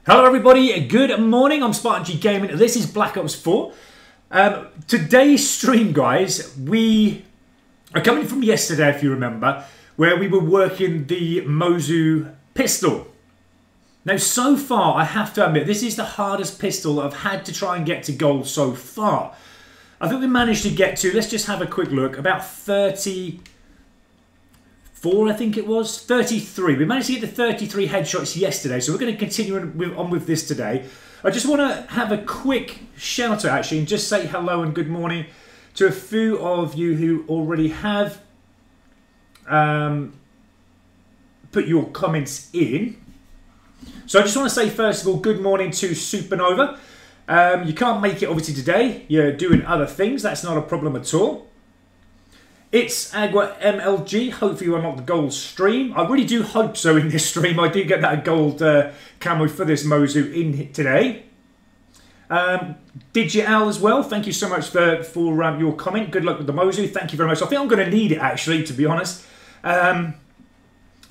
Hello everybody, good morning, I'm Spartan G Gaming, this is Black Ops 4. Today's stream, guys, we are coming from yesterday, if you remember, where we were working the Mozu pistol. Now, so far, I have to admit, this is the hardest pistol I've had to try and get to gold so far. I think we managed to get to, let's just have a quick look, about 34, I think it was, 33. We managed to get to 33 headshots yesterday, so we're going to continue on with this today. I just want to have a quick shout out, actually, and just say hello and good morning to a few of you who already have put your comments in. So I just want to say, first of all, good morning to Supernova. You can't make it, obviously, today. You're doing other things. That's not a problem at all. It's Agua MLG. Hopefully you unlock the gold stream. I really do hope so in this stream. I do get that gold camo for this Mozu in today. Digital as well. Thank you so much for your comment. Good luck with the Mozu. Thank you very much. I think I'm going to need it, actually, to be honest. And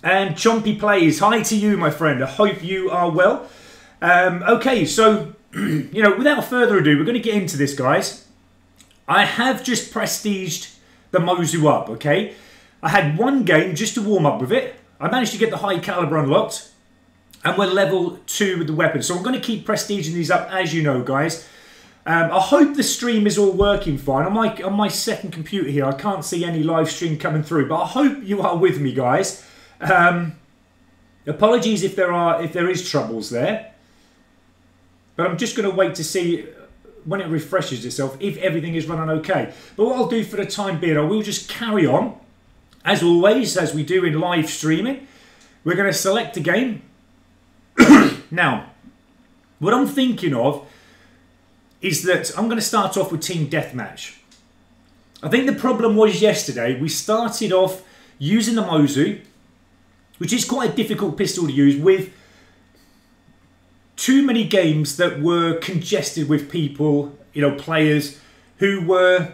Chompy Plays. Hi to you, my friend. I hope you are well. Okay, so, you know, without further ado, we're going to get into this, guys. I have just prestiged the Mozu up, okay? I had one game just to warm up with it. I managed to get the high caliber unlocked. And we're level 2 with the weapon. So I'm going to keep prestiging these up, as you know, guys. I hope the stream is all working fine. On my second computer here, I can't see any live stream coming through. But I hope you are with me, guys. Apologies if there is troubles there. But I'm just going to wait to see when it refreshes itself, if everything is running okay. But what I'll do for the time being, I will just carry on, as always, as we do in live streaming. We're going to select a game. Now, what I'm thinking of is that I'm going to start off with Team Deathmatch. I think the problem was yesterday, we started off using the Mozu, which is quite a difficult pistol to use, with too many games that were congested with people, you know, players who were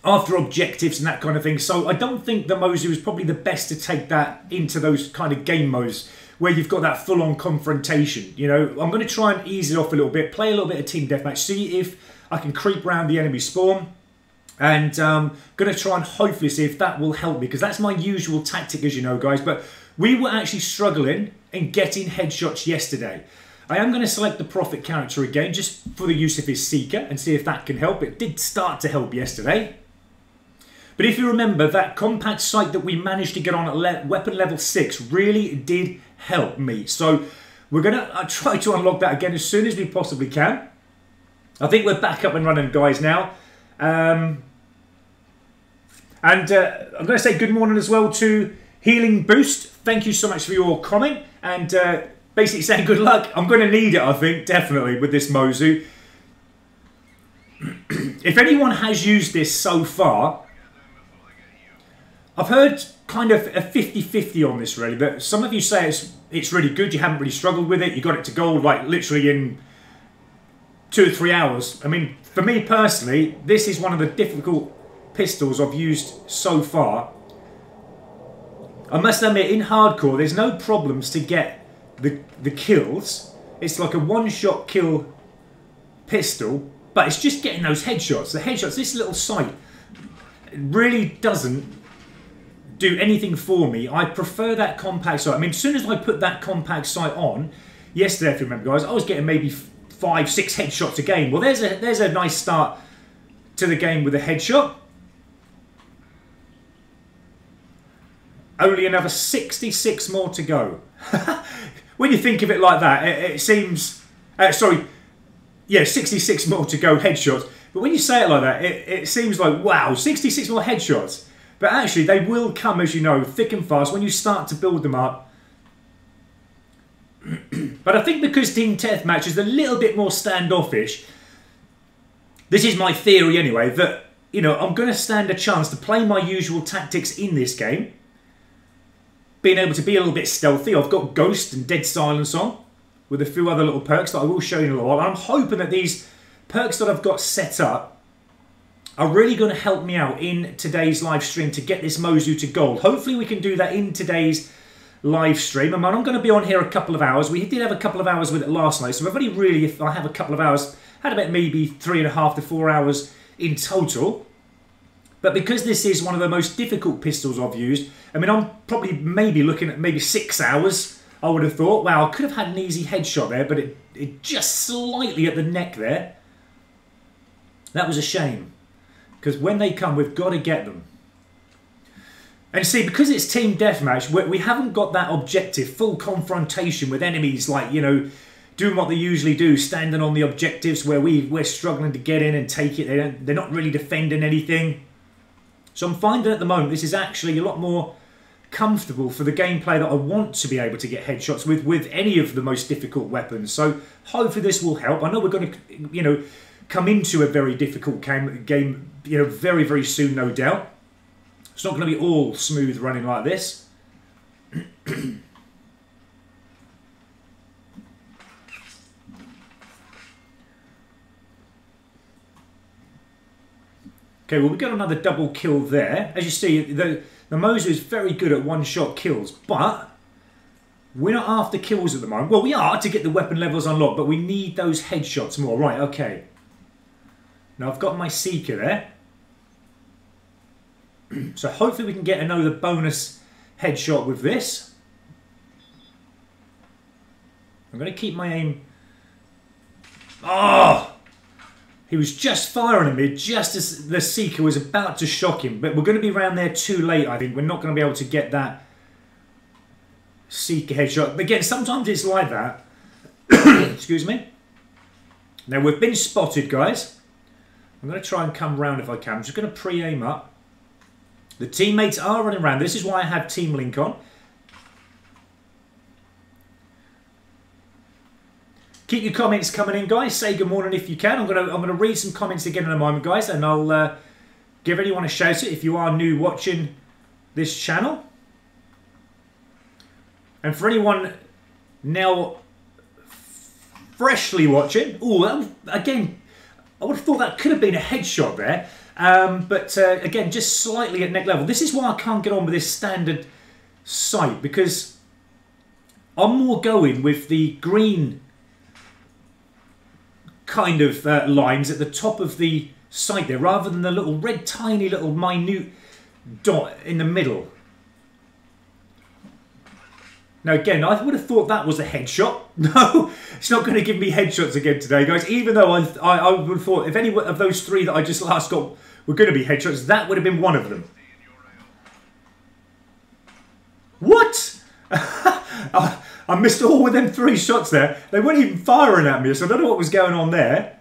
after objectives and that kind of thing. So I don't think the Mozu is probably the best to take that into those kind of game modes where you've got that full-on confrontation. You know, I'm going to try and ease it off a little bit, play a little bit of Team Deathmatch, see if I can creep around the enemy spawn. And going to try and hopefully see if that will help me, because that's my usual tactic, as you know, guys. But we were actually struggling in getting headshots yesterday. I am going to select the Prophet character again, just for the use of his Seeker, and see if that can help. It did start to help yesterday. But if you remember, that compact sight that we managed to get on at weapon level 6 really did help me. So we're going to try to unlock that again as soon as we possibly can. I think we're back up and running, guys, now. I'm going to say good morning as well to Healing Boost. Thank you so much for your comment. And basically saying good luck. I'm going to need it, I think, definitely, with this Mozu. If anyone has used this so far, I've heard kind of a 50-50 on this, really. But some of you say it's really good. You haven't really struggled with it. You got it to gold, like, literally in 2 or 3 hours. I mean, for me personally, this is one of the difficult pistols I've used so far. I must admit, in hardcore, there's no problems to get the kills. It's like a one-shot kill pistol, but it's just getting those headshots. The headshots, this little sight really doesn't do anything for me. I prefer that compact sight. I mean, as soon as I put that compact sight on, yesterday, if you remember, guys, I was getting maybe 5, 6 headshots a game. Well, there's a nice start to the game with a headshot. Only another 66 more to go. When you think of it like that, it seems... sorry, yeah, 66 more to go headshots. But when you say it like that, it seems like, wow, 66 more headshots. But actually, they will come, as you know, thick and fast when you start to build them up. But I think because Team Deathmatch is a little bit more standoffish, this is my theory anyway, that, you know, I'm going to stand a chance to play my usual tactics in this game. Being able to be a little bit stealthy. I've got Ghost and Dead Silence on, with a few other little perks that I will show you in a little while. And I'm hoping that these perks that I've got set up are really going to help me out in today's live stream to get this Mozu to gold. Hopefully we can do that in today's live stream. I mean, I'm going to be on here a couple of hours. We did have a couple of hours with it last night, so I've only really, if I have a couple of hours, had about maybe 3.5 to 4 hours in total. But because this is one of the most difficult pistols I've used, I mean, I'm probably maybe looking at maybe 6 hours, I would have thought. Wow, I could have had an easy headshot there, but it just slightly at the neck there. That was a shame. Because when they come, we've got to get them. And see, because it's team deathmatch, we haven't got that objective, full confrontation with enemies like, you know, doing what they usually do, standing on the objectives where we're struggling to get in and take it. They're not really defending anything. So I'm finding at the moment this is actually a lot more comfortable for the gameplay that I want to be able to get headshots with any of the most difficult weapons. So hopefully this will help. I know we're going to, you know, come into a very difficult game, you know, very, very soon, no doubt. It's not going to be all smooth running like this. Okay, well, we got another double kill there. As you see, the Mozu is very good at one-shot kills, but we're not after kills at the moment. Well, we are to get the weapon levels unlocked, but we need those headshots more. Right, okay. Now, I've got my Seeker there. So hopefully we can get another bonus headshot with this. I'm going to keep my aim. Oh! He was just firing at me just as the Seeker was about to shock him. But we're going to be around there too late, I think. We're not going to be able to get that Seeker headshot. But again, sometimes it's like that. Excuse me. Now, we've been spotted, guys. I'm going to try and come round if I can. I'm just going to pre-aim up. The teammates are running around. This is why I have Team Link on. Keep your comments coming in, guys. Say good morning if you can. I'm gonna read some comments again in a moment, guys, and I'll give anyone a shout out if you are new watching this channel. And for anyone now freshly watching, oh, again, I would have thought that could have been a headshot there, but again, just slightly at neck level. This is why I can't get on with this standard sight, because I'm more going with the green kind of lines at the top of the sight there, rather than the little red, tiny little minute dot in the middle. Now again, I would have thought that was a headshot. No, it's not going to give me headshots again today, guys. Even though I would have thought if any of those three that I just last got were going to be headshots, that would have been one of them. What? I missed all of them 3 shots there. They weren't even firing at me, so I don't know what was going on there.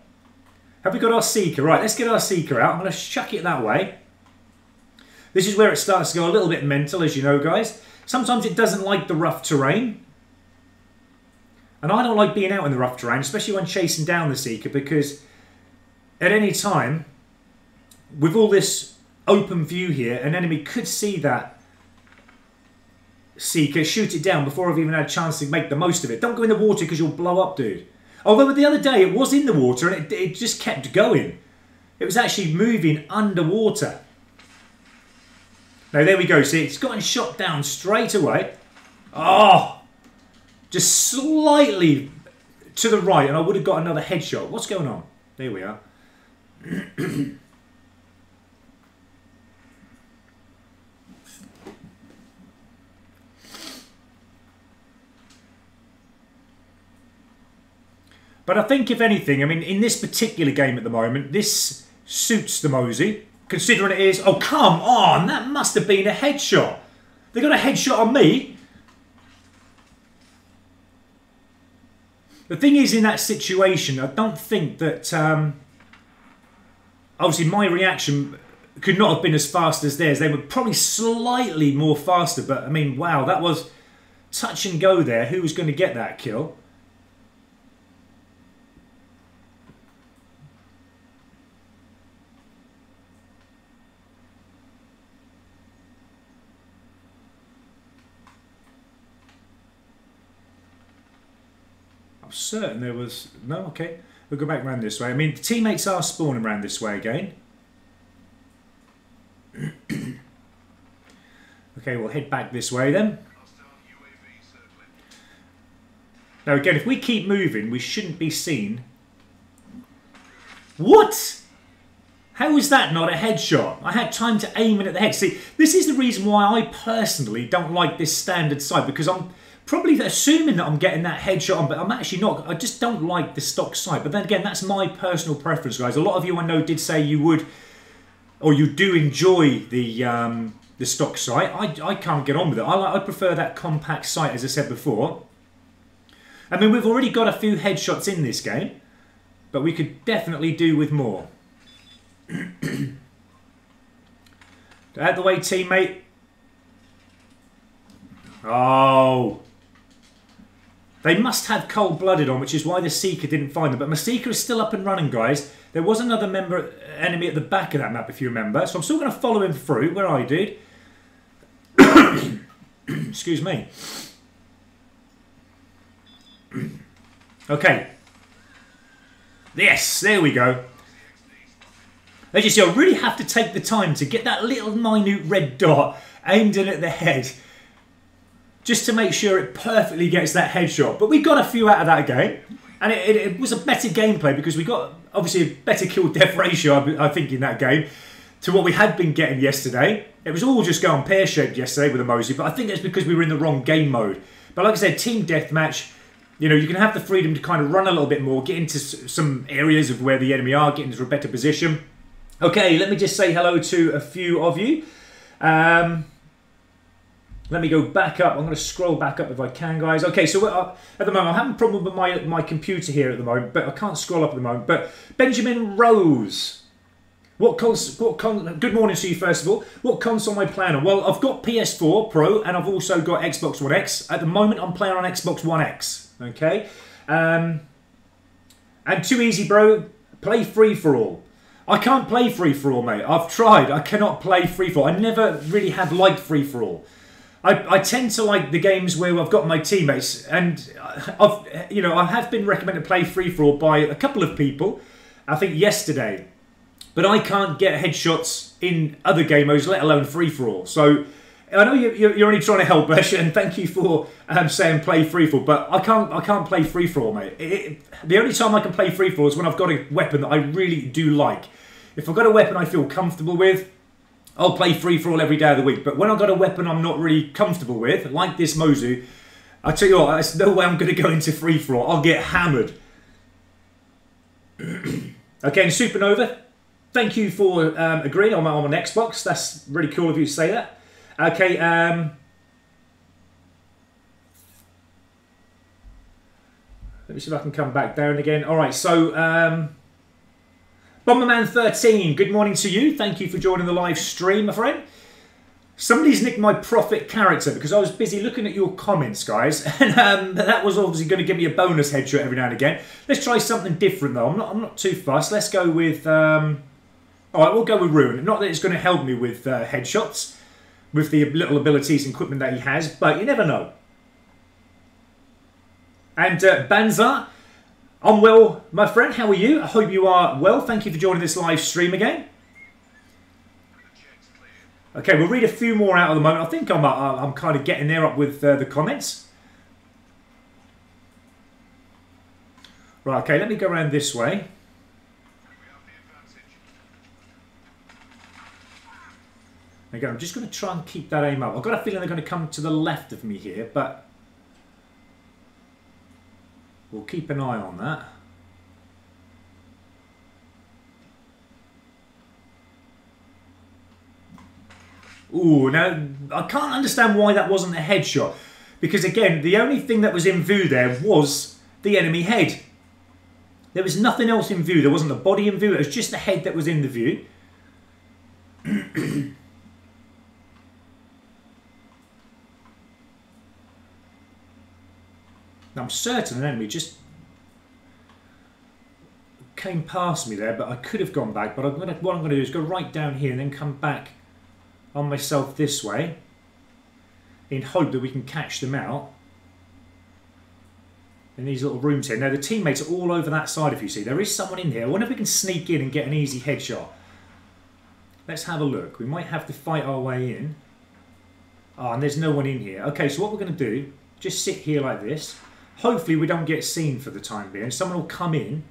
Have we got our Seeker? Right, let's get our Seeker out. I'm going to chuck it that way. This is where it starts to go a little bit mental, as you know, guys. Sometimes it doesn't like the rough terrain. And I don't like being out in the rough terrain, especially when chasing down the Seeker, because at any time, with all this open view here, an enemy could see that Seeker, shoot it down before I've even had a chance to make the most of it. Don't go in the water because you'll blow up, dude. Although the other day it was in the water and it just kept going. It was actually moving underwater. Now there we go. See, it's gotten shot down straight away. Oh! Just slightly to the right and I would have got another headshot. What's going on? There we are. But I think, if anything, I mean, in this particular game at the moment, this suits the Mozu, considering it is... Oh, come on! That must have been a headshot. They got a headshot on me. The thing is, in that situation, I don't think that... obviously, my reaction could not have been as fast as theirs. They were probably slightly more faster, but, I mean, wow, that was touch and go there. Who was going to get that kill? Certain there was no. Okay, we'll go back around this way. I mean, the teammates are spawning around this way again. Okay, we'll head back this way then. Now again, if we keep moving, we shouldn't be seen. What? How is that not a headshot? I had time to aim in at the head. See, this is the reason why I personally don't like this standard sight, because I'm probably assuming that I'm getting that headshot on, but I'm actually not. I just don't like the stock sight. But then again, that's my personal preference, guys. A lot of you I know did say you would, or you do enjoy the stock sight. I can't get on with it. I prefer that compact sight, as I said before. I mean, we've already got a few headshots in this game, but we could definitely do with more. Out the way, teammate. Oh. They must have cold-blooded on, which is why the Seeker didn't find them. But my Seeker is still up and running, guys. There was another enemy at the back of that map, if you remember. So I'm still going to follow him through. Where are you, dude? Excuse me. Okay. Yes, there we go. As you see, I really have to take the time to get that little minute red dot aimed in at the head, just to make sure it perfectly gets that headshot. But we got a few out of that game, and it was a better gameplay because we got, obviously, a better kill-death ratio, I think, in that game to what we had been getting yesterday. It was all just going pear-shaped yesterday with the Mozu, but I think that's because we were in the wrong game mode. But like I said, team deathmatch, you know, you can have the freedom to kind of run a little bit more, get into some areas of where the enemy are, get into a better position. Okay, let me just say hello to a few of you. Let me go back up. I'm going to scroll back up if I can, guys. Okay, so at the moment, I'm having a problem with my computer here at the moment, but I can't scroll up at the moment. But Benjamin Rose, good morning to you, first of all. What console am I playing on? Well, I've got PS4 Pro, and I've also got Xbox One X. At the moment, I'm playing on Xbox One X, okay? And too easy, bro. Play free-for-all. I can't play free-for-all, mate. I've tried. I cannot play free-for-all. I never really have liked free-for-all. I tend to like the games where I've got my teammates, and I have been recommended to play free-for-all by a couple of people, I think yesterday. But I can't get headshots in other game modes, let alone free-for-all. So I know you're only trying to help, Ash, and thank you for saying play free-for-all, but I can't play free-for-all, mate. The only time I can play free-for-all is when I've got a weapon that I really do like. If I've got a weapon I feel comfortable with, I'll play free-for-all every day of the week. But when I've got a weapon I'm not really comfortable with, like this Mozu, I tell you what, there's no way I'm going to go into free-for-all. I'll get hammered. Okay, and Supernova, thank you for agreeing on an Xbox. That's really cool of you to say that. Okay, let me see if I can come back down again. All right, so Bomberman13, good morning to you. Thank you for joining the live stream, my friend. Somebody's nicked my Prophet character because I was busy looking at your comments, guys, and that was obviously going to give me a bonus headshot every now and again. Let's try something different though. I'm not too fussed. Let's go with. All right, we'll go with Ruin. Not that it's going to help me with headshots, with the little abilities and equipment that he has, but you never know. And Banza, I'm well, my friend. How are you? I hope you are well. Thank you for joining this live stream again. Okay, we'll read a few more out at the moment. I think I'm kind of getting there up with the comments. Right, okay, let me go around this way. Again, I'm just going to try and keep that aim up. I've got a feeling they're going to come to the left of me here, but we'll keep an eye on that. Ooh, now, I can't understand why that wasn't a headshot. Because, again, the only thing that was in view there was the enemy head. There was nothing else in view. There wasn't a body in view. It was just the head that was in the view. Now, I'm certain an enemy just came past me there, but I could have gone back. But what I'm going to do is go right down here and then come back on myself this way in hope that we can catch them out in these little rooms here. Now, the teammates are all over that side, if you see. There is someone in here. I wonder if we can sneak in and get an easy headshot. Let's have a look. We might have to fight our way in. Oh, and there's no one in here. Okay, so what we're going to do, just sit here like this. hopefully we don't get seen for the time being. Someone will come in.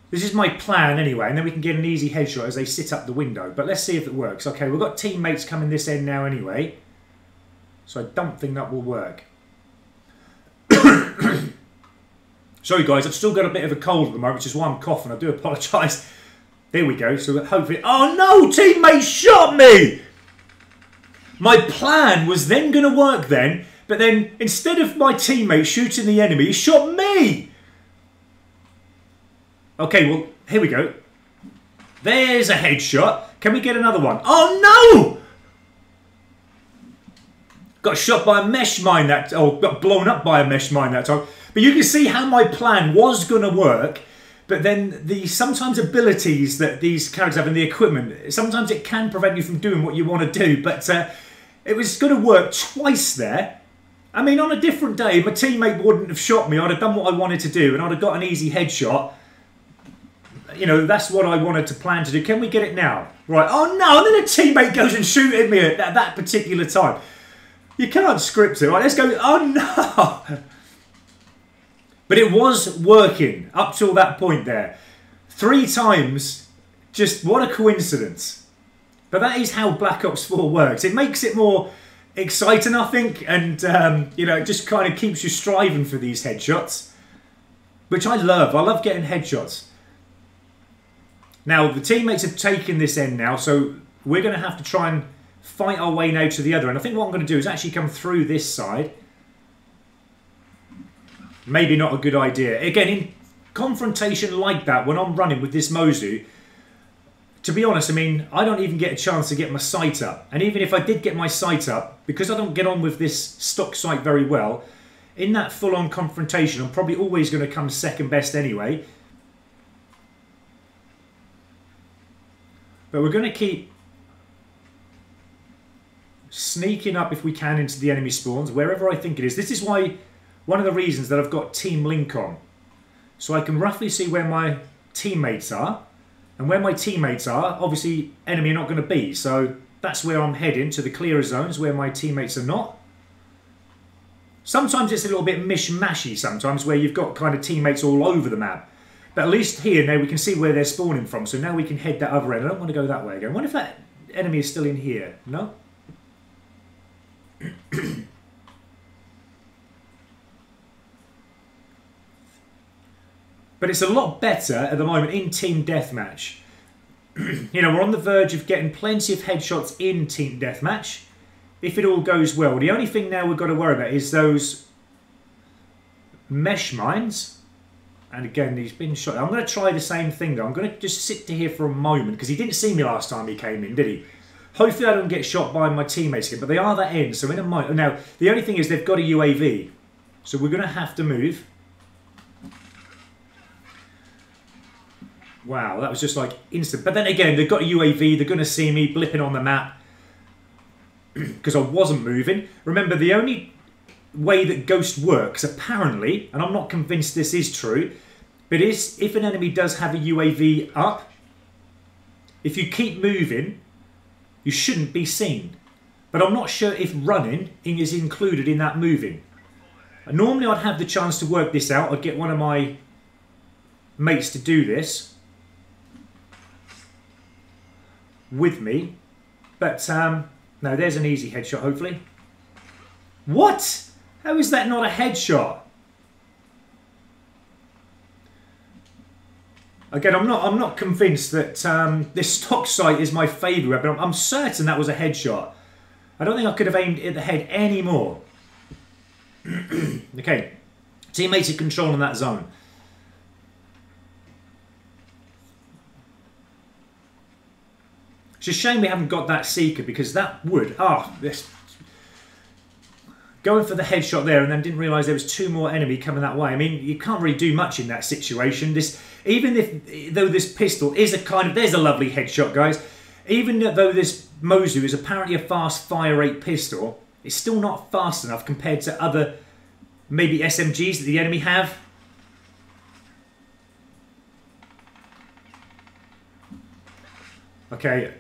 This is my plan anyway, and then we can get an easy headshot as they sit up the window. But let's see if it works. Okay, we've got teammates coming this end now anyway. So I don't think that will work. Sorry guys, I've still got a bit of a cold at the moment, which is why I'm coughing. I do apologise. There we go. So hopefully... Oh no! Teammates shot me! My plan was then going to work then, but then instead of my teammate shooting the enemy, he shot me! Okay, well, here we go. There's a headshot. Can we get another one? Oh no! Got shot by a mesh mine that... Oh, got blown up by a mesh mine that time. But you can see how my plan was going to work. But then the sometimes abilities that these characters have in the equipment, sometimes it can prevent you from doing what you want to do. But it was going to work twice there. I mean, on a different day, my teammate wouldn't have shot me. I'd have done what I wanted to do and I'd have got an easy headshot. You know, that's what I wanted to plan to do. Can we get it now? Right. Oh no, and then a teammate goes and shooting me at that particular time. You can't script it. Right, let's go. Oh no. But it was working up till that point there. 3 times. Just what a coincidence. But that is how Black Ops 4 works. It makes it more exciting, I think. And, you know, it just kind of keeps you striving for these headshots. Which I love. I love getting headshots. Now, the teammates have taken this end now. So we're going to have to try and fight our way now to the other. And I think what I'm going to do is actually come through this side. Maybe not a good idea. Again, in confrontation like that, when I'm running with this Mozu, to be honest, I mean, I don't even get a chance to get my sight up. And even if I did get my sight up, because I don't get on with this stock sight very well, in that full-on confrontation, I'm probably always going to come second best anyway. But we're going to keep sneaking up if we can into the enemy spawns, wherever I think it is. This is why... One of the reasons that I've got Team Link on. So I can roughly see where my teammates are. And where my teammates are, obviously enemy are not going to be. So that's where I'm heading, to the clearer zones where my teammates are not. Sometimes it's a little bit mishmashy sometimes, where you've got kind of teammates all over the map. But at least here now we can see where they're spawning from. So now we can head that other end. I don't want to go that way again. I wonder if that enemy is still in here. No? But it's a lot better at the moment in Team Deathmatch. You know, we're on the verge of getting plenty of headshots in Team Deathmatch. If it all goes well. The only thing now we've got to worry about is those mesh mines. And again, he's been shot. I'm going to try the same thing though. I'm going to just sit to here for a moment. Because he didn't see me last time he came in, did he? Hopefully I don't get shot by my teammates again. But they are that end. So in a moment. Now, the only thing is they've got a UAV. So we're going to have to move. Wow, that was just like instant. But then again, they've got a UAV. They're going to see me blipping on the map because I wasn't moving. Remember, the only way that Ghost works, apparently, and I'm not convinced this is true, but is if an enemy does have a UAV up, if you keep moving, you shouldn't be seen. But I'm not sure if running is included in that moving. Normally, I'd have the chance to work this out. I'd get one of my mates to do this with me, but no, there's an easy headshot hopefully. What? How is that not a headshot? Again, I'm not convinced that this stock sight is my favourite weapon. I'm certain that was a headshot. I don't think I could have aimed at the head any more. Okay, teammates are controlling that zone. It's a shame we haven't got that Seeker because that would... this going for the headshot there and then didn't realise there was 2 more enemy coming that way. I mean, you can't really do much in that situation. Even though this pistol is a kind of... There's a lovely headshot, guys. Even though this Mozu is apparently a fast fire rate pistol, it's still not fast enough compared to other maybe SMGs that the enemy have. Okay.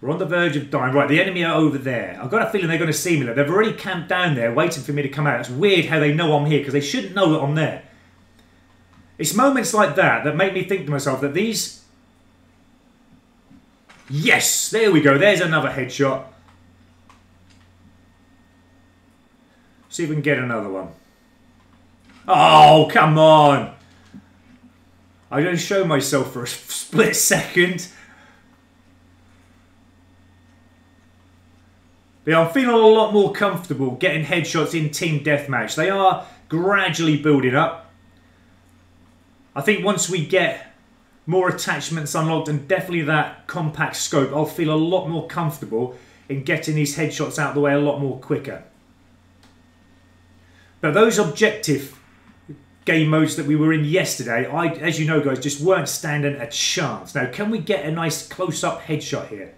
We're on the verge of dying. Right, the enemy are over there. I've got a feeling they're going to see me. Like, they've already camped down there waiting for me to come out. It's weird how they know I'm here because they shouldn't know that I'm there. It's moments like that that make me think to myself that these... Yes! There we go. There's another headshot. See if we can get another one. Oh, come on! I don't show myself for a split second. But yeah, I'm feeling a lot more comfortable getting headshots in Team Deathmatch. They are gradually building up. I think once we get more attachments unlocked and definitely that compact scope, I'll feel a lot more comfortable in getting these headshots out of the way a lot more quicker. But those objective game modes that we were in yesterday, as you know guys, just weren't standing a chance. Now, can we get a nice close-up headshot here?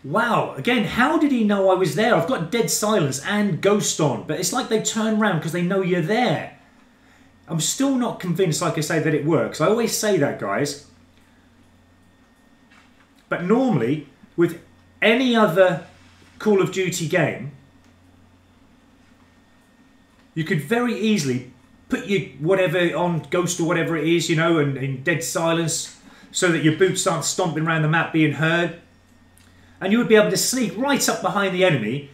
Wow, again, how did he know I was there? I've got dead silence and ghost on, but it's like they turn around because they know you're there. I'm still not convinced, like I say, that it works. I always say that, guys. But normally, with any other Call of Duty game, you could very easily put your whatever on ghost or whatever it is, you know, and in dead silence so that your boots aren't stomping around the map being heard. And you would be able to sneak right up behind the enemy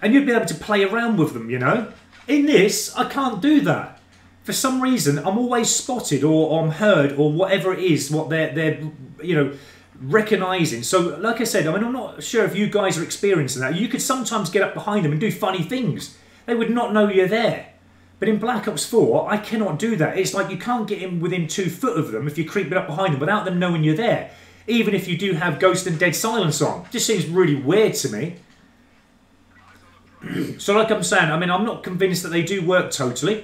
and you'd be able to play around with them, you know. In this, I can't do that. For some reason, I'm always spotted or I'm heard or whatever it is, what they're you know, recognising. So, like I said, I mean, I'm not sure if you guys are experiencing that. You could sometimes get up behind them and do funny things. They would not know you're there. But in Black Ops 4, I cannot do that. It's like you can't get in within 2 foot of them if you're creeping up behind them without them knowing you're there. Even if you do have Ghost and Dead Silence on. Just seems really weird to me. So like I'm saying, I mean, I'm not convinced that they do work totally.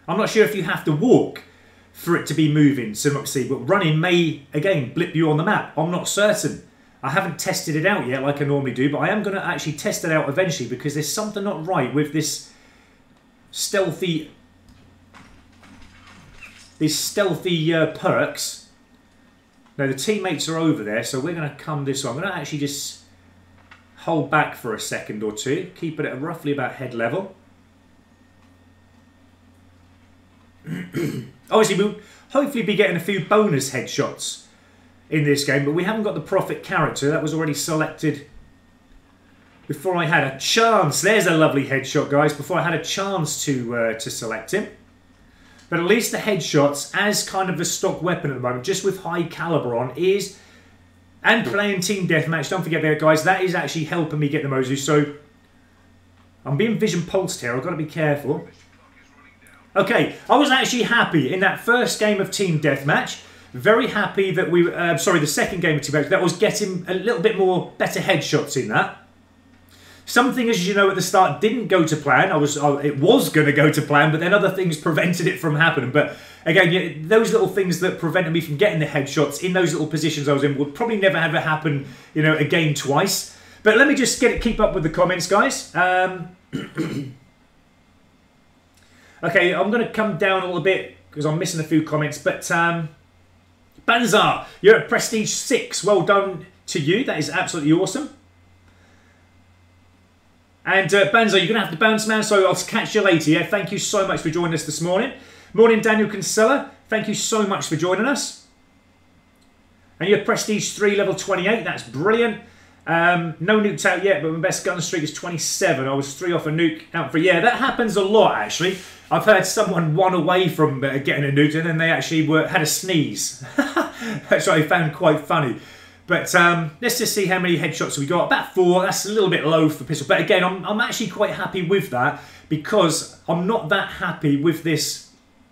I'm not sure if you have to walk for it to be moving, so much see, but running may, again, blip you on the map. I'm not certain. I haven't tested it out yet like I normally do, but I am going to actually test it out eventually because there's something not right with this stealthy... These stealthy perks. Now the teammates are over there, so we're going to come this way. I'm going to actually just hold back for a second or two. Keep it at roughly about head level. Obviously, we'll hopefully be getting a few bonus headshots in this game, but we haven't got the Prophet character. That was already selected before I had a chance. There's a lovely headshot, guys, before I had a chance to select him. But at least the headshots, as kind of a stock weapon at the moment, just with high caliber on, is... And playing Team Deathmatch, don't forget that, guys, that is actually helping me get the Mozu. So, I'm being vision pulsed here, I've got to be careful. Okay, I was actually happy in that first game of Team Deathmatch. Very happy that we... sorry, the second game of Team Deathmatch, that was getting a little bit more better headshots in that. Something, as you know, at the start didn't go to plan. It was going to go to plan, but then other things prevented it from happening. But again, those little things that prevented me from getting the headshots in those little positions I was in would probably never ever happen, you know, again twice. But let me just keep up with the comments, guys. Okay, I'm going to come down a little bit because I'm missing a few comments. But Banzar, you're at Prestige 6. Well done to you. That is absolutely awesome. And Banzo, you're going to have to bounce, man, so I'll catch you later, yeah? Thank you so much for joining us this morning. Morning, Daniel Kinsella. Thank you so much for joining us. And you're Prestige 3, level 28. That's brilliant. No nukes out yet, but my best gun streak is 27. I was 3 off a nuke out for... Yeah, that happens a lot, actually. I've heard someone 1 away from getting a nuke, and then they actually had a sneeze. That's what I found quite funny. But let's just see how many headshots we got. About 4. That's a little bit low for pistol. But again, I'm actually quite happy with that because I'm not that happy with this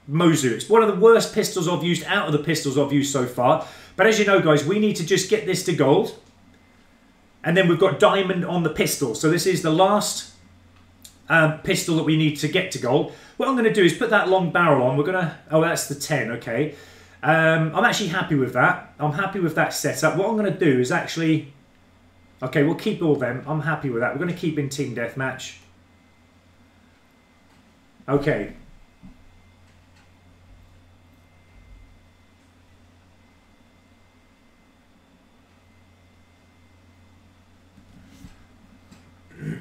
Mozu. It's one of the worst pistols I've used out of the pistols I've used so far. But as you know, guys, we need to just get this to gold. And then we've got diamond on the pistol. So this is the last pistol that we need to get to gold. What I'm going to do is put that long barrel on. We're going to... Oh, that's the 10. Okay. I'm actually happy with that. I'm happy with that setup. What I'm going to do is actually... Okay, we'll keep all them. I'm happy with that. We're going to keep in Team Deathmatch. Okay.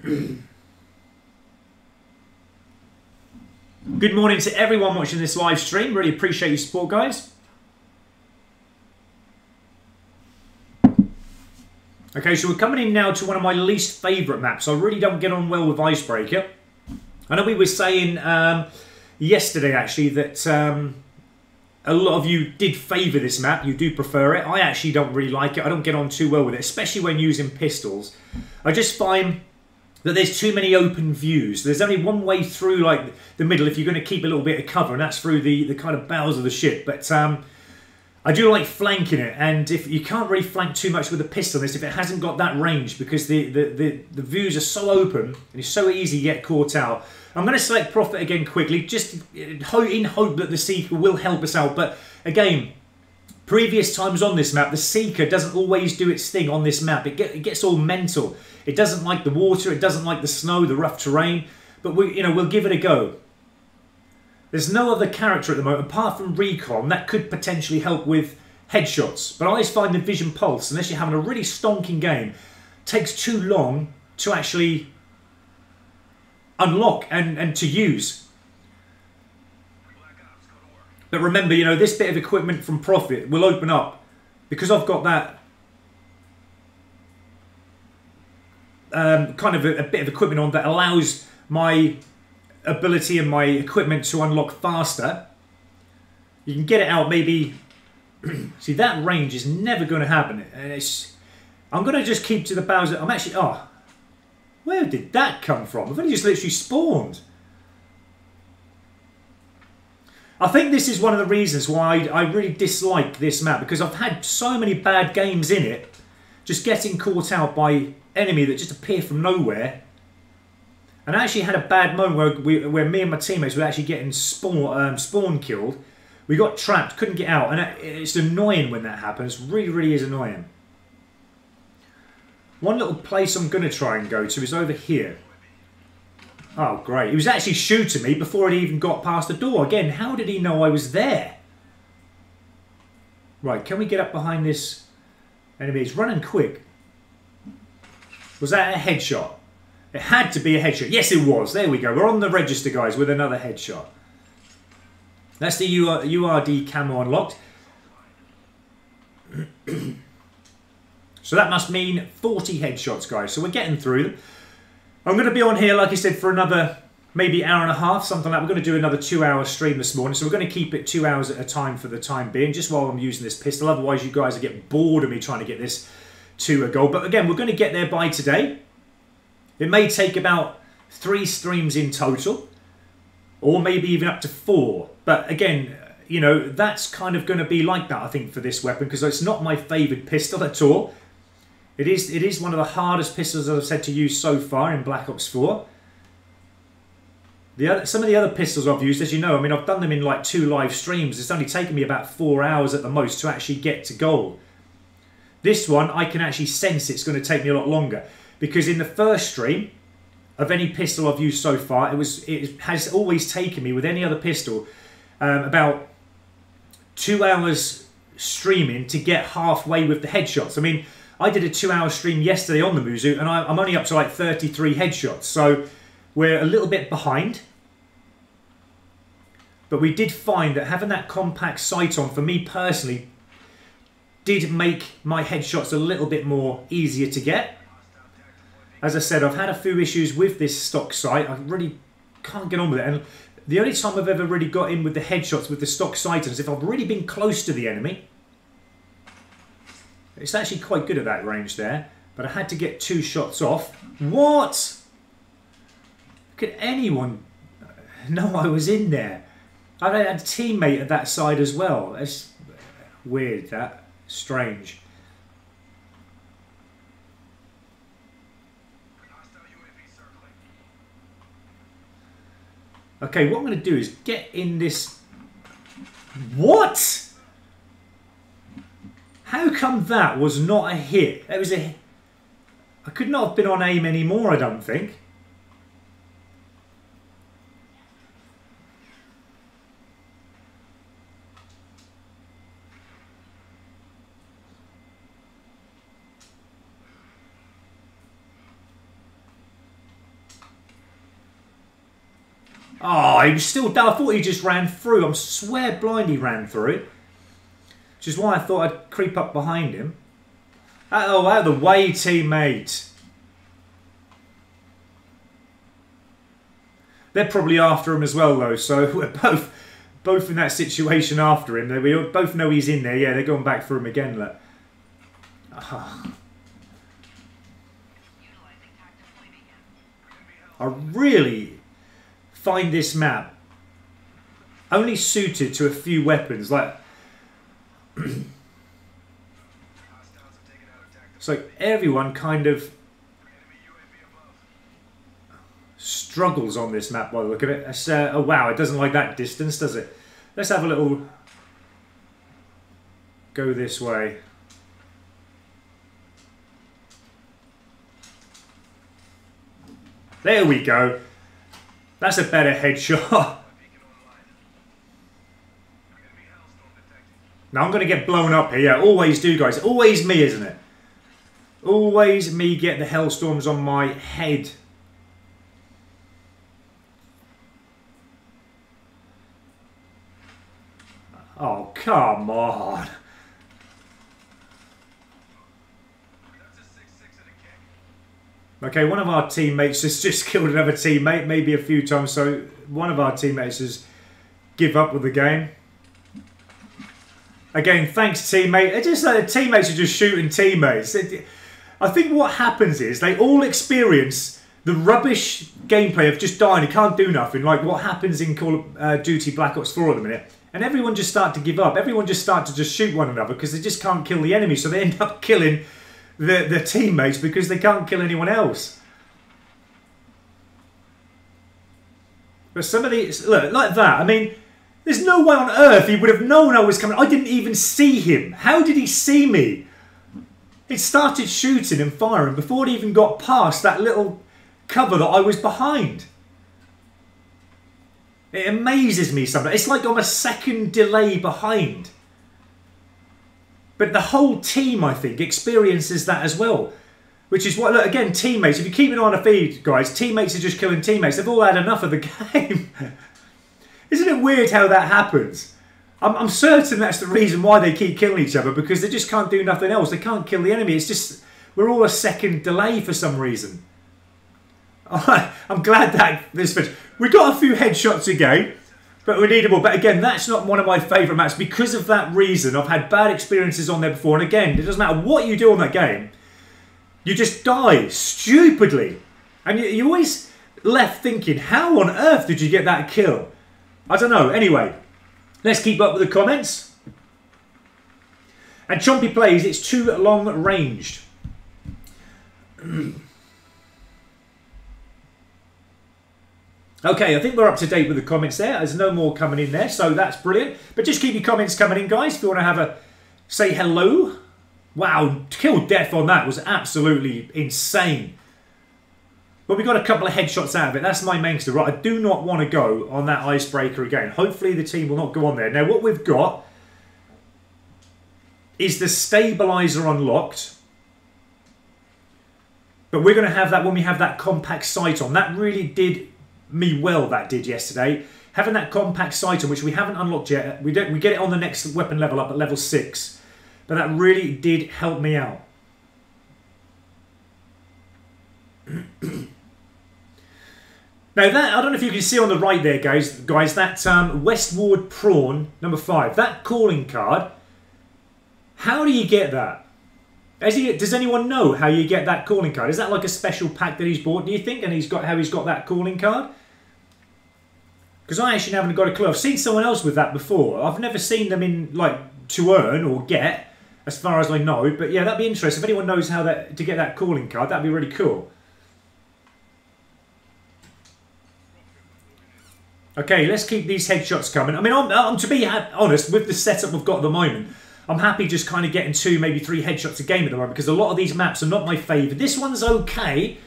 Good morning to everyone watching this live stream. Really appreciate your support, guys. Okay, so we're coming in now to one of my least favourite maps. I really don't get on well with Icebreaker. I know we were saying yesterday, actually, that a lot of you did favour this map. You do prefer it. I actually don't really like it. I don't get on too well with it, especially when using pistols. I just find that there's too many open views. There's only one way through, like, the middle if you're going to keep a little bit of cover, and that's through the kind of bows of the ship. But I do like flanking it, and if you can't really flank too much with a pistol on this if it hasn't got that range, because the views are so open and it's so easy to get caught out. I'm going to select Prophet again quickly, just in hope that the Seeker will help us out. But again, previous times on this map, the Seeker doesn't always do its thing on this map. It gets all mental. It doesn't like the water, it doesn't like the snow, the rough terrain. But we'll give it a go. There's no other character at the moment, apart from Recon, that could potentially help with headshots. But I always find the Vision Pulse, unless you're having a really stonking game, takes too long to actually unlock and to use. But remember, this bit of equipment from Prophet will open up, because I've got that kind of a bit of equipment on that allows my ability and my equipment to unlock faster. You can get it out maybe. See, that range is never going to happen, and I'm going to just keep to the bows. I'm actually, where did that come from? I've only just literally spawned. I think this is one of the reasons why I really dislike this map, because I've had so many bad games in it, just getting caught out by enemy that just appear from nowhere. And I actually had a bad moment where me and my teammates were actually getting spawn killed. We got trapped, couldn't get out, and it's annoying when that happens. Really, really is annoying. One little place I'm going to try and go to is over here. Oh, great. He was actually shooting me before he even got past the door. Again, how did he know I was there? Right, can we get up behind this enemy? It's running quick. Was that a headshot? It had to be a headshot. Yes, it was. There we go. We're on the register, guys, with another headshot. That's the URD camo unlocked. So that must mean 40 headshots, guys. So we're getting through them. I'm going to be on here, like I said, for another maybe hour and a half, something like that. We're going to do another 2-hour stream this morning. So we're going to keep it 2 hours at a time for the time being, just while I'm using this pistol. Otherwise, you guys will get bored of me trying to get this to a goal. But again, we're going to get there by today. It may take about 3 streams in total, or maybe even up to 4. But again, that's kind of going to be like that, I think, for this weapon, because it's not my favoured pistol at all. It is one of the hardest pistols, as I've said, to use so far in Black Ops 4. Some of the other pistols I've used, as you know, I mean, I've done them in like 2 live streams. It's only taken me about 4 hours at the most to actually get to goal. This one, I can actually sense it's going to take me a lot longer. Because in the first stream of any pistol I've used so far, it has always taken me, with any other pistol, about 2 hours streaming to get halfway with the headshots. I mean, I did a 2-hour stream yesterday on the Mozu, and I'm only up to like 33 headshots. So we're a little bit behind. But we did find that having that compact sight on, for me personally, did make my headshots a little bit more easier to get. As I said, I've had a few issues with this stock sight. I really can't get on with it. And the only time I've ever really got in with the headshots with the stock sight is if I've really been close to the enemy. It's actually quite good at that range there. But I had to get 2 shots off. What? Could anyone know I was in there? I had a teammate at that side as well. That's weird, that. Strange. Okay, what I'm going to do is get in this... What? How come that was not a hit? It was a... I could not have been on aim anymore, I don't think. Oh, he was still down. I thought he just ran through. I swear blind he ran through it. Which is why I thought I'd creep up behind him. Oh, out of the way, teammate. They're probably after him as well, though. So we're both in that situation after him. We both know he's in there. Yeah, they're going back for him again. Look. Oh. I really find this map only suited to a few weapons. Like, it's like everyone kind of struggles on this map by the look of it. Oh wow, it doesn't like that distance, does it? Let's have a little go this way. There we go. That's a better headshot. Now I'm going to get blown up here. Yeah, always do, guys. Always me, isn't it? Always me get the hellstorms on my head. Oh, come on. Okay, one of our teammates has just killed another teammate, maybe a few times, so one of our teammates has give up with the game. Again, thanks teammate. It's just like the teammates are just shooting teammates. I think what happens is they all experience the rubbish gameplay of just dying. You can't do nothing, like what happens in Call of Duty Black Ops 4 at the minute. And everyone just start to give up. Everyone just start to just shoot one another because they just can't kill the enemy. So they end up killing their teammates because they can't kill anyone else. But some of these, look, like that. I mean, there's no way on earth he would have known I was coming. I didn't even see him. How did he see me? He started shooting and firing before it even got past that little cover that I was behind. It amazes me sometimes. It's like I'm a second delay behind. But the whole team, I think, experiences that as well. Which is what, look, again, teammates. If you keep an eye on the feed, guys, teammates are just killing teammates. They've all had enough of the game. Isn't it weird how that happens? I'm certain that's the reason why they keep killing each other, because they just can't do nothing else. They can't kill the enemy. It's just, we're all a second delay for some reason. I'm glad that this finished. We got a few headshots again, but we need more. But again, that's not one of my favourite maps because of that reason. I've had bad experiences on there before, and again, it doesn't matter what you do on that game, you just die stupidly, and you're always left thinking, how on earth did you get that kill? I don't know. Anyway, let's keep up with the comments. And Chompy plays, it's too long ranged. Okay, I think we're up to date with the comments there. There's no more coming in there, so that's brilliant. But just keep your comments coming in, guys, if you want to have a say hello. Wow, kill death on that was absolutely insane. But we got a couple of headshots out of it. That's my main concern. Right, I do not want to go on that icebreaker again. Hopefully the team will not go on there. Now, what we've got is the stabilizer unlocked. But we're going to have that when we have that compact sight on. That really did me well, that did yesterday. Having that compact sight on, which we haven't unlocked yet. We get it on the next weapon level up at level 6. But that really did help me out. Now that, I don't know if you can see on the right there, guys, that Westward Prawn number 5, that calling card. How do you get that? Does anyone know how you get that calling card? Is that like a special pack that he's bought, do you think? And how he's got that calling card? Because I actually haven't got a clue. I've seen someone else with that before. I've never seen them in, like, to earn or get, as far as I know. But yeah, that'd be interesting. If anyone knows how to get that calling card, that'd be really cool. Okay, let's keep these headshots coming. I mean, I'm to be honest, with the setup we've got at the moment, I'm happy just kind of getting 2, maybe 3 headshots a game at the moment, because a lot of these maps are not my favourite. This one's okay.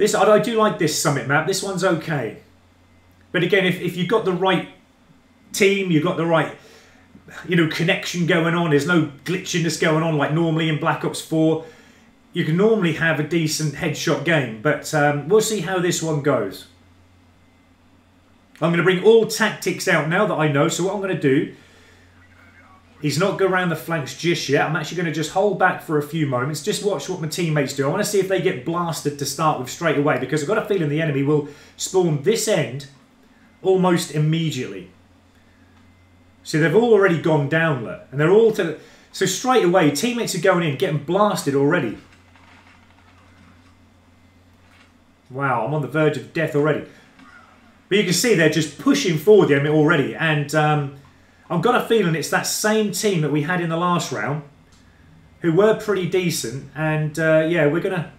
I do like this Summit map. This one's okay. But again, if you've got the right team, you've got the right, connection going on, there's no glitchiness going on like normally in Black Ops 4, you can normally have a decent headshot game. But we'll see how this one goes. I'm going to bring all tactics out now that I know. So what I'm going to do is not go around the flanks just yet. I'm actually going to just hold back for a few moments. Just watch what my teammates do. I want to see if they get blasted to start with straight away, because I've got a feeling the enemy will spawn this end almost immediately. So they've all already gone down, look. And they're all to... So straight away, teammates are going in, getting blasted already. Wow, I'm on the verge of death already. But you can see they're just pushing forward the enemy already. And I've got a feeling it's that same team that we had in the last round, who were pretty decent. And yeah, we're going to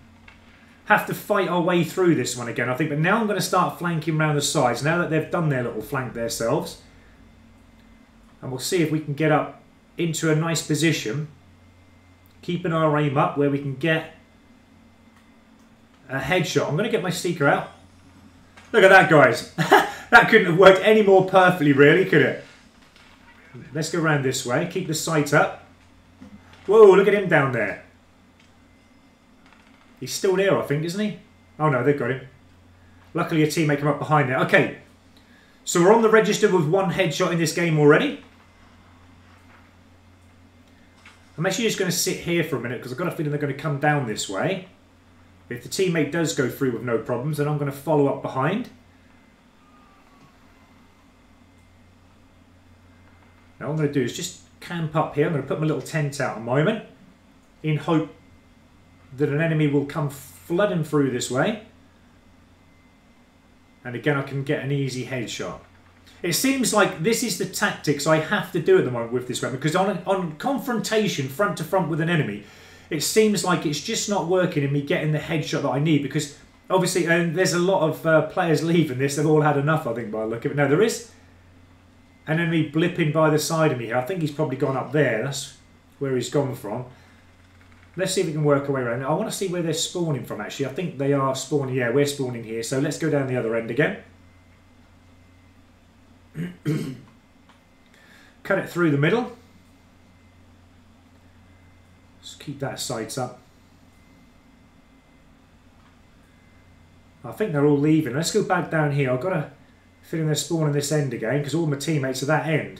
have to fight our way through this one again, I think. But now I'm going to start flanking around the sides, now that they've done their little flank themselves. And we'll see if we can get up into a nice position, keeping our aim up where we can get a headshot. I'm going to get my seeker out. Look at that, guys. That couldn't have worked any more perfectly, really, could it? Let's go around this way. Keep the sight up. Whoa, look at him down there. He's still there, I think, isn't he? Oh, no, they've got him. Luckily, a teammate came up behind there. Okay, so we're on the register with one headshot in this game already. I'm actually just going to sit here for a minute because I've got a feeling they're going to come down this way. If the teammate does go through with no problems, then I'm going to follow up behind. Now what I'm going to do is just camp up here. I'm going to put my little tent out a moment in hope that an enemy will come flooding through this way. And again, I can get an easy headshot. It seems like this is the tactics I have to do at the moment with this weapon, because on confrontation front to front with an enemy, it seems like it's just not working in me getting the headshot that I need, because obviously there's a lot of players leaving this. They've all had enough, I think, by the look of it. Now, there is an enemy blipping by the side of me here. I think he's probably gone up there. That's where he's gone from. Let's see if we can work our way around. I want to see where they're spawning from, actually. I think they are spawning. Yeah, we're spawning here. So let's go down the other end again. Cut it through the middle. Just keep that sights up. I think they're all leaving. Let's go back down here. I've got a feeling they're spawning this end again, because all my teammates are that end.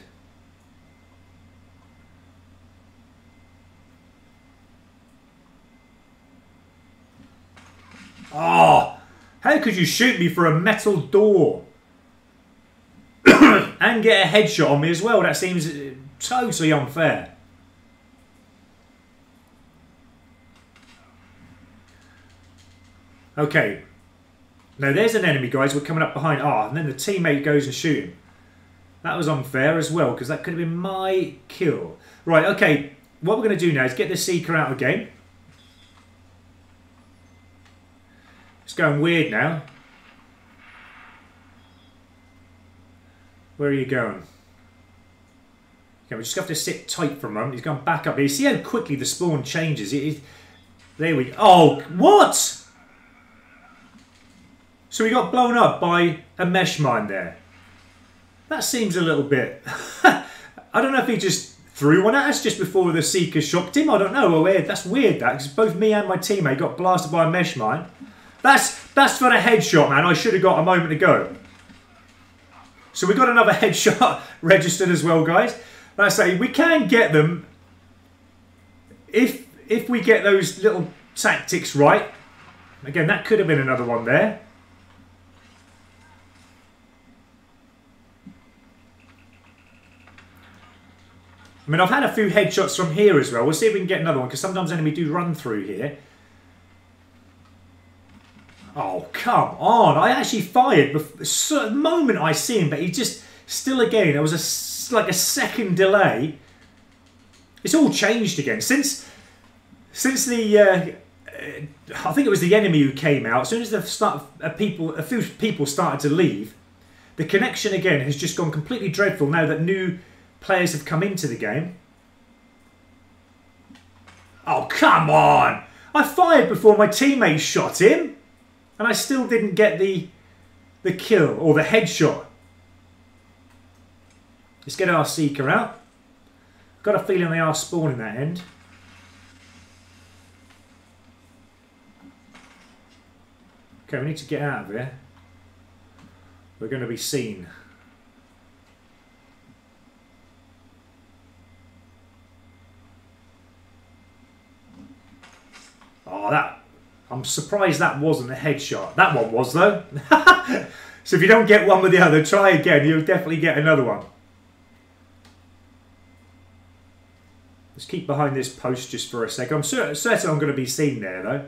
Oh, how could you shoot me for a metal door? And get a headshot on me as well? That seems totally unfair. Okay. Now there's an enemy, guys. We're coming up behind. Ah, and then the teammate goes and shoots him. That was unfair as well, because that could have been my kill. Right, okay. What we're going to do now is get the seeker out again. It's going weird now. Where are you going? Okay, we just have to sit tight for a moment. He's gone back up here. See how quickly the spawn changes? There we go. Oh, what? So we got blown up by a mesh mine there. That seems a little bit... I don't know if he just threw one at us just before the seeker shocked him. I don't know. Well, that's weird, that, because both me and my teammate got blasted by a mesh mine. That's for the headshot, man. I should have got a moment ago. So we got another headshot registered as well, guys. Like I say, we can get them if we get those little tactics right. Again, that could have been another one there. I mean, I've had a few headshots from here as well. We'll see if we can get another one, because sometimes enemies do run through here. Oh, come on. I actually fired the moment I see him, but he just... Still again, there was like a second delay. It's all changed again. Since the... I think it was the enemy who came out. As soon as a few people started to leave, the connection again has just gone completely dreadful now that new players have come into the game. Oh, come on. I fired before my teammate shot him. And I still didn't get the kill or the headshot. Let's get our seeker out. Got a feeling they are spawning that end. Okay, we need to get out of here. we're going to be seen. Oh, I'm surprised that wasn't a headshot. That one was, though. So if you don't get one with the other, try again. You'll definitely get another one. Let's keep behind this post just for a second. I'm certain I'm going to be seen there, though.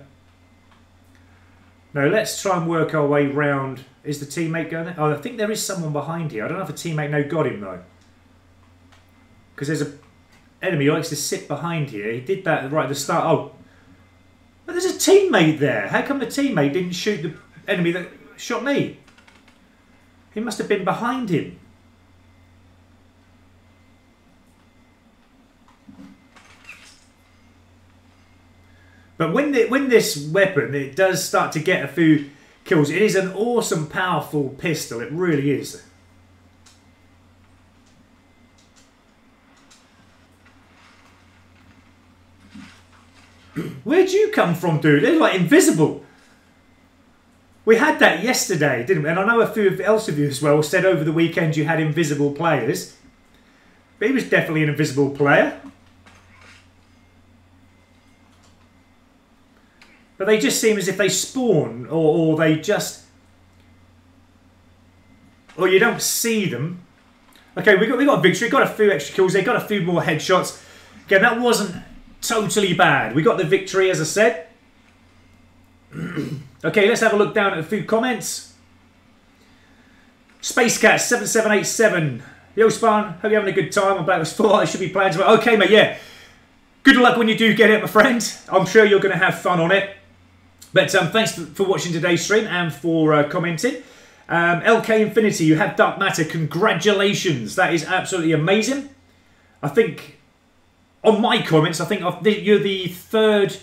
Now, let's try and work our way round. Is the teammate going there? Oh, I think there is someone behind here. I don't know if a teammate now got him, though. Because there's an enemy who likes to sit behind here. He did that right at the start. Oh, but there's a teammate there. How come the teammate didn't shoot the enemy that shot me? He must have been behind him. But when this weapon, it does start to get a few kills. It is an awesome, powerful pistol. It really is. Where'd you come from, dude? They're like invisible. We had that yesterday, didn't we? And I know a few else of you as well said over the weekend you had invisible players. But he was definitely an invisible player. But they just seem as if they spawn, or they just... Or you don't see them. Okay, we got a victory, got a few extra kills there, got a few more headshots. Again, that wasn't totally bad. We got the victory, as I said. Okay, let's have a look down at a few comments. SpaceCat7787. Yo, Span, hope you're having a good time. I'm back with 4. I should be playing tomorrow. Okay, mate, yeah. Good luck when you do get it, my friend. I'm sure you're going to have fun on it. But thanks for watching today's stream and for commenting. LK Infinity, you have Dark Matter. Congratulations. That is absolutely amazing. I think, on my comments, I think you're the third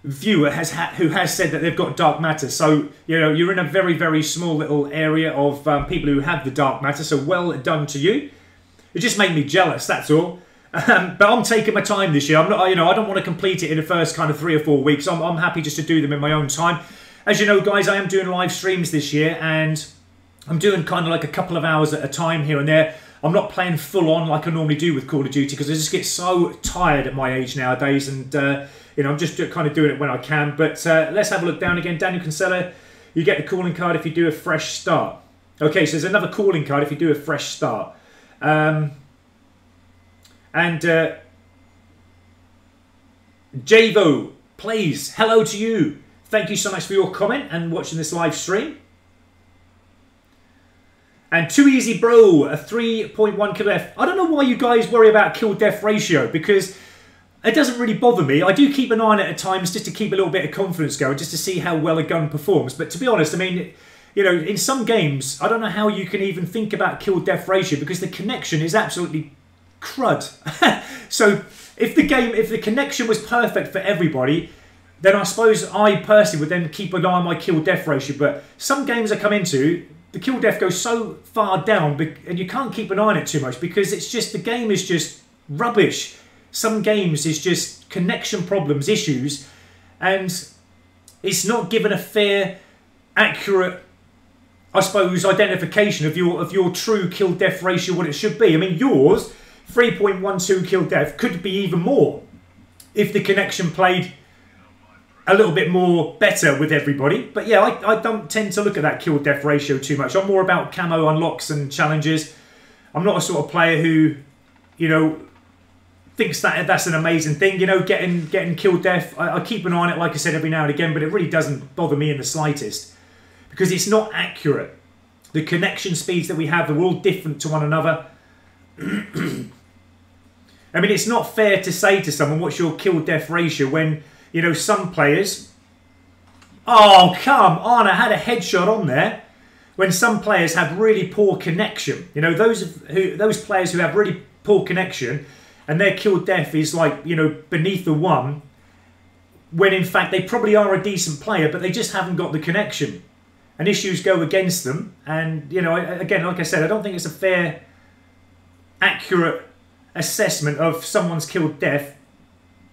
viewer who has said that they've got Dark Matter. So, you know, you're in a very, very small little area of people who have the Dark Matter. So, well done to you. It just made me jealous, that's all. But I'm taking my time this year. I'm not, you know, I don't want to complete it in the first kind of 3 or 4 weeks. I'm happy just to do them in my own time. As you know, guys, I am doing live streams this year, and I'm doing kind of like a couple of hours at a time here and there. I'm not playing full on like I normally do with Call of Duty because I just get so tired at my age nowadays, and you know, I'm just kind of doing it when I can. But let's have a look down again. Daniel Kinsella, you get the calling card if you do a fresh start. Okay, so there's another calling card if you do a fresh start. And Javo, please, hello to you. Thank you so much for your comment and watching this live stream. And Too Easy Bro, a 3.1 kill death. I don't know why you guys worry about kill death ratio, because it doesn't really bother me. I do keep an eye on it at times just to keep a little bit of confidence going, just to see how well a gun performs. But to be honest, I mean, you know, in some games, I don't know how you can even think about kill death ratio, because the connection is absolutely crud. So if the connection was perfect for everybody, then I suppose I personally would then keep an eye on my kill death ratio. But some games I come into, the kill death goes so far down, and you can't keep an eye on it too much because it's just, the game is just rubbish. Some games is just connection problems, issues, and it's not given a fair, accurate, I suppose, identification of your true kill death ratio, what it should be. I mean, yours, 3.12 kill death, could be even more if the connection played a little bit more better with everybody. But yeah, I don't tend to look at that kill death ratio too much. I'm more about camo unlocks and challenges. I'm not a sort of player who, you know, thinks that that's an amazing thing, you know, getting kill death. I keep an eye on it, like I said, every now and again, but it really doesn't bother me in the slightest because it's not accurate. The connection speeds that we have, they're all different to one another. I mean, it's not fair to say to someone, what's your kill death ratio, when, you know, some players... Oh, come on, I had a headshot on there. When some players have really poor connection. You know, those players who have really poor connection and their kill death is like, you know, beneath the 1, when in fact they probably are a decent player, but they just haven't got the connection. And issues go against them. And, you know, again, like I said, I don't think it's a fair, accurate assessment of someone's killed death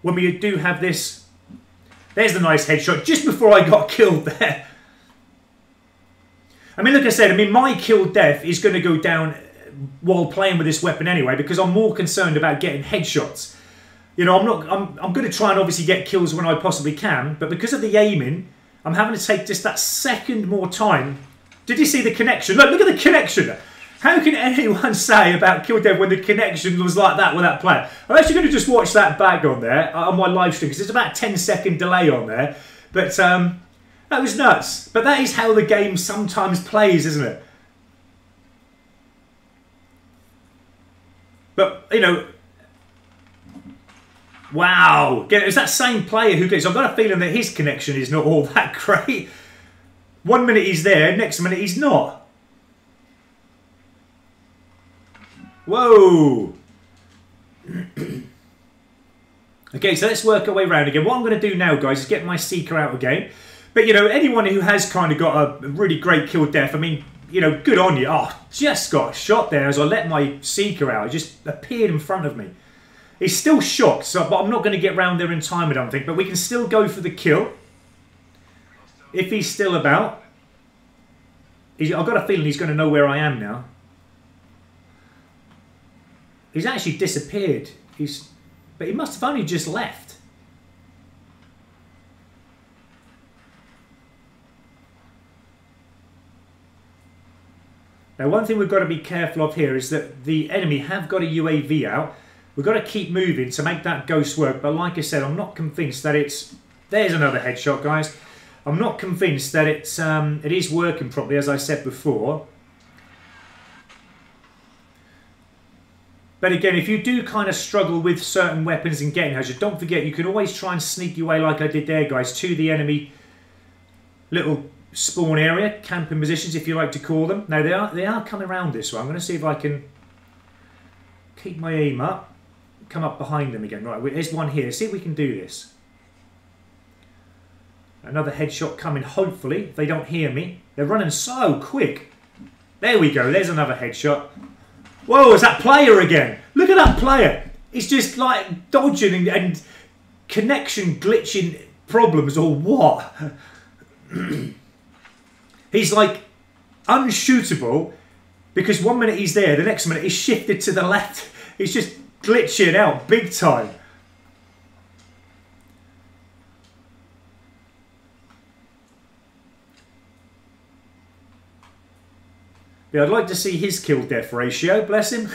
when we do have this. There's the nice headshot just before I got killed there. I mean, like I said, I mean, my kill death is going to go down while playing with this weapon anyway, because I'm more concerned about getting headshots. You know, I'm going to try and obviously get kills when I possibly can, but because of the aiming, I'm having to take just that second more time. Did you see the connection? Look at the connection. How can anyone say about kill death when the connection was like that with that player? I'm actually going to just watch that back on there on my live stream because there's about a 10-second delay on there. But that was nuts. But that is how the game sometimes plays, isn't it? But, you know, wow. Again, it's that same player who gets... I've got a feeling that his connection is not all that great. 1 minute he's there, next minute he's not. Whoa. Okay, so let's work our way around again. What I'm going to do now, guys, is get my Seeker out again. But, you know, anyone who has kind of got a really great kill death, I mean... You know, good on you. Oh, just got shot there as I let my Seeker out. It just appeared in front of me. He's still shocked, so, but I'm not going to get round there in time, I don't think. But we can still go for the kill. If he's still about. I've got a feeling he's going to know where I am now. He's actually disappeared. But he must have only just left. Now, one thing we've got to be careful of here is that the enemy have got a UAV out. We've got to keep moving to make that ghost work. But like I said, I'm not convinced that it's... There's another headshot, guys. I'm not convinced that it is working properly, as I said before. But again, if you do kind of struggle with certain weapons and getting headshots, don't forget, you can always try and sneak your way like I did there, guys, to the enemy little... spawn area, camping positions if you like to call them. Now they are coming around this way. I'm going to see if I can keep my aim up, come up behind them again. Right, there's one here. See if we can do this. Another headshot coming, hopefully. If they don't hear me. They're running so quick. There we go. There's another headshot. Whoa, it's that player again. Look at that player. He's just like dodging and connection glitching problems or what? He's like unshootable because 1 minute he's there, the next minute he's shifted to the left. He's just glitching out big time. Yeah, I'd like to see his kill-death ratio, bless him.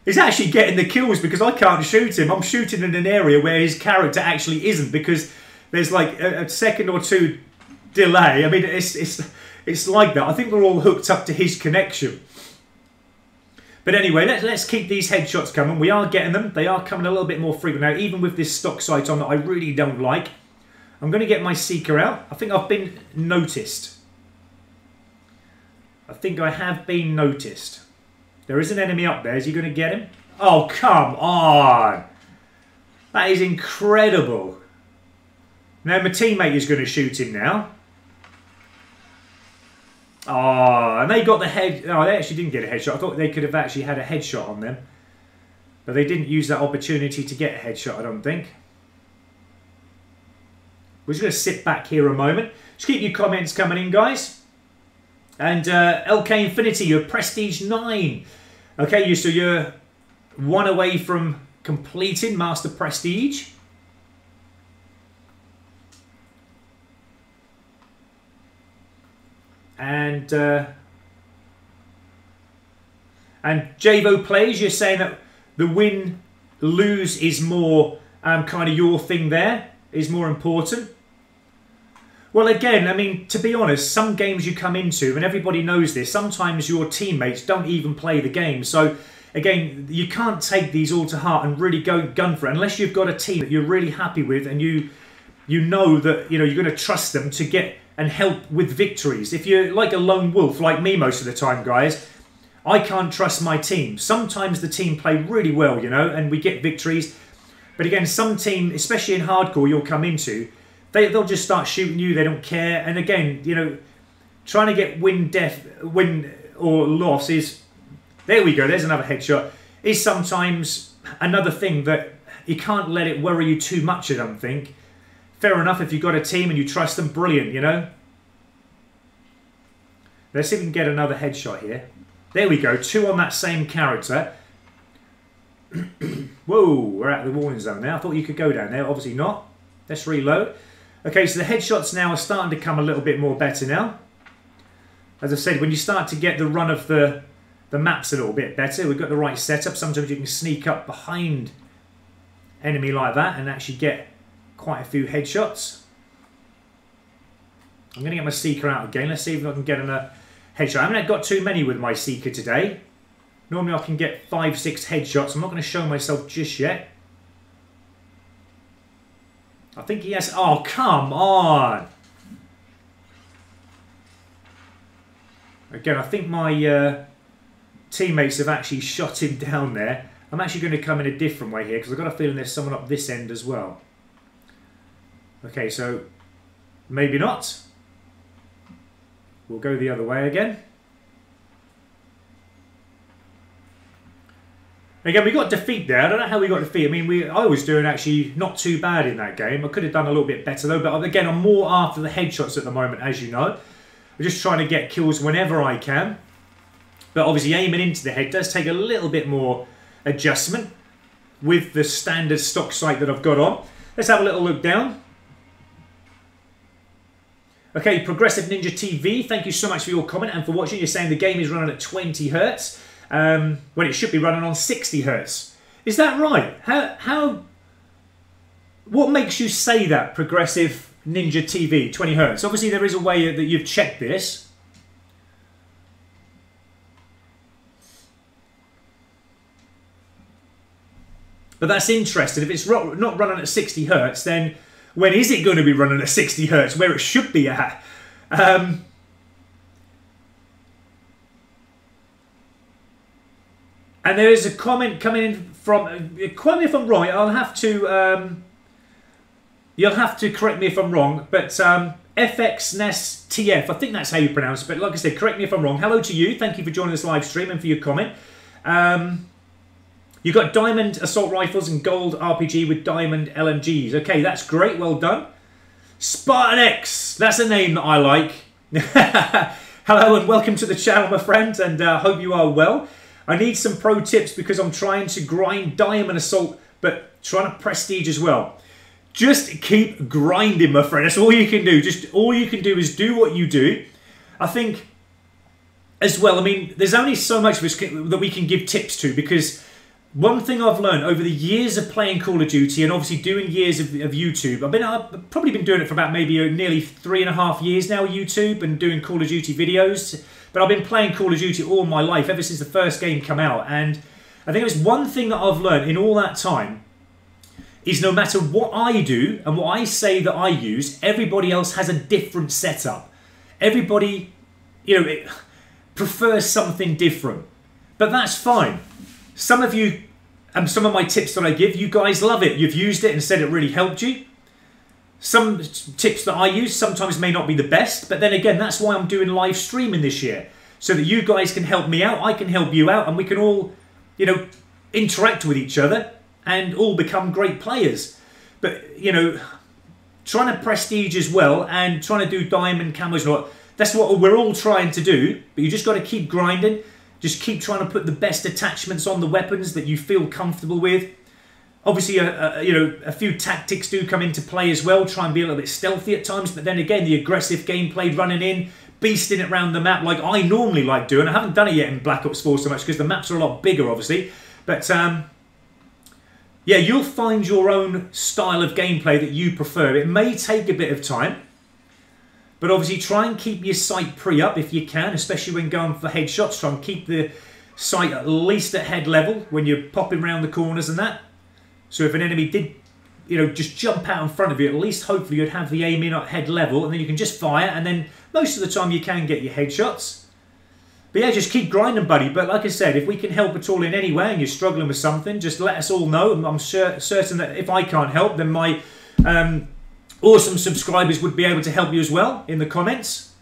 He's actually getting the kills because I can't shoot him. I'm shooting in an area where his character actually isn't because there's like a second or two delay. I mean, it's like that. I think we're all hooked up to his connection. But anyway, let's keep these headshots coming. We are getting them. They are coming a little bit more frequent now, even with this stock sight on that I really don't like. I'm going to get my Seeker out. I think I've been noticed. I think I have been noticed. There is an enemy up there. Is he going to get him? Oh, come on. That is incredible. Now my teammate is going to shoot him now. Oh, and they got the head... Oh, they actually didn't get a headshot. I thought they could have actually had a headshot on them. But they didn't use that opportunity to get a headshot, I don't think. We're just going to sit back here a moment. Just keep your comments coming in, guys. And LK Infinity, you're Prestige 9. Okay, so you're one away from completing Master Prestige. And Javo Plays, you're saying that the win-lose is more kind of your thing there, is more important. Well, again, I mean, to be honest, some games you come into, and everybody knows this, sometimes your teammates don't even play the game. So, again, you can't take these all to heart and really go gun for it unless you've got a team that you're really happy with and you know that you're going to trust them to get and help with victories. If you're like a lone wolf, like me most of the time, guys, I can't trust my team. Sometimes the team play really well, and we get victories. But again, some team, especially in hardcore you'll come into, they'll just start shooting you. They don't care. And again, trying to get win or loss is... There we go. There's another headshot. Is sometimes another thing that you can't let it worry you too much, I don't think. Fair enough, if you've got a team and you trust them, brilliant, Let's see if we can get another headshot here. There we go, 2 on that same character. Whoa, we're out of the warning zone now. I thought you could go down there, obviously not. Let's reload. Okay, so the headshots now are starting to come a little bit more better now. As I said, when you start to get the run of the maps a little bit better, we've got the right setup. Sometimes you can sneak up behind enemy like that and actually get quite a few headshots. I'm going to get my Seeker out again. Let's see if I can get a headshot. I haven't got too many with my Seeker today. Normally I can get 5, 6 headshots. I'm not going to show myself just yet. I think he has... Oh, come on! Again, I think my teammates have actually shot him down there. I'm actually going to come in a different way here because I've got a feeling there's someone up this end as well. Okay, so maybe not. We'll go the other way again. Again, we got defeat there. I don't know how we got defeat. I mean, I was doing actually not too bad in that game. I could have done a little bit better though. But again, I'm more after the headshots at the moment, as you know. I'm just trying to get kills whenever I can. But obviously aiming into the head does take a little bit more adjustment with the standard stock sight that I've got on. Let's have a little look down. Okay, Progressive Ninja TV, thank you so much for your comment and for watching. You're saying the game is running at 20 Hertz. When it should be running on 60 Hertz. Is that right? What makes you say that, Progressive Ninja TV, 20 Hertz? Obviously there is a way that you've checked this. But that's interesting. If it's not running at 60 Hertz, then when is it going to be running at 60 Hertz, where it should be at? And there is a comment coming in from... Quote me if I'm wrong. I'll have to... you'll have to correct me if I'm wrong. But FXNESTF, I think that's how you pronounce it. But like I said, correct me if I'm wrong. Hello to you. Thank you for joining this live stream and for your comment. You've got diamond assault rifles and gold RPG with diamond LMGs. Okay, that's great. Well done. Spartan X. That's a name that I like. Hello and welcome to the channel, my friend. And hope you are well. I need some pro tips because I'm trying to grind diamond assault, but trying to prestige as well. Just keep grinding, my friend. That's all you can do. Just all you can do is do what you do. I think as well, I mean, there's only so much that we can give tips to because... One thing I've learned over the years of playing Call of Duty and obviously doing years of YouTube, I've probably been doing it for about maybe nearly 3.5 years now, YouTube, and doing Call of Duty videos. But I've been playing Call of Duty all my life, ever since the first game came out. And I think it was one thing that I've learned in all that time is no matter what I do and what I say that I use, everybody else has a different setup. Everybody, prefers something different. But that's fine. Some of you, and some of my tips that I give, you guys love it. You've used it and said it really helped you. Some tips that I use sometimes may not be the best, but then again, that's why I'm doing live streaming this year. So that you guys can help me out, I can help you out, and we can all, interact with each other and all become great players. But, trying to prestige as well and trying to do diamond camos and all, that's what we're all trying to do, but you just got to keep grinding. Just keep trying to put the best attachments on the weapons that you feel comfortable with. Obviously, a few tactics do come into play as well. Try and be a little bit stealthy at times. But then again, the aggressive gameplay, running in, beasting it around the map like I normally like doing. I haven't done it yet in Black Ops 4 so much because the maps are a lot bigger, obviously. But, yeah, you'll find your own style of gameplay that you prefer. It may take a bit of time. But obviously try and keep your sight pre-up if you can, especially when going for headshots. Try and keep the sight at least at head level when you're popping around the corners and that. So if an enemy did, just jump out in front of you, at least hopefully you'd have the aim in at head level and then you can just fire and then most of the time you can get your headshots. But yeah, just keep grinding, buddy. But like I said, if we can help at all in any way and you're struggling with something, just let us all know. I'm certain that if I can't help, then my... awesome subscribers would be able to help you as well in the comments.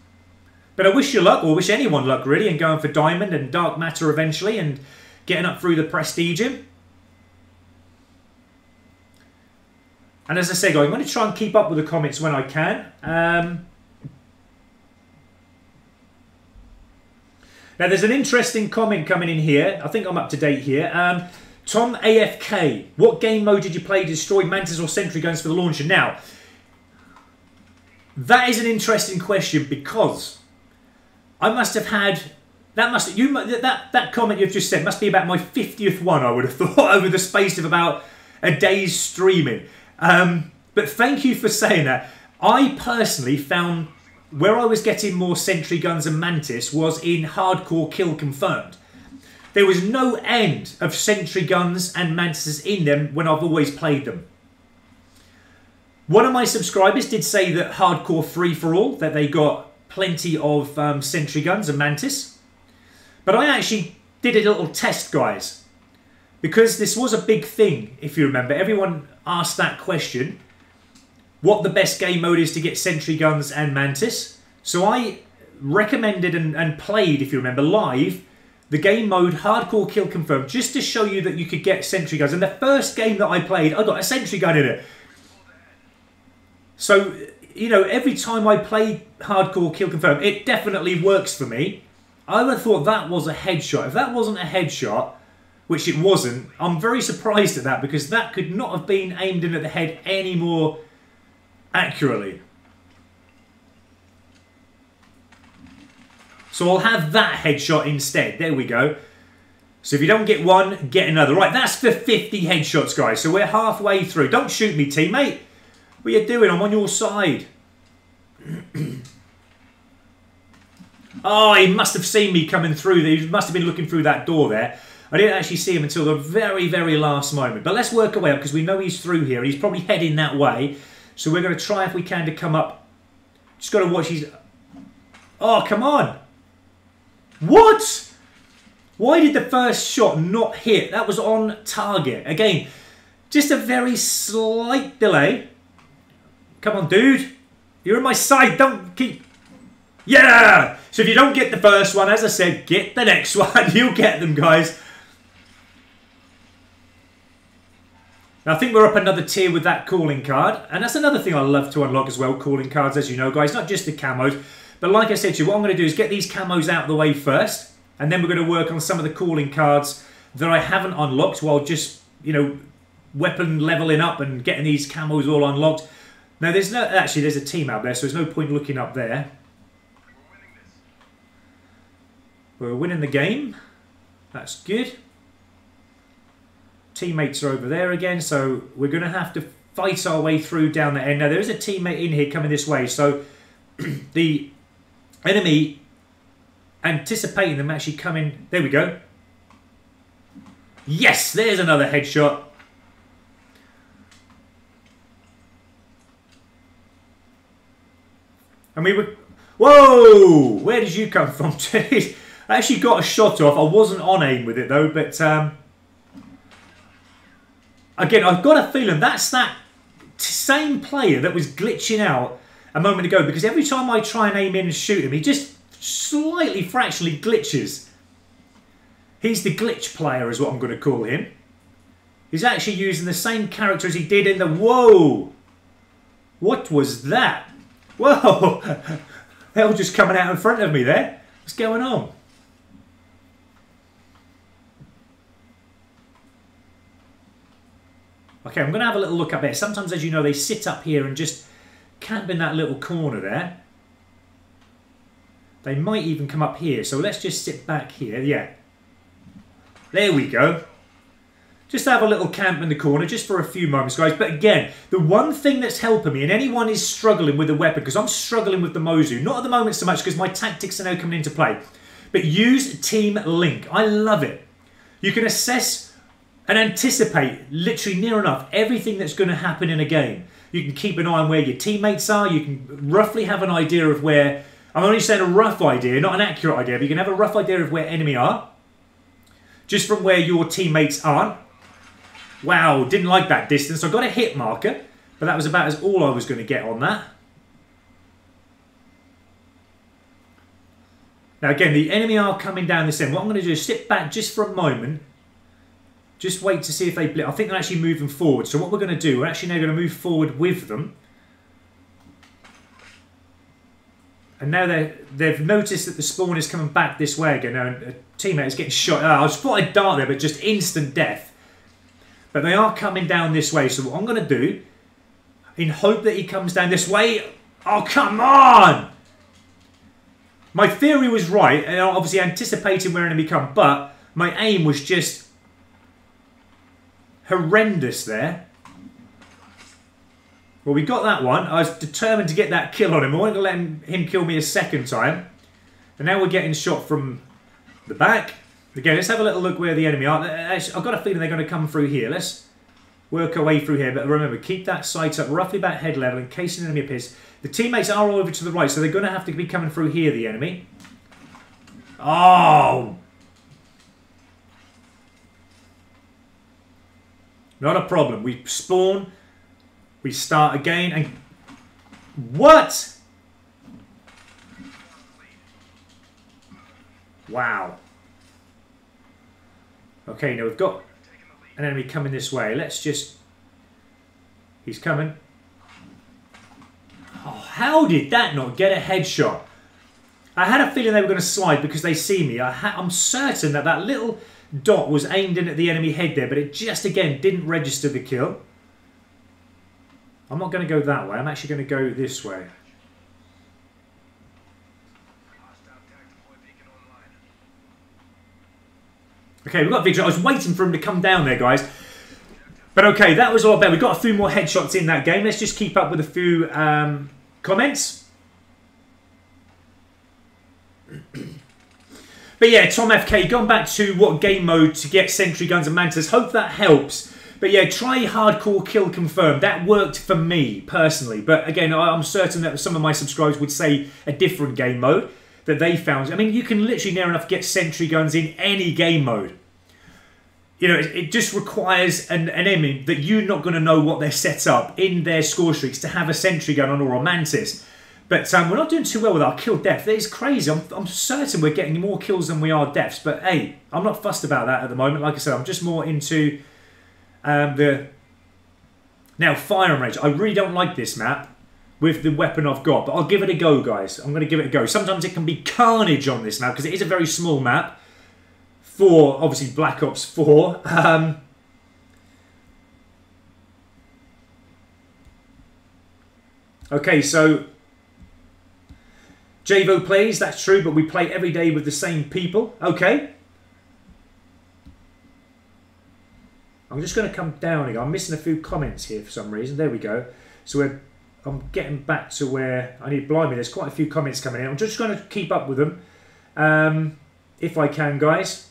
But I wish you luck, or wish anyone luck really, in going for Diamond and Dark Matter eventually and getting up through the Prestige. And as I say, guys, I'm going to try and keep up with the comments when I can. Now, there's an interesting comment coming in here. I think I'm up to date here. Tom AFK, what game mode did you play to destroy Mantis or Sentry Guns for the launcher? Now, that is an interesting question because I must have had... That comment you've just said must be about my 50th one, I would have thought, over the space of about a day's streaming. But thank you for saying that. I personally found where I was getting more Sentry Guns and Mantis was in Hardcore Kill Confirmed. There was no end of Sentry Guns and Mantises in them when I've always played them. One of my subscribers did say that Hardcore Free For All, that they got plenty of Sentry Guns and Mantis. But I actually did a little test, guys. Because this was a big thing, if you remember. Everyone asked that question. What the best game mode is to get Sentry Guns and Mantis. So I recommended and played, if you remember, live, the game mode Hardcore Kill Confirmed, just to show you that you could get Sentry Guns. And the first game that I played, I got a Sentry Gun in it. So, you know, every time I play Hardcore Kill Confirmed, it definitely works for me. I would have thought that was a headshot. If that wasn't a headshot, which it wasn't, I'm very surprised at that because that could not have been aimed in at the head any more accurately. So I'll have that headshot instead. There we go. So if you don't get one, get another. Right, that's for 50 headshots, guys. So we're halfway through. Don't shoot me, teammate. What are you doing? I'm on your side. Oh, he must have seen me coming through. He must have been looking through that door there. I didn't actually see him until the very, very last moment. But let's work our way up because we know he's through here. He's probably heading that way. So we're going to try if we can to come up. Just got to watch his... Oh, come on. What? Why did the first shot not hit? That was on target. Again, just a very slight delay. Come on, dude. You're on my side. Don't keep... Yeah! So if you don't get the first one, as I said, get the next one. You'll get them, guys. Now, I think we're up another tier with that calling card. And that's another thing I love to unlock as well, calling cards, as you know, guys. Not just the camos. But like I said to you, what I'm going to do is get these camos out of the way first. And then we're going to work on some of the calling cards that I haven't unlocked while just, you know, weapon leveling up and getting these camos all unlocked. Now, there's no... Actually, there's a team out there, so there's no point looking up there. We're winning the game. That's good. Teammates are over there again, so we're going to have to fight our way through down the end. Now, there is a teammate in here coming this way, so the enemy anticipating them actually coming... There we go. Yes, there's another headshot. And we were... Whoa! Where did you come from, dude? I actually got a shot off. I wasn't on aim with it, though, but... Again, I've got a feeling that's that same player that was glitching out a moment ago, because every time I try and aim in and shoot him, he just slightly, fractionally glitches. He's the glitch player, is what I'm going to call him. He's actually using the same character as he did in the... Whoa! What was that? Whoa! They're all just coming out in front of me there. What's going on? Okay, I'm going to have a little look up there. Sometimes, as you know, they sit up here and just camp in that little corner there. They might even come up here. So let's just sit back here. Yeah. There we go. Just have a little camp in the corner just for a few moments, guys. But again, the one thing that's helping me, and anyone is struggling with the weapon, because I'm struggling with the Mozu. Not at the moment so much because my tactics are now coming into play. But use Team Link. I love it. You can assess and anticipate, literally near enough, everything that's going to happen in a game. You can keep an eye on where your teammates are. You can roughly have an idea of where... I'm only saying a rough idea, not an accurate idea, but you can have a rough idea of where enemy are. Just from where your teammates are. Wow, didn't like that distance. I got a hit marker, but that was about as all I was going to get on that. Now again, the enemy are coming down this end. What I'm going to do is sit back just for a moment. Just wait to see if they blip. I think they're actually moving forward. So what we're going to do, we're actually now going to move forward with them. And now they've noticed that the spawn is coming back this way again. Now a teammate is getting shot. I just thought I'd dart there, but just instant death. But they are coming down this way. So what I'm going to do, in hope that he comes down this way... Oh, come on! My theory was right, and obviously anticipating where enemy come, but my aim was just horrendous there. Well, we got that one. I was determined to get that kill on him. I wanted to let him kill me a second time. And now we're getting shot from the back. Again, let's have a little look where the enemy are. I've got a feeling they're going to come through here. Let's work our way through here. But remember, keep that sight up roughly about head level in case an enemy appears. The teammates are all over to the right, so they're going to have to be coming through here, the enemy. Oh! Not a problem. We spawn... We start again and... What? Wow. Okay, now we've got an enemy coming this way. Let's just... He's coming. Oh, how did that not get a headshot? I had a feeling they were going to slide because they see me. I'm certain that that little dot was aimed in at the enemy head there, but it just, again, didn't register the kill. I'm not going to go that way. I'm actually going to go this way. Okay, we've got victory. I was waiting for him to come down there, guys. But okay, that was a lot better. We've got a few more headshots in that game. Let's just keep up with a few comments. But yeah, Tom FK, going back to what game mode to get sentry guns and mantis. Hope that helps. But yeah, try hardcore kill confirmed. That worked for me, personally. But again, I'm certain that some of my subscribers would say a different game mode that they found. I mean, you can literally near enough get sentry guns in any game mode. You know, it just requires an enemy that you're not going to know what they're set up in their score streaks to have a sentry gun on or a mantis. But we're not doing too well with our kill depth. It is crazy. I'm certain we're getting more kills than we are deaths. But hey, I'm not fussed about that at the moment. Like I said, I'm just more into... Now, firing range. I really don't like this map with the weapon I've got, but I'll give it a go, guys. I'm going to give it a go. Sometimes it can be carnage on this map because it is a very small map for, obviously, Black Ops 4. Okay, so Javo plays, that's true, but we play every day with the same people. Okay. I'm just going to come down again. I'm missing a few comments here for some reason. There we go. So I'm getting back to where I need. Blimey, there's quite a few comments coming in. I'm just going to keep up with them if I can, guys.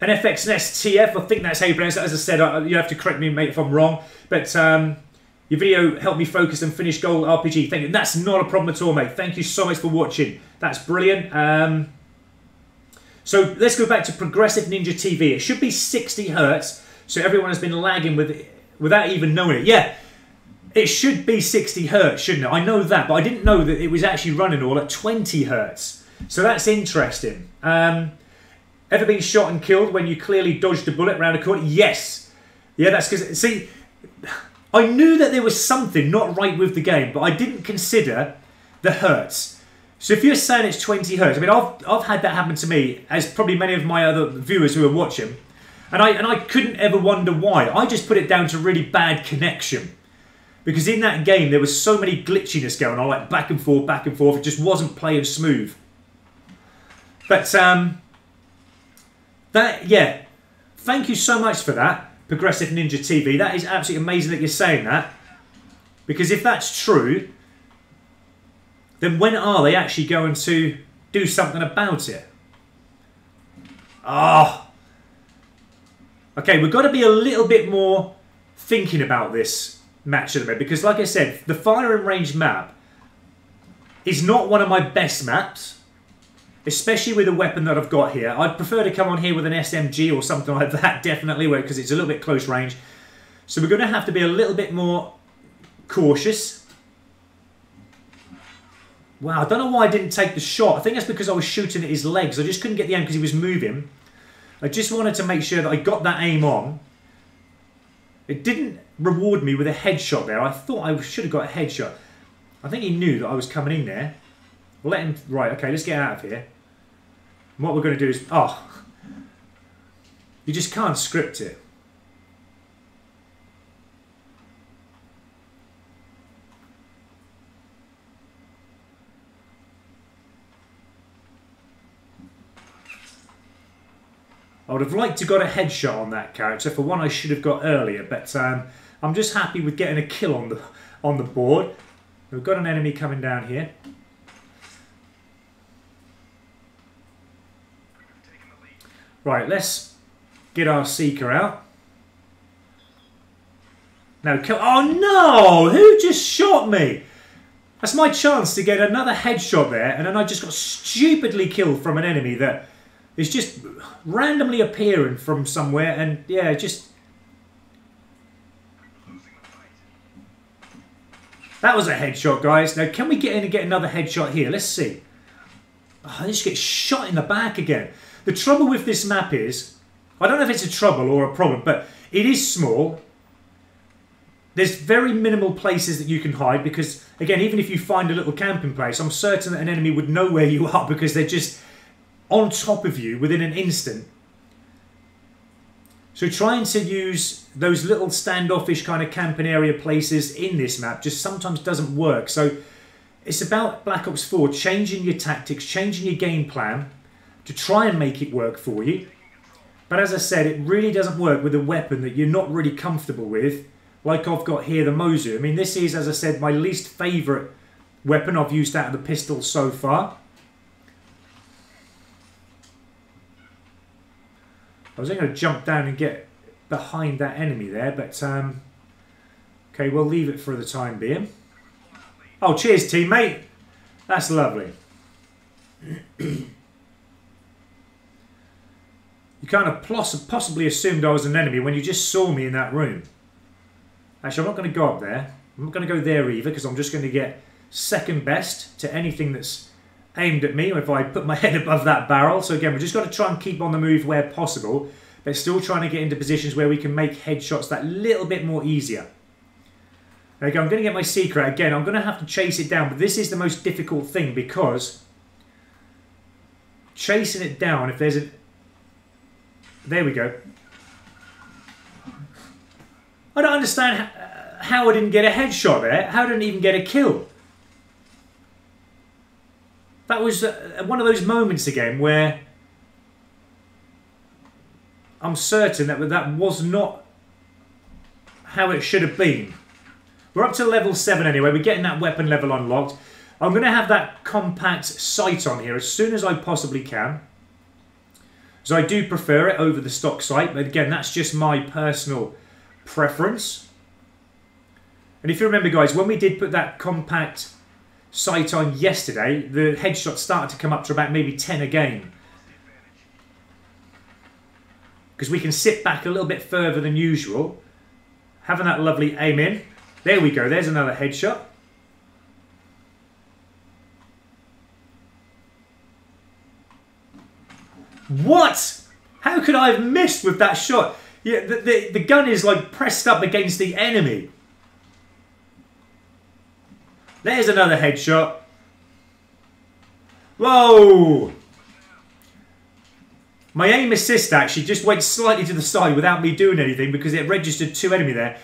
NFX Nest TF, I think that's how you pronounce it. As I said, you have to correct me, mate, if I'm wrong. But your video helped me focus and finish Goal RPG. Thank you. That's not a problem at all, mate. Thank you so much for watching. That's brilliant. So let's go back to Progressive Ninja TV. It should be 60 Hertz, so everyone has been lagging without even knowing it. Yeah, it should be 60 Hertz, shouldn't it? I know that, but I didn't know that it was actually running all at 20 Hertz. So that's interesting. Ever been shot and killed when you clearly dodged a bullet around a corner? Yes. Yeah, that's because, see, I knew that there was something not right with the game, but I didn't consider the Hertz. So if you're saying it's 20 Hertz, I mean, I've had that happen to me, as probably many of my other viewers who are watching, and I couldn't ever wonder why. I just put it down to really bad connection. Because in that game, there was so many glitchiness going on, like back and forth, it just wasn't playing smooth. But, yeah, thank you so much for that, Progressive Ninja TV. That is absolutely amazing that you're saying that. Because if that's true... then when are they actually going to do something about it? Ah. Oh. Okay, we've got to be a little bit more thinking about this match at the minute. Because like I said, the firing range map is not one of my best maps. Especially with the weapon that I've got here. I'd prefer to come on here with an SMG or something like that, definitely. Because it's a little bit close range. So we're going to have to be a little bit more cautious. Wow, I don't know why I didn't take the shot. I think that's because I was shooting at his legs. I just couldn't get the aim because he was moving. I just wanted to make sure that I got that aim on. It didn't reward me with a headshot there. I thought I should have got a headshot. I think he knew that I was coming in there. We'll let him... Right, okay, let's get out of here. And what we're going to do is... Oh. You just can't script it. I would have liked to got a headshot on that character for one I should have got earlier, but I'm just happy with getting a kill on the board. We've got an enemy coming down here. Right, let's get our Seeker out. Now, oh no! Who just shot me? That's my chance to get another headshot there, and then I just got stupidly killed from an enemy that is just randomly appearing from somewhere, and yeah, just... That was a headshot, guys. Now, can we get in and get another headshot here? Let's see. Oh, I just get shot in the back again. The trouble with this map is, I don't know if it's a trouble or a problem, but it is small. There's very minimal places that you can hide because, again, even if you find a little camping place, I'm certain that an enemy would know where you are because they're just on top of you within an instant. So trying to use those little standoffish kind of camping area places in this map just sometimes doesn't work. So it's about Black Ops 4 changing your tactics, changing your game plan to try and make it work for you. But as I said, it really doesn't work with a weapon that you're not really comfortable with, like I've got here, the Mozu. I mean, this is, as I said, my least favourite weapon. I've used out of the pistol so far. I was going to jump down and get behind that enemy there, but okay, we'll leave it for the time being. Oh, cheers, teammate. That's lovely. You kind of possibly assumed I was an enemy when you just saw me in that room. Actually, I'm not going to go up there. I'm not going to go there either because I'm just going to get second best to anything that's aimed at me if I put my head above that barrel. So again, we've just got to try and keep on the move where possible, but still trying to get into positions where we can make headshots that little bit more easier. There we go. I'm going to get my secret again. I'm going to have to chase it down, but this is the most difficult thing because chasing it down, if there's a... There we go. I don't understand how I didn't get a headshot there. How I didn't even get a kill. That was one of those moments again where I'm certain that that was not how it should have been. We're up to level 7 anyway. We're getting that weapon level unlocked. I'm going to have that compact sight on here as soon as I possibly can. So I do prefer it over the stock sight. But again, that's just my personal preference. And if you remember, guys, when we did put that compact sight on yesterday, the headshots started to come up to about maybe 10 a game. Because we can sit back a little bit further than usual. Having that lovely aim in. There we go, there's another headshot. What? How could I have missed with that shot? Yeah, the gun is like pressed up against the enemy. There's another headshot. Whoa! My aim assist actually just went slightly to the side without me doing anything because it registered 2 enemy there.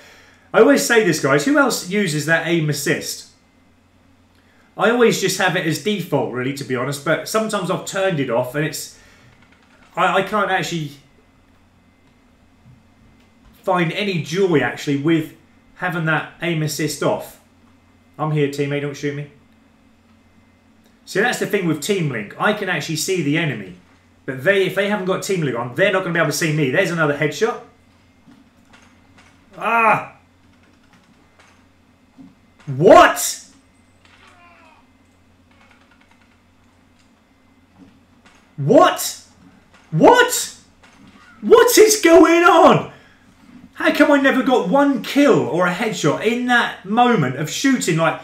I always say this, guys. Who else uses that aim assist? I always just have it as default, really, to be honest. But sometimes I've turned it off and it's... I can't actually find any joy, actually, with having that aim assist off. I'm here, teammate. Don't shoot me. See, that's the thing with Team Link. I can actually see the enemy. But if they haven't got Team Link on, they're not going to be able to see me. There's another headshot. Ah! What? What? What? What is going on? How come I never got one kill or a headshot in that moment of shooting like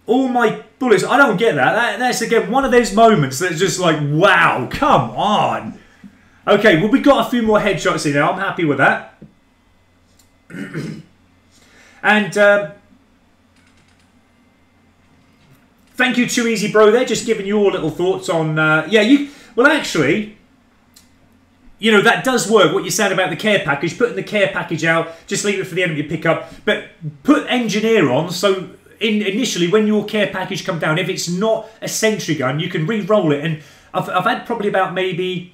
all my bullets? I don't get that. That's again one of those moments that's just like, wow, come on. Okay, well, we got a few more headshots in there. I'm happy with that. And thank you, Too Easy Bro, there, just giving your little thoughts on... well, actually, you know, that does work, what you said about the care package. Putting the care package out, just leave it for the enemy to pick up. But put Engineer on, so initially, when your care package comes down, if it's not a sentry gun, you can re-roll it. And I've had probably about maybe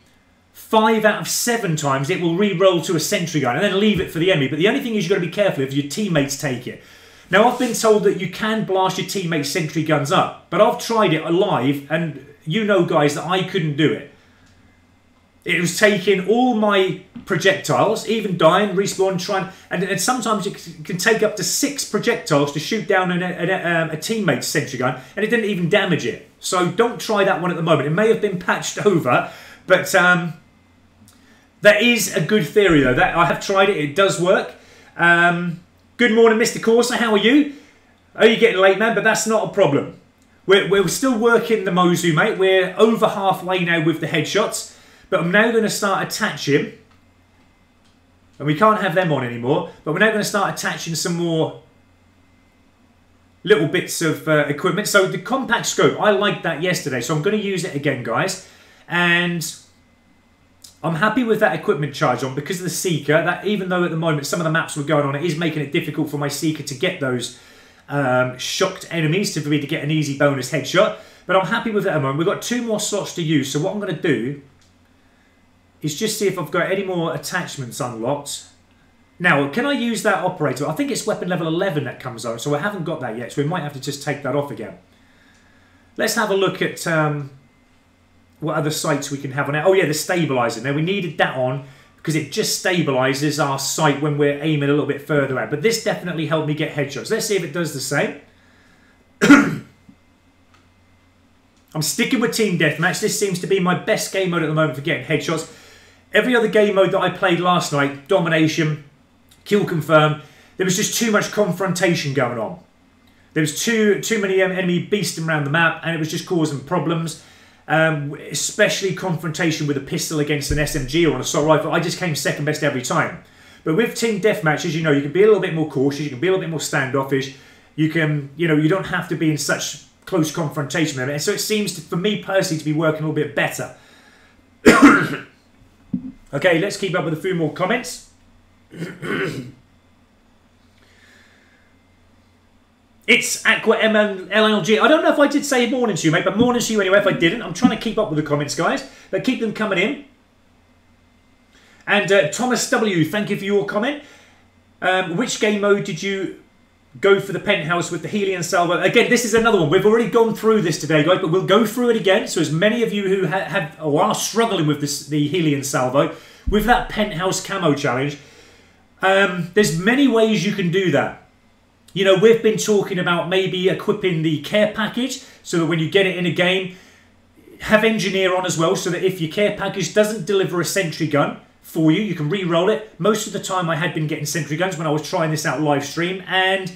5 out of 7 times it will re-roll to a sentry gun and then leave it for the enemy. But the only thing is you've got to be careful if your teammates take it. Now, I've been told that you can blast your teammates' sentry guns up, but I've tried it live, and you know, guys, that I couldn't do it. It was taking all my projectiles, even dying, respawn, trying, and sometimes it can take up to 6 projectiles to shoot down a teammate's sentry gun, and it didn't even damage it. So don't try that one at the moment. It may have been patched over, but that is a good theory, though. That I have tried it. It does work. Good morning, Mr. Corsa. How are you? Oh, you're getting late, man, but that's not a problem. We're still working the Mozu, mate. We're over halfway now with the headshots, but I'm now going to start attaching, and we can't have them on anymore, but we're now going to start attaching some more little bits of equipment. So the compact scope, I liked that yesterday, so I'm going to use it again, guys. And I'm happy with that equipment charge on because of the Seeker. That even though at the moment some of the maps were going on, it is making it difficult for my Seeker to get those shocked enemies for me to get an easy bonus headshot. But I'm happy with that at the moment. We've got 2 more slots to use. So what I'm going to do is just see if I've got any more attachments unlocked. Now, can I use that operator? I think it's weapon level 11 that comes on, so I haven't got that yet. So we might have to just take that off again. Let's have a look at... what other sights we can have on it. Oh yeah, the stabilizer. Now we needed that on because it just stabilizes our sight when we're aiming a little bit further out. But this definitely helped me get headshots. Let's see if it does the same. I'm sticking with Team Deathmatch. This seems to be my best game mode at the moment for getting headshots. Every other game mode that I played last night, Domination, Kill Confirm, there was just too much confrontation going on. There was too many enemy beasting around the map, and it was just causing problems. Especially confrontation with a pistol against an SMG or an assault rifle. I just came second best every time. But with Team Deathmatch, as you know, you can be a little bit more cautious, you can be a little bit more standoffish, you can, you know, you don't have to be in such close confrontation with it. And so it seems, for me personally, to be working a little bit better. Okay, let's keep up with a few more comments. It's Aqua LLG. I don't know if I did say morning to you, mate, but morning to you anyway if I didn't. I'm trying to keep up with the comments, guys, but keep them coming in. And Thomas W, thank you for your comment. Which game mode did you go for the penthouse with the Helium Salvo? Again, this is another one. We've already gone through this today, guys, but we'll go through it again. So as many of you who have or are struggling with this, the Helium Salvo, with that penthouse camo challenge, there's many ways you can do that. You know, we've been talking about maybe equipping the care package so that when you get it in a game, have Engineer on as well so that if your care package doesn't deliver a sentry gun for you, you can re-roll it. Most of the time I had been getting sentry guns when I was trying this out live stream, and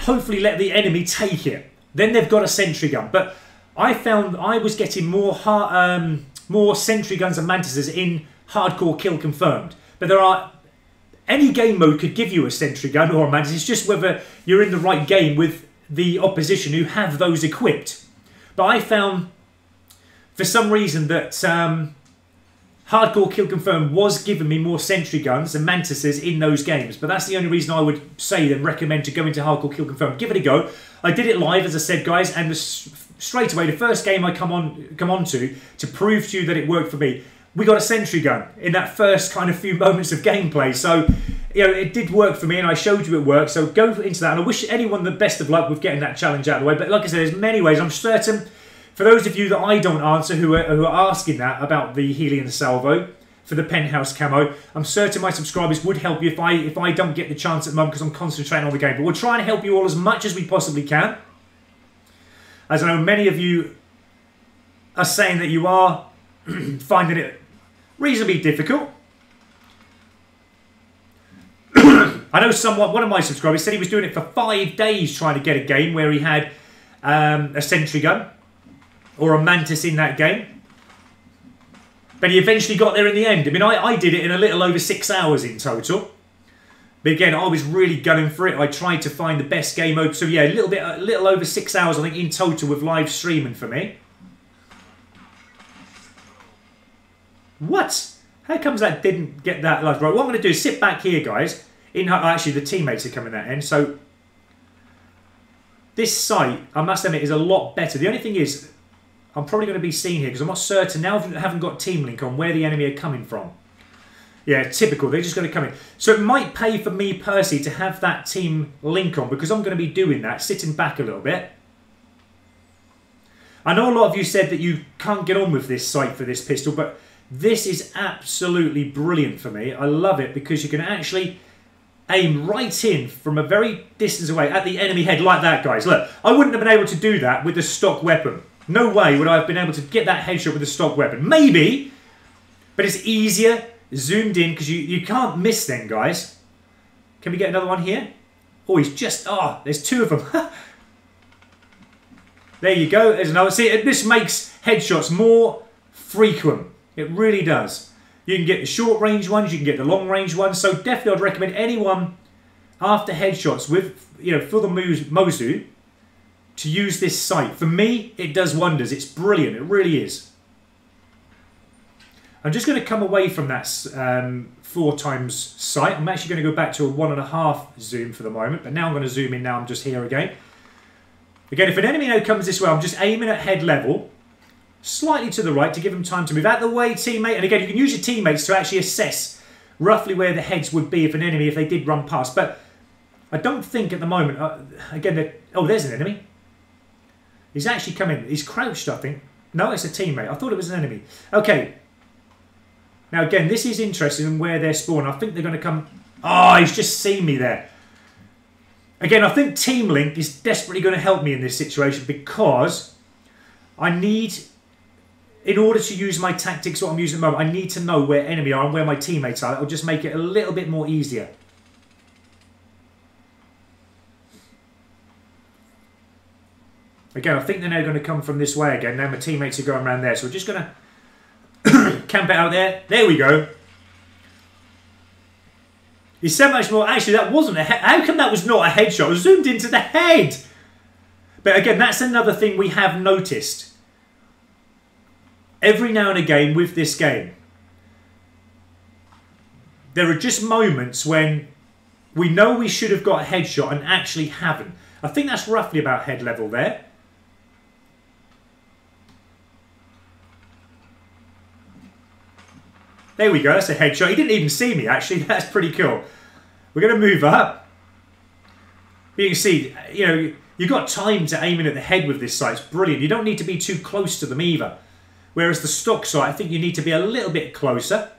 hopefully let the enemy take it. Then they've got a sentry gun. But I found I was getting more sentry guns and mantises in Hardcore Kill Confirmed. But there are... Any game mode could give you a sentry gun or a mantis. It's just whether you're in the right game with the opposition who have those equipped. But I found, for some reason, that Hardcore Kill Confirmed was giving me more sentry guns and mantises in those games. But that's the only reason I would say and recommend to go into Hardcore Kill Confirmed. Give it a go. I did it live, as I said, guys, and straight away, the first game I come on to prove to you that it worked for me, we got a sentry gun in that first kind of few moments of gameplay. So, you know, it did work for me, and I showed you it worked. So go into that, and I wish anyone the best of luck with getting that challenge out of the way. But like I said, there's many ways. I'm certain, for those of you that I don't answer who are asking that about the Helium Salvo for the penthouse camo, I'm certain my subscribers would help you if I don't get the chance at the moment because I'm concentrating on the game. But we'll try and help you all as much as we possibly can. As I know many of you are saying that you are finding it reasonably difficult. I know one of my subscribers said he was doing it for 5 days trying to get a game where he had a sentry gun or a mantis in that game. But he eventually got there in the end. I mean, I did it in a little over 6 hours in total. But again, I was really gunning for it. I tried to find the best game mode. So yeah, a little over 6 hours, I think, in total with live streaming for me. What? How comes that didn't get that live? Right, what I'm going to do is sit back here, guys. Actually, the teammates are coming that end. So this site, I must admit, is a lot better. The only thing is, I'm probably going to be seen here because I'm not certain now. I haven't got Team Link on where the enemy are coming from. Yeah, typical. They're just going to come in. So it might pay for me personally to have that Team Link on because I'm going to be doing that, sitting back a little bit. I know a lot of you said that you can't get on with this site for this pistol, but this is absolutely brilliant for me. I love it because you can actually aim right in from a very distance away at the enemy head like that, guys. Look, I wouldn't have been able to do that with the stock weapon. No way would I have been able to get that headshot with a stock weapon. Maybe, but it's easier zoomed in because you can't miss then, guys. Can we get another one here? Oh, he's just... Oh, there's two of them. There you go. There's another. See, this makes headshots more frequent. It really does. You can get the short range ones. You can get the long range ones. So definitely I'd recommend anyone after headshots with, for the Mozu to use this sight. For me, it does wonders. It's brilliant. It really is. I'm just going to come away from that 4 times sight. I'm actually going to go back to a 1.5 zoom for the moment. But now I'm going to zoom in. Now I'm just here again. Again, if an enemy now comes this way, I'm just aiming at head level. Slightly to the right to give them time to move out of the way, teammate. And again, you can use your teammates to actually assess roughly where the heads would be if an enemy, if they did run past. But I don't think at the moment... again, oh, there's an enemy. He's actually coming. He's crouched, I think. No, it's a teammate. I thought it was an enemy. Okay. Now, again, this is interesting in where they're spawning. I think they're going to come... Oh, he's just seen me there. Again, I think Team Link is desperately going to help me in this situation because I need, in order to use my tactics, what I'm using at the moment, I need to know where enemy are and where my teammates are. It'll just make it a little bit more easier. Again, I think they're now going to come from this way again. Now my teammates are going around there. So we're just going to camp it out there. There we go. He's so much more... Actually, that wasn't a... How come that was not a headshot? I was zoomed into the head. But again, that's another thing we have noticed. Every now and again with this game, there are just moments when we know we should have got a headshot and actually haven't. I think that's roughly about head level there. There we go, that's a headshot. He didn't even see me, actually. That's pretty cool. We're going to move up. You can see, you've got time to aim in at the head with this sight. It's brilliant. You don't need to be too close to them either. Whereas the stock sight, I think you need to be a little bit closer.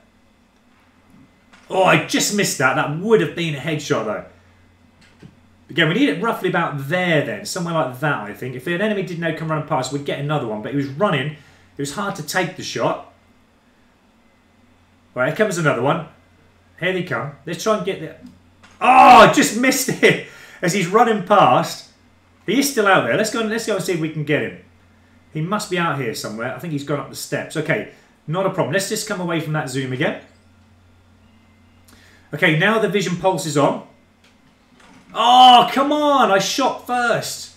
Oh, I just missed that. That would have been a headshot, though. Again, we need it roughly about there, then. Somewhere like that, I think. If an enemy did now come running past, we'd get another one. But he was running. It was hard to take the shot. Right, here comes another one. Here they come. Let's try and get there. Oh, I just missed it as he's running past. He is still out there. Let's go and see if we can get him. He must be out here somewhere. I think he's gone up the steps. Okay, not a problem. Let's just come away from that zoom again. Okay, now the vision pulse is on. Oh, come on. I shot first.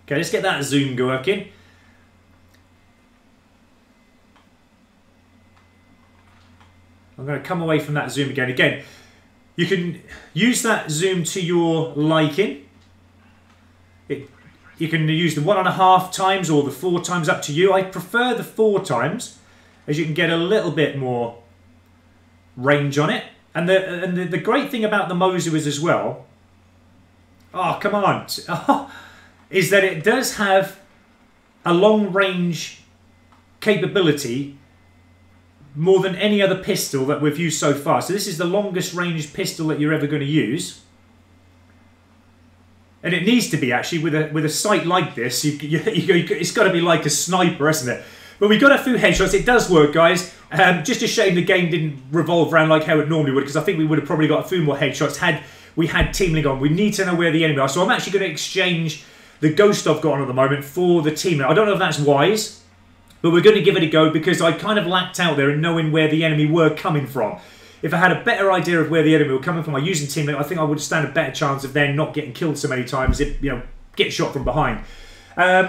Okay, let's get that zoom working. I'm going to come away from that zoom again. Again, you can use that zoom to your liking. You can use the 1.5 times or the 4 times, up to you. I prefer the 4 times, as you can get a little bit more range on it. And the great thing about the Mozu is as well... Oh, come on. Oh, is that it does have a long range capability more than any other pistol that we've used so far. So this is the longest range pistol that you're ever going to use. And it needs to be, actually, with a sight like this. It's got to be like a sniper, isn't it? But we got a few headshots. It does work, guys. Just a shame the game didn't revolve around like how it normally would, because I think we would have probably got a few more headshots had we had Team Link on. We need to know where the enemy are. So I'm actually going to exchange the Ghost I've got on at the moment for the Team Link. I don't know if that's wise, But we're going to give it a go because I kind of lacked out there in knowing where the enemy were coming from. If I had a better idea of where the enemy were coming from, by using teammate, I think I would stand a better chance of them not getting killed so many times if, you know, get shot from behind. Okay,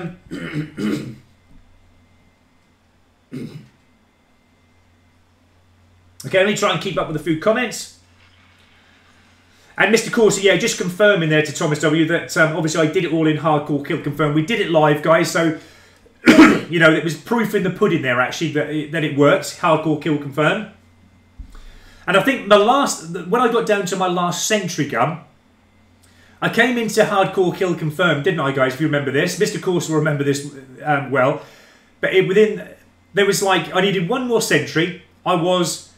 let me try and keep up with the few comments. And Mr. Corsi, yeah, just confirming there to Thomas W that obviously I did it all in hardcore kill confirm. We did it live, guys, so you know, it was proof in the pudding there actually that it works. Hardcore kill confirm. And I think when I got down to my last sentry gun, I came into hardcore kill confirm, didn't I, guys? If you remember this, Mr. Course will remember this well. But there was like I needed one more sentry. I was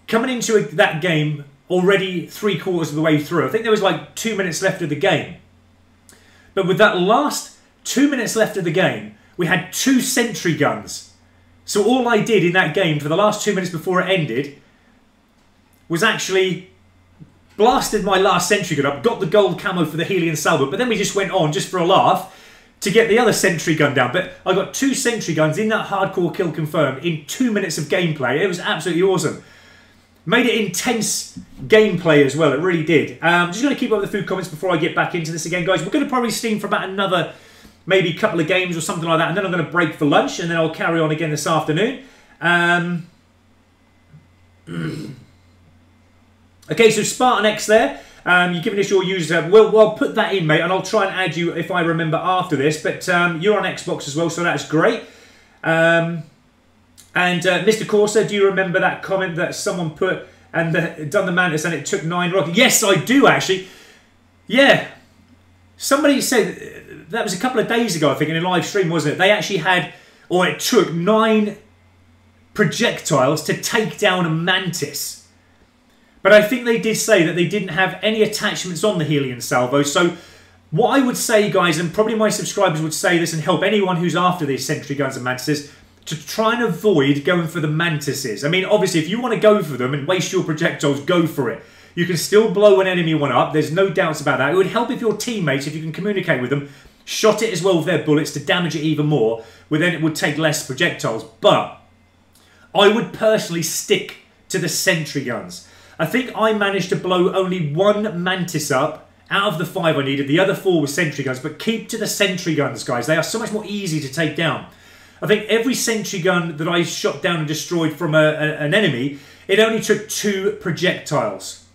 coming into that game already 3/4 of the way through. I think there was like 2 minutes left of the game. But with that last 2 minutes left of the game, we had 2 sentry guns. So all I did in that game for the last 2 minutes before it ended was actually blasted my last sentry gun up, got the gold camo for the Helion salvo, but then we just went on, just for a laugh, to get the other sentry gun down. But I got 2 sentry guns in that hardcore kill confirm in 2 minutes of gameplay. It was absolutely awesome. Made it intense gameplay as well, it really did. I'm just going to keep up with the food comments before I get back into this again, guys. We're going to probably steam for about another, maybe couple of games or something like that, and then I'm going to break for lunch, and then I'll carry on again this afternoon. Okay, so Spartan X there, you're giving us your user. Well, I'll put that in, mate, and I'll try and add you if I remember after this. But you're on Xbox as well, so that's great. And Mr. Corsa, do you remember that comment that someone put and done the Mantis and it took 9 rockets? Yes, I do actually. Yeah, somebody said that was a couple of days ago, I think, in a live stream, wasn't it? They actually had, or it took 9 projectiles to take down a Mantis. But I think they did say that they didn't have any attachments on the Helion salvo. So what I would say, guys, and probably my subscribers would say this and help anyone who's after these sentry guns and Mantises, to try and avoid going for the Mantises. I mean, obviously, if you want to go for them and waste your projectiles, go for it. You can still blow an enemy one up. There's no doubts about that. It would help if your teammates, if you can communicate with them, shot it as well with their bullets to damage it even more, well, then it would take less projectiles. But I would personally stick to the sentry guns. I think I managed to blow only 1 Mantis up out of the 5 I needed. The other 4 were sentry guns, but keep to the sentry guns, guys. They are so much more easy to take down. I think every sentry gun that I shot down and destroyed from an enemy, it only took 2 projectiles.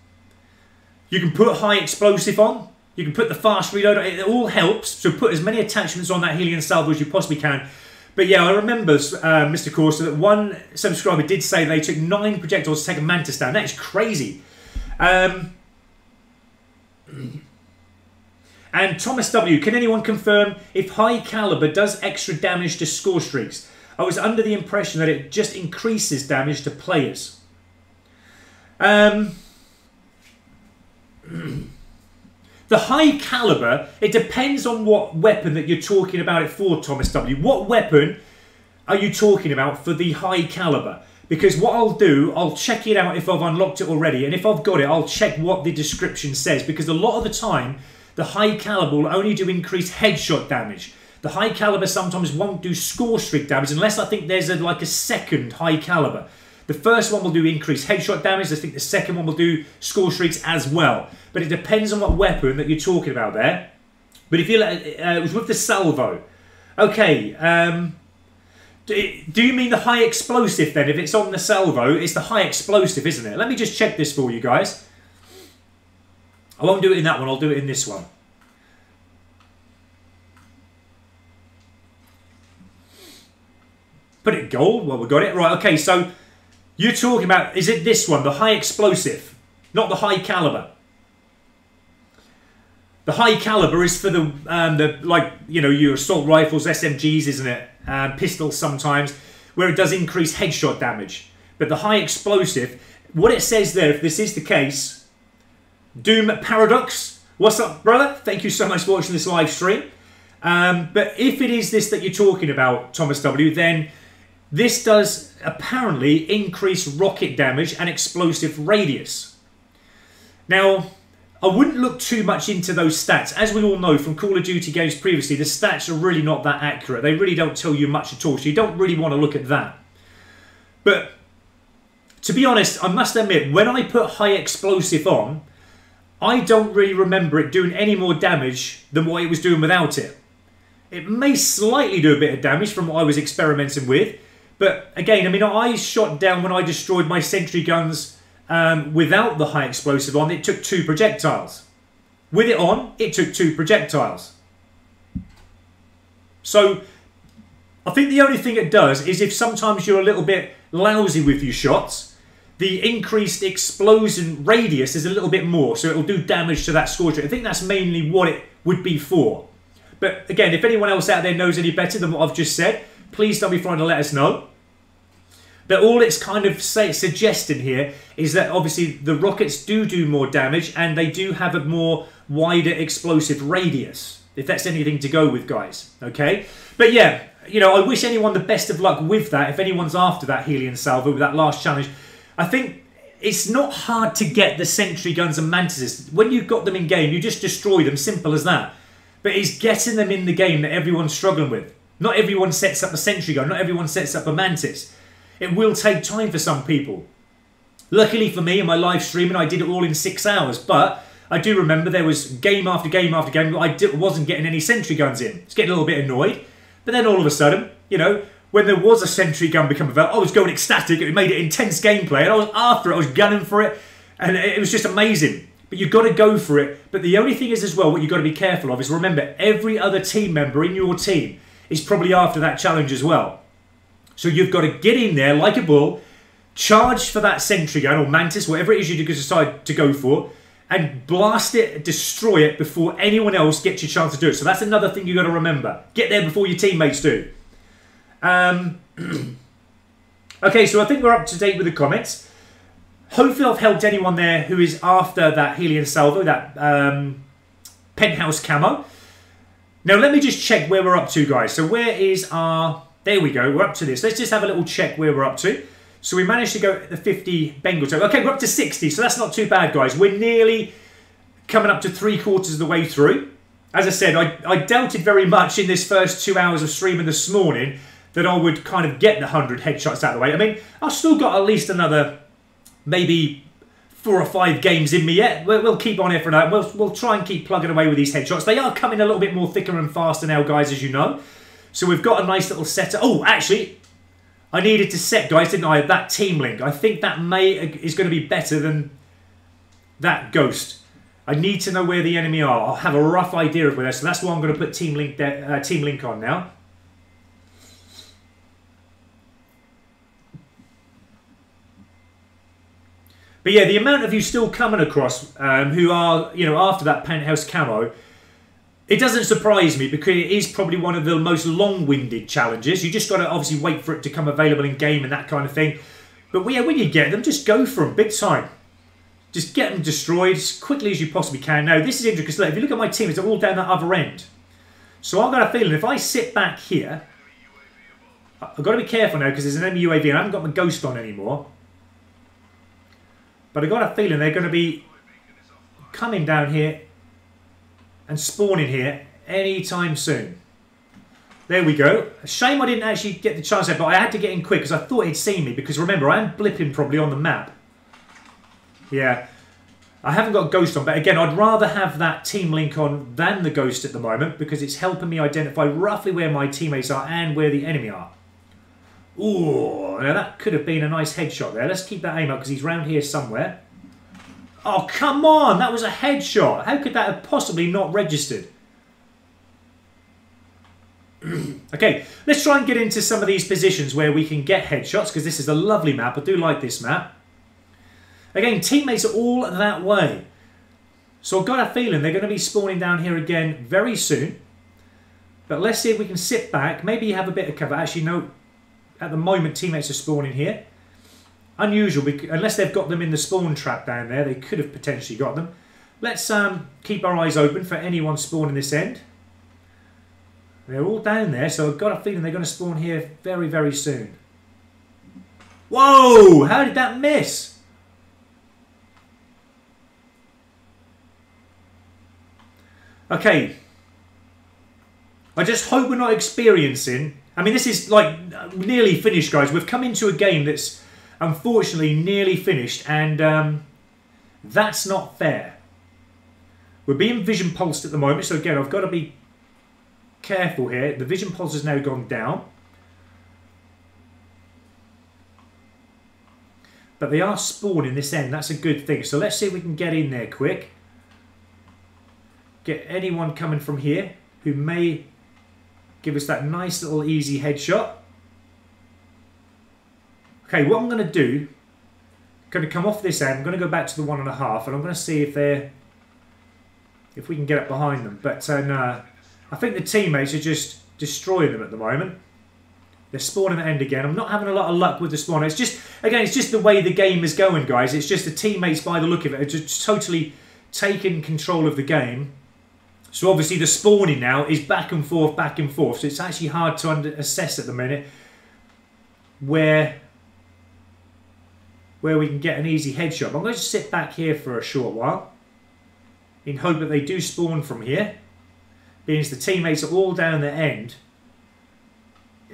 You can put high explosive on. You can put the fast reload. It all helps. So put as many attachments on that Helion salvo as you possibly can. But yeah, I remember, Mr. Corsa, that one subscriber did say they took 9 projectiles to take a Mantis down. That is crazy. And Thomas W, can anyone confirm if high caliber does extra damage to score streaks? I was under the impression that it just increases damage to players. The high caliber, it depends on what weapon that you're talking about it for, Thomas W. What weapon are you talking about for the high caliber? Because what I'll do, I'll check it out if I've unlocked it already, and if I've got it, I'll check what the description says, because a lot of the time, the high caliber will only do increased headshot damage. The high caliber sometimes won't do score streak damage, unless I think there's like a second high caliber. The first one will do increased headshot damage. I think the second one will do score streaks as well. But it depends on what weapon that you're talking about there. But if you it was with the salvo. Okay. Do you mean the high explosive then? If it's on the salvo, it's the high explosive, isn't it? Let me just check this for you guys. I won't do it in that one. I'll do it in this one. Put it gold. Well, we got it. Right, okay, so you're talking about, is it this one, the high explosive, not the high caliber? The high caliber is for the like, you know, your assault rifles, SMGs, isn't it? Pistols sometimes, where it does increase headshot damage. But the high explosive, what it says there, if this is the case, Doom Paradox, what's up, brother? Thank you so much for watching this live stream. But if it is this that you're talking about, Thomas W, then this does apparently increase rocket damage and explosive radius. Now, I wouldn't look too much into those stats. As we all know from Call of Duty games previously, the stats are really not that accurate. They really don't tell you much at all, so you don't really want to look at that. But to be honest, I must admit, when I put high explosive on, I don't really remember it doing any more damage than what it was doing without it. It may slightly do a bit of damage from what I was experimenting with, but again, I mean, I shot down when I destroyed my sentry guns without the high explosive on, it took 2 projectiles. With it on, it took 2 projectiles. So, I think the only thing it does is if sometimes you're a little bit lousy with your shots, the increased explosion radius is a little bit more, so it'll do damage to that scorch rate. I think that's mainly what it would be for. But again, if anyone else out there knows any better than what I've just said, please don't be afraid to let us know. But all it's kind of suggesting here is that obviously the rockets do more damage and they do have a more wider explosive radius, if that's anything to go with, guys. Okay? But yeah, you know, I wish anyone the best of luck with that, if anyone's after that Helion Salvo with that last challenge. I think it's not hard to get the sentry guns and mantises. When you've got them in game, you just destroy them, simple as that. But it's getting them in the game that everyone's struggling with. Not everyone sets up a sentry gun, not everyone sets up a mantis. It will take time for some people. Luckily for me, in my live streaming, I did it all in 6 hours. But I do remember there was game after game after game. I wasn't getting any sentry guns in. It's getting a little bit annoyed. But then all of a sudden, you know, when there was a sentry gun become available, I was going ecstatic. It made it intense gameplay. And I was after it. I was gunning for it. And it was just amazing. But you've got to go for it. But the only thing is as well, what you've got to be careful of is remember, every other team member in your team is probably after that challenge as well. So you've got to get in there like a bull, charge for that sentry gun or mantis, whatever it is you decide to go for, and blast it, destroy it before anyone else gets your chance to do it. So that's another thing you've got to remember. Get there before your teammates do. Okay, so I think we're up to date with the comments. Hopefully I've helped anyone there who is after that Helion Salvo, that penthouse camo. Now let me just check where we're up to, guys. So where is our... There we go, we're up to this. Let's just have a little check where we're up to. So we managed to go at the 50 Bengal total. Okay, we're up to 60, so that's not too bad, guys. We're nearly coming up to 3/4 of the way through. As I said, I doubted very much in this first 2 hours of streaming this morning that I would kind of get the 100 headshots out of the way. I mean, I've still got at least another maybe 4 or 5 games in me yet. We'll keep on here for that. We'll try and keep plugging away with these headshots. They are coming a little bit more thicker and faster now, guys, as you know. So we've got a nice little setup. Oh, actually, I needed to set, guys, didn't I? That team link. I think that is going to be better than that ghost. I need to know where the enemy are. I'll have a rough idea of where they're. So that's why I'm going to put team link on now. But yeah, the amount of you still coming across who are, you know, after that penthouse camo, it doesn't surprise me because it is probably one of the most long-winded challenges. You just got to obviously wait for it to come available in game and that kind of thing. But yeah, when you get them, just go for them big time. Just get them destroyed as quickly as you possibly can. Now, this is interesting because if you look at my team, it's all down that other end. So I've got a feeling if I sit back here, I've got to be careful now because there's an enemy UAV and I haven't got my ghost on anymore. But I've got a feeling they're going to be coming down here and spawning here anytime soon. There we go. A shame I didn't actually get the chance there, but I had to get in quick because I thought he'd seen me. Because remember, I am blipping probably on the map. Yeah. I haven't got Ghost on, but again, I'd rather have that team link on than the Ghost at the moment because it's helping me identify roughly where my teammates are and where the enemy are. Ooh, now that could have been a nice headshot there. Let's keep that aim up because he's round here somewhere. Oh, come on! That was a headshot. How could that have possibly not registered? Okay, let's try and get into some of these positions where we can get headshots because this is a lovely map. I do like this map. Again, teammates are all that way. So I've got a feeling they're going to be spawning down here again very soon. But let's see if we can sit back. Maybe have a bit of cover. Actually, no. At the moment, teammates are spawning here. Unusual, because unless they've got them in the spawn trap down there, they could have potentially got them. Let's keep our eyes open for anyone spawning this end. They're all down there, so I've got a feeling they're going to spawn here very, very soon. Whoa! How did that miss? Okay. I just hope we're not experiencing... I mean, this is like nearly finished, guys. We've come into a game that's unfortunately nearly finished, and that's not fair. We're being vision pulsed at the moment, so again, I've got to be careful here. The vision pulse has now gone down. But they are spawning this end. That's a good thing. So let's see if we can get in there quick. Get anyone coming from here who may give us that nice little easy headshot. Okay, what I'm going to do, I'm going to come off this end. I'm going to go back to the 1.5, and I'm going to see if we can get up behind them. But no, I think the teammates are just destroying them at the moment. They're spawning at the end again. I'm not having a lot of luck with the spawn. It's just, again, it's just the way the game is going, guys. It's just the teammates, by the look of it, are just totally taking control of the game. So obviously the spawning now is back and forth, back and forth. So it's actually hard to assess at the minute where we can get an easy headshot. But I'm going to sit back here for a short while in hope that they do spawn from here. Being the teammates are all down the end.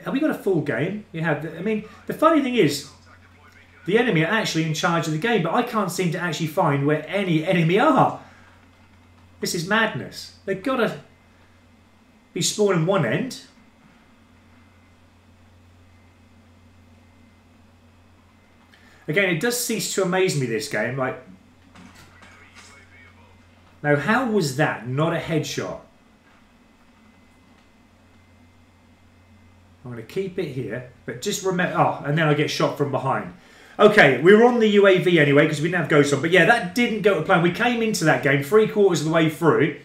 Have we got a full game? You have. I mean, the funny thing is, the enemy are actually in charge of the game, but I can't seem to actually find where any enemy are. This is madness. They've got to be spawning one end. Again, it does cease to amaze me, this game. Like, now, how was that not a headshot? I'm going to keep it here, but just remember... Oh, and then I get shot from behind. Okay, we were on the UAV anyway, because we didn't have ghosts on. But yeah, that didn't go to plan. We came into that game 3/4 of the way through.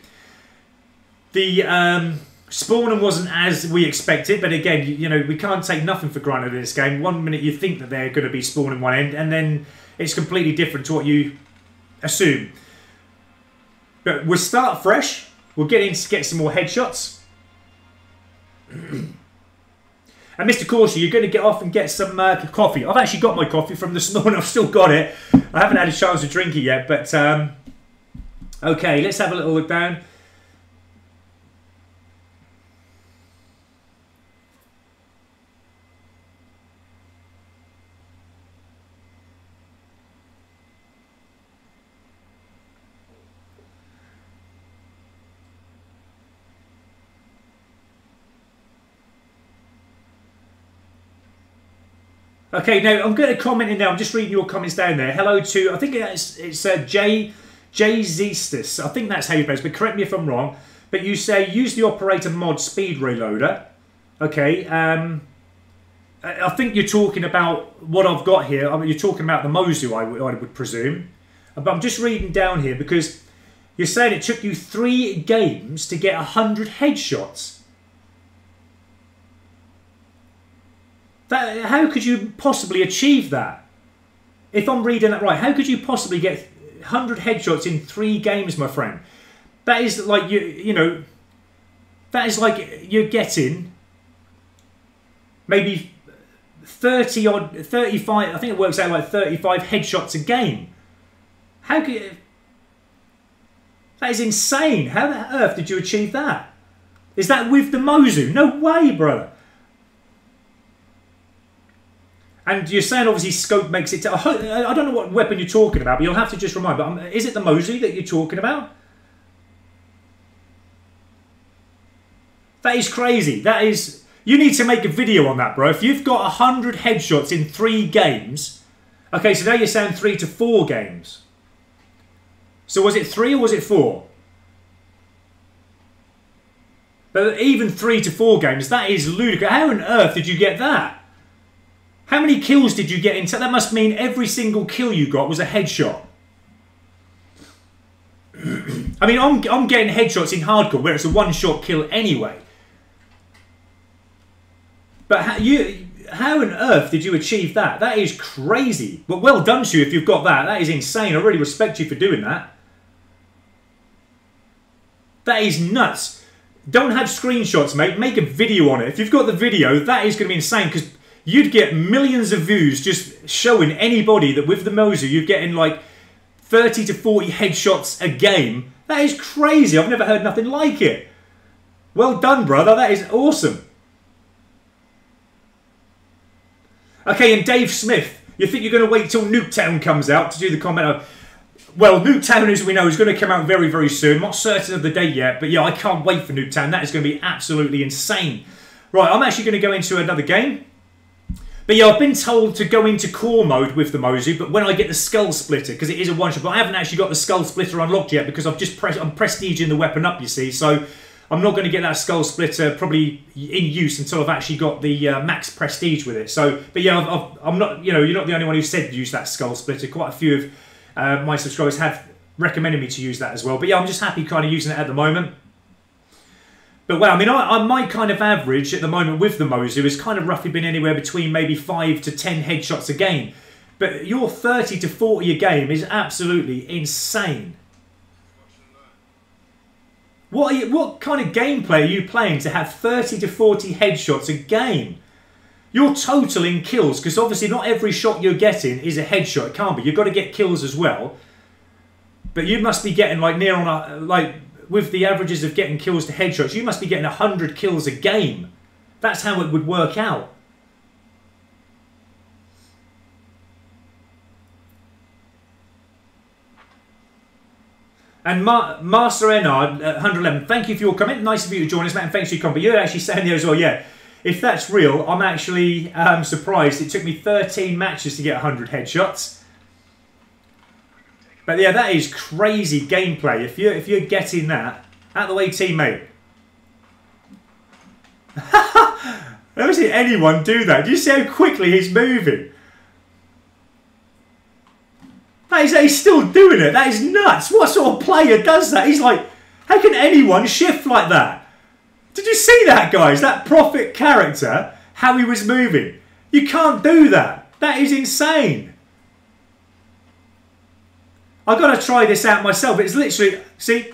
The spawning wasn't as we expected, but again, you know, we can't take nothing for granted in this game. 1 minute you think that they're going to be spawning one end, and then it's completely different to what you assume. But we'll start fresh. We'll get in to get some more headshots. And Mr. Corsi, you're going to get off and get some coffee. I've actually got my coffee from this morning. I've still got it. I haven't had a chance to drink it yet. But, okay, let's have a little look down. Okay, now I'm going to comment in there. I'm just reading your comments down there. Hello to, I think it's Jay Zestus. I think that's how you pronounce it, but correct me if I'm wrong. But you say use the operator mod speed reloader. Okay, I think you're talking about what I've got here. I mean, you're talking about the Mozu, I would presume. But I'm just reading down here because you're saying it took you 3 games to get 100 headshots. How could you possibly achieve that? If I'm reading that right, how could you possibly get 100 headshots in 3 games, my friend? That is like you know. That is like you're getting maybe 30 odd, 35. I think it works out like 35 headshots a game. How could you, that is insane. How the earth did you achieve that? Is that with the Mozu? No way, brother. And you're saying obviously scope makes it... I don't know what weapon you're talking about, but you'll have to just remind. But is it the Mozu that you're talking about? That is crazy. That is... You need to make a video on that, bro. If you've got 100 headshots in 3 games... Okay, so now you're saying 3 to 4 games. So was it 3 or was it 4? But even 3 to 4 games, that is ludicrous. How on earth did you get that? How many kills did you get into? That must mean every single kill you got was a headshot. I mean, I'm getting headshots in hardcore where it's a one-shot kill anyway. But how on earth did you achieve that? That is crazy. But well done to you if you've got that. That is insane. I really respect you for doing that. That is nuts. Don't have screenshots, mate. Make a video on it. If you've got the video, that is going to be insane because you'd get millions of views just showing anybody that with the Mozu you're getting like 30 to 40 headshots a game. That is crazy. I've never heard nothing like it. Well done, brother. That is awesome. Okay, and Dave Smith, you think you're going to wait till Nuketown comes out to do the comment? Well, Nuketown, as we know, is going to come out very, very soon. Not certain of the date yet, but yeah, I can't wait for Nuketown. That is going to be absolutely insane. Right, I'm actually going to go into another game. But yeah, I've been told to go into core mode with the Mozu, but when I get the Skull Splitter, because it is a one-shot, but I haven't actually got the Skull Splitter unlocked yet because I'm prestiging the weapon up, you see, so I'm not going to get that Skull Splitter probably in use until I've actually got the max prestige with it. So, but yeah, I'm not, you know, you're not the only one who said use that Skull Splitter. Quite a few of my subscribers have recommended me to use that as well. But yeah, I'm just happy kind of using it at the moment. But well, I mean, my kind of average at the moment with the Mozu has kind of roughly been anywhere between maybe 5 to 10 headshots a game. But your 30 to 40 a game is absolutely insane. What kind of gameplay are you playing to have 30 to 40 headshots a game? You're totaling kills, because obviously not every shot you're getting is a headshot. It can't be. You've got to get kills as well. But you must be getting like near on a, like, with the averages of getting kills to headshots, you must be getting 100 kills a game. That's how it would work out. And Master Ennard, 111, thank you for your comment. Nice of you to join us, mate, and thanks for your comment. You're actually saying there as well, yeah. If that's real, I'm actually surprised. It took me 13 matches to get 100 headshots. But yeah, that is crazy gameplay. If you're getting that, out the way, teammate. I've never seen anyone do that. Do you see how quickly he's moving? He's still doing it. That is nuts. What sort of player does that? He's like, how can anyone shift like that? Did you see that, guys? That Prophet character, how he was moving. You can't do that. That is insane. I've got to try this out myself. It's literally, see,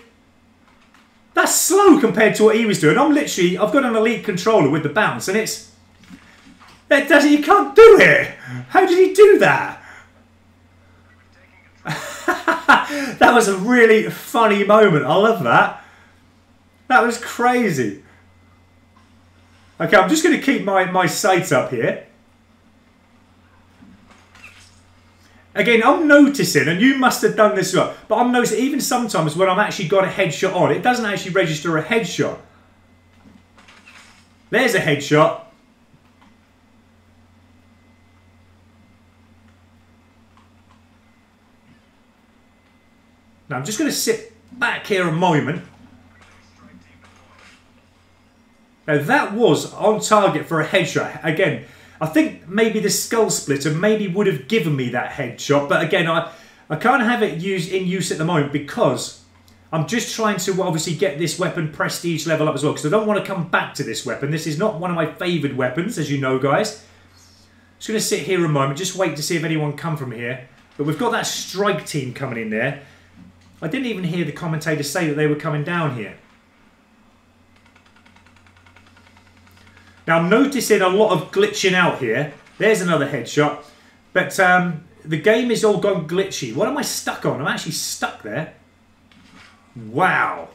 that's slow compared to what he was doing. I've got an elite controller with the bounce, and it doesn't, you can't do it. How did he do that? That was a really funny moment. I love that. That was crazy. Okay, I'm just going to keep my sights up here. Again, I'm noticing, and you must have done this as well, but I'm noticing even sometimes when I've actually got a headshot on, it doesn't actually register a headshot. There's a headshot. Now, I'm just going to sit back here a moment. Now, that was on target for a headshot. Again, I think maybe the Skull Splitter maybe would have given me that headshot. But again, I can't have it in use at the moment because I'm just trying to obviously get this weapon prestige level up as well. Because I don't want to come back to this weapon. This is not one of my favoured weapons, as you know, guys. Just going to sit here a moment. Just wait to see if anyone come from here. But we've got that strike team coming in there. I didn't even hear the commentator say that they were coming down here. Now, I'm noticing a lot of glitching out here. There's another headshot. But the game is all gone glitchy. What am I stuck on? I'm actually stuck there. Wow.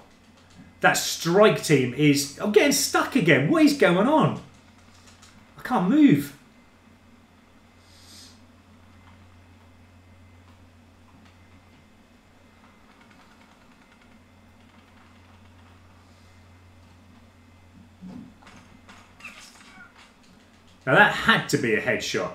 That strike team is... I'm getting stuck again. What is going on? I can't move. Now that had to be a headshot.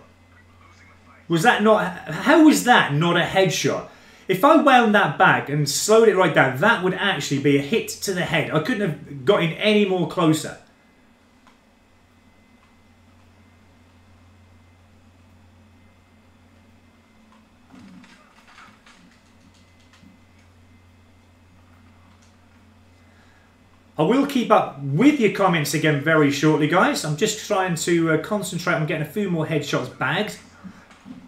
Was that not... How was that not a headshot? If I wound that back and slowed it right down, that would actually be a hit to the head. I couldn't have got in any more closer. I will keep up with your comments again very shortly, guys. I'm just trying to concentrate on getting a few more headshots bagged.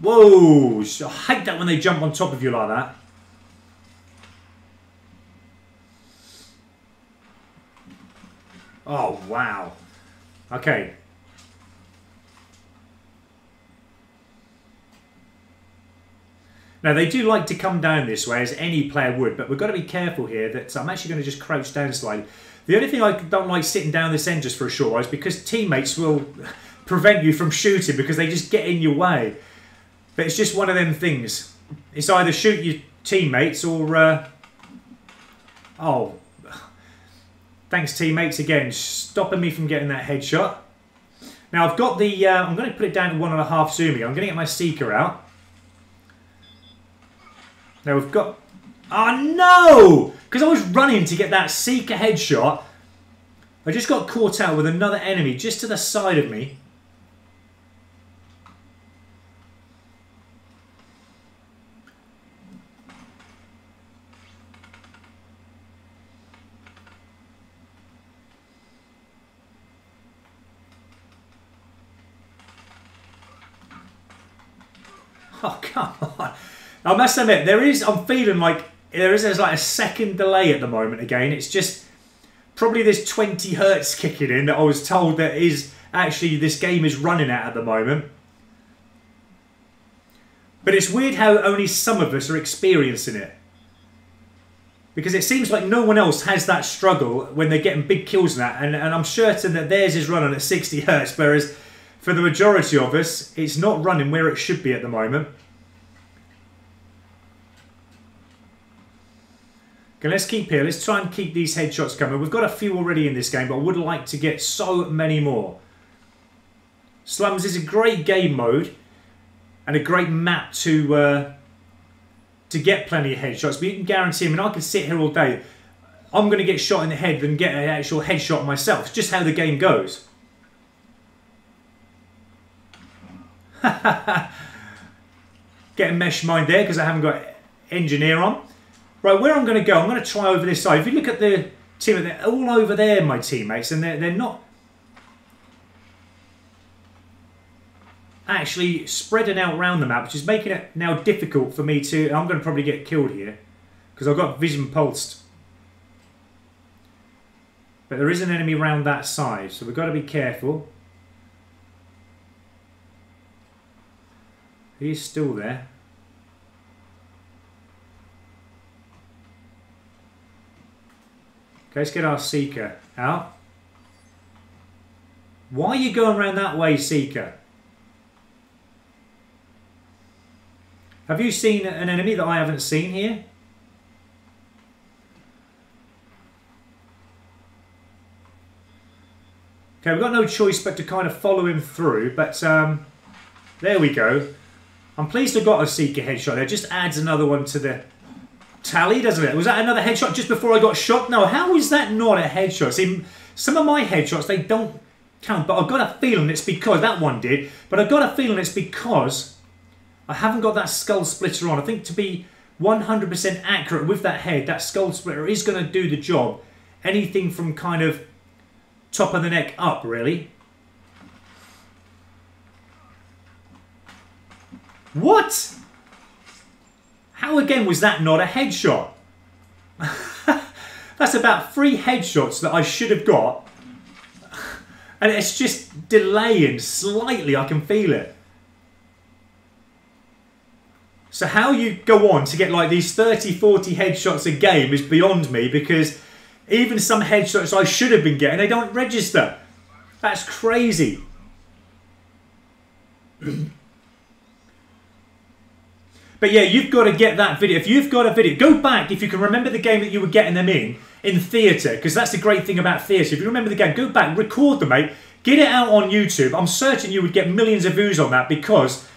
Whoa! I hate that when they jump on top of you like that. Oh, wow. Okay. Now, they do like to come down this way, as any player would, but we've got to be careful here that I'm actually going to just crouch down slightly. The only thing I don't like sitting down this end just for a short while is because teammates will prevent you from shooting because they just get in your way. But it's just one of them things. It's either shoot your teammates or... oh, thanks teammates again, stopping me from getting that headshot. Now I've got the... I'm going to put it down to 1.5 zooming. I'm going to get my seeker out. Now we've got... oh no! Because I was running to get that seeker headshot. I just got caught out with another enemy just to the side of me. Oh, come on. I must admit, I'm feeling like there's like a second delay at the moment again. It's just probably this 20 hertz kicking in that I was told that is actually this game is running at the moment. But it's weird how only some of us are experiencing it. Because it seems like no one else has that struggle when they're getting big kills and that. And I'm certain that theirs is running at 60 hertz, whereas for the majority of us, it's not running where it should be at the moment. Okay, let's keep here. Let's try and keep these headshots coming. We've got a few already in this game, but I would like to get so many more. Slums is a great game mode and a great map to get plenty of headshots. But you can guarantee, I mean, I could sit here all day. I'm going to get shot in the head and get an actual headshot myself. It's just how the game goes. Getting mesh mine there because I haven't got engineer on. Right, where I'm going to go, I'm going to try over this side. If you look at the team, they're all over there, my teammates, and they're not actually spreading out around the map, which is making it now difficult for me to... I'm going to probably get killed here because I've got vision pulsed. But there is an enemy around that side, so we've got to be careful. He's still there. Okay, let's get our Seeker out. Why are you going around that way, Seeker? Have you seen an enemy that I haven't seen here? Okay, we've got no choice but to kind of follow him through, but there we go. I'm pleased I got a Seeker headshot there. Just adds another one to the tally, doesn't it? Was that another headshot just before I got shot? No, how is that not a headshot? See, some of my headshots, they don't count, but I've got a feeling it's because, that one did, but I've got a feeling it's because I haven't got that skull splitter on. I think to be 100% accurate with that head, that skull splitter is going to do the job. Anything from kind of top of the neck up, really. What? How again was that not a headshot? That's about 3 headshots that I should have got. And it's just delaying slightly, I can feel it. So how you go on to get like these 30, 40 headshots a game is beyond me, because even some headshots I should have been getting, they don't register. That's crazy. But yeah, you've got to get that video. If you've got a video, go back if you can remember the game that you were getting them in theatre, because that's the great thing about theatre. If you remember the game, go back, record them, mate. Get it out on YouTube. I'm certain you would get millions of views on that, because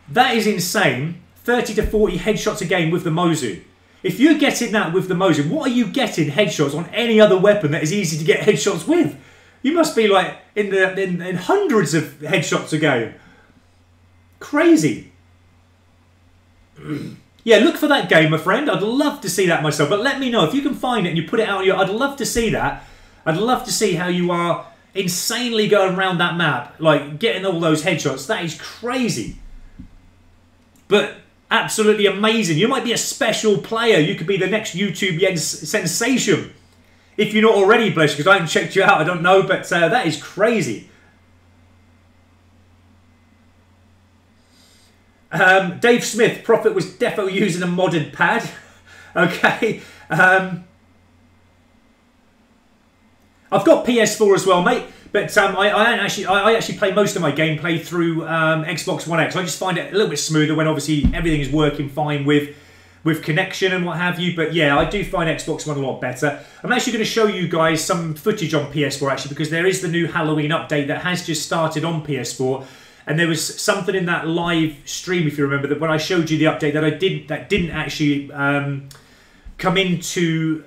that is insane. 30 to 40 headshots a game with the Mozu. If you're getting that with the Mozu, what are you getting headshots on any other weapon that is easy to get headshots with? You must be like in hundreds of headshots a game. Crazy. Yeah, look for that game, my friend. I'd love to see that myself. But let me know if you can find it and you put it out on your... I'd love to see that. I'd love to see how you are insanely going around that map, like getting all those headshots. That is crazy. But absolutely amazing. You might be a special player. You could be the next YouTube sensation. If you're not already, bless you, because I haven't checked you out. I don't know, but that is crazy. Dave Smith, Prophet was definitely using a modded pad. Okay. I've got PS4 as well, mate. But I actually play most of my gameplay through Xbox One X. I just find it a little bit smoother when obviously everything is working fine with connection and what have you. But yeah, I do find Xbox One a lot better. I'm actually going to show you guys some footage on PS4 actually, because there is the new Halloween update that has just started on PS4. And there was something in that live stream, if you remember, that when I showed you the update that didn't actually come into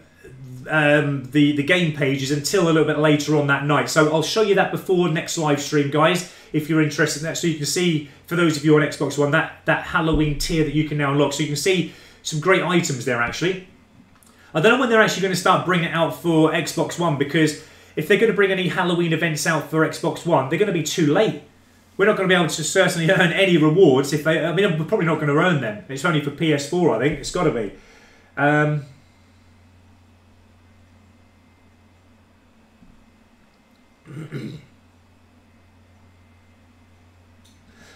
the game pages until a little bit later on that night. So I'll show you that before next live stream, guys, if you're interested in that. So you can see, for those of you on Xbox One, that Halloween tier that you can now unlock. So you can see some great items there, actually. I don't know when they're actually going to start bringing it out for Xbox One, because if they're going to bring any Halloween events out for Xbox One, they're going to be too late. We're not going to be able to certainly earn any rewards if they... I mean, we're probably not going to earn them. It's only for PS4, I think. It's got to be.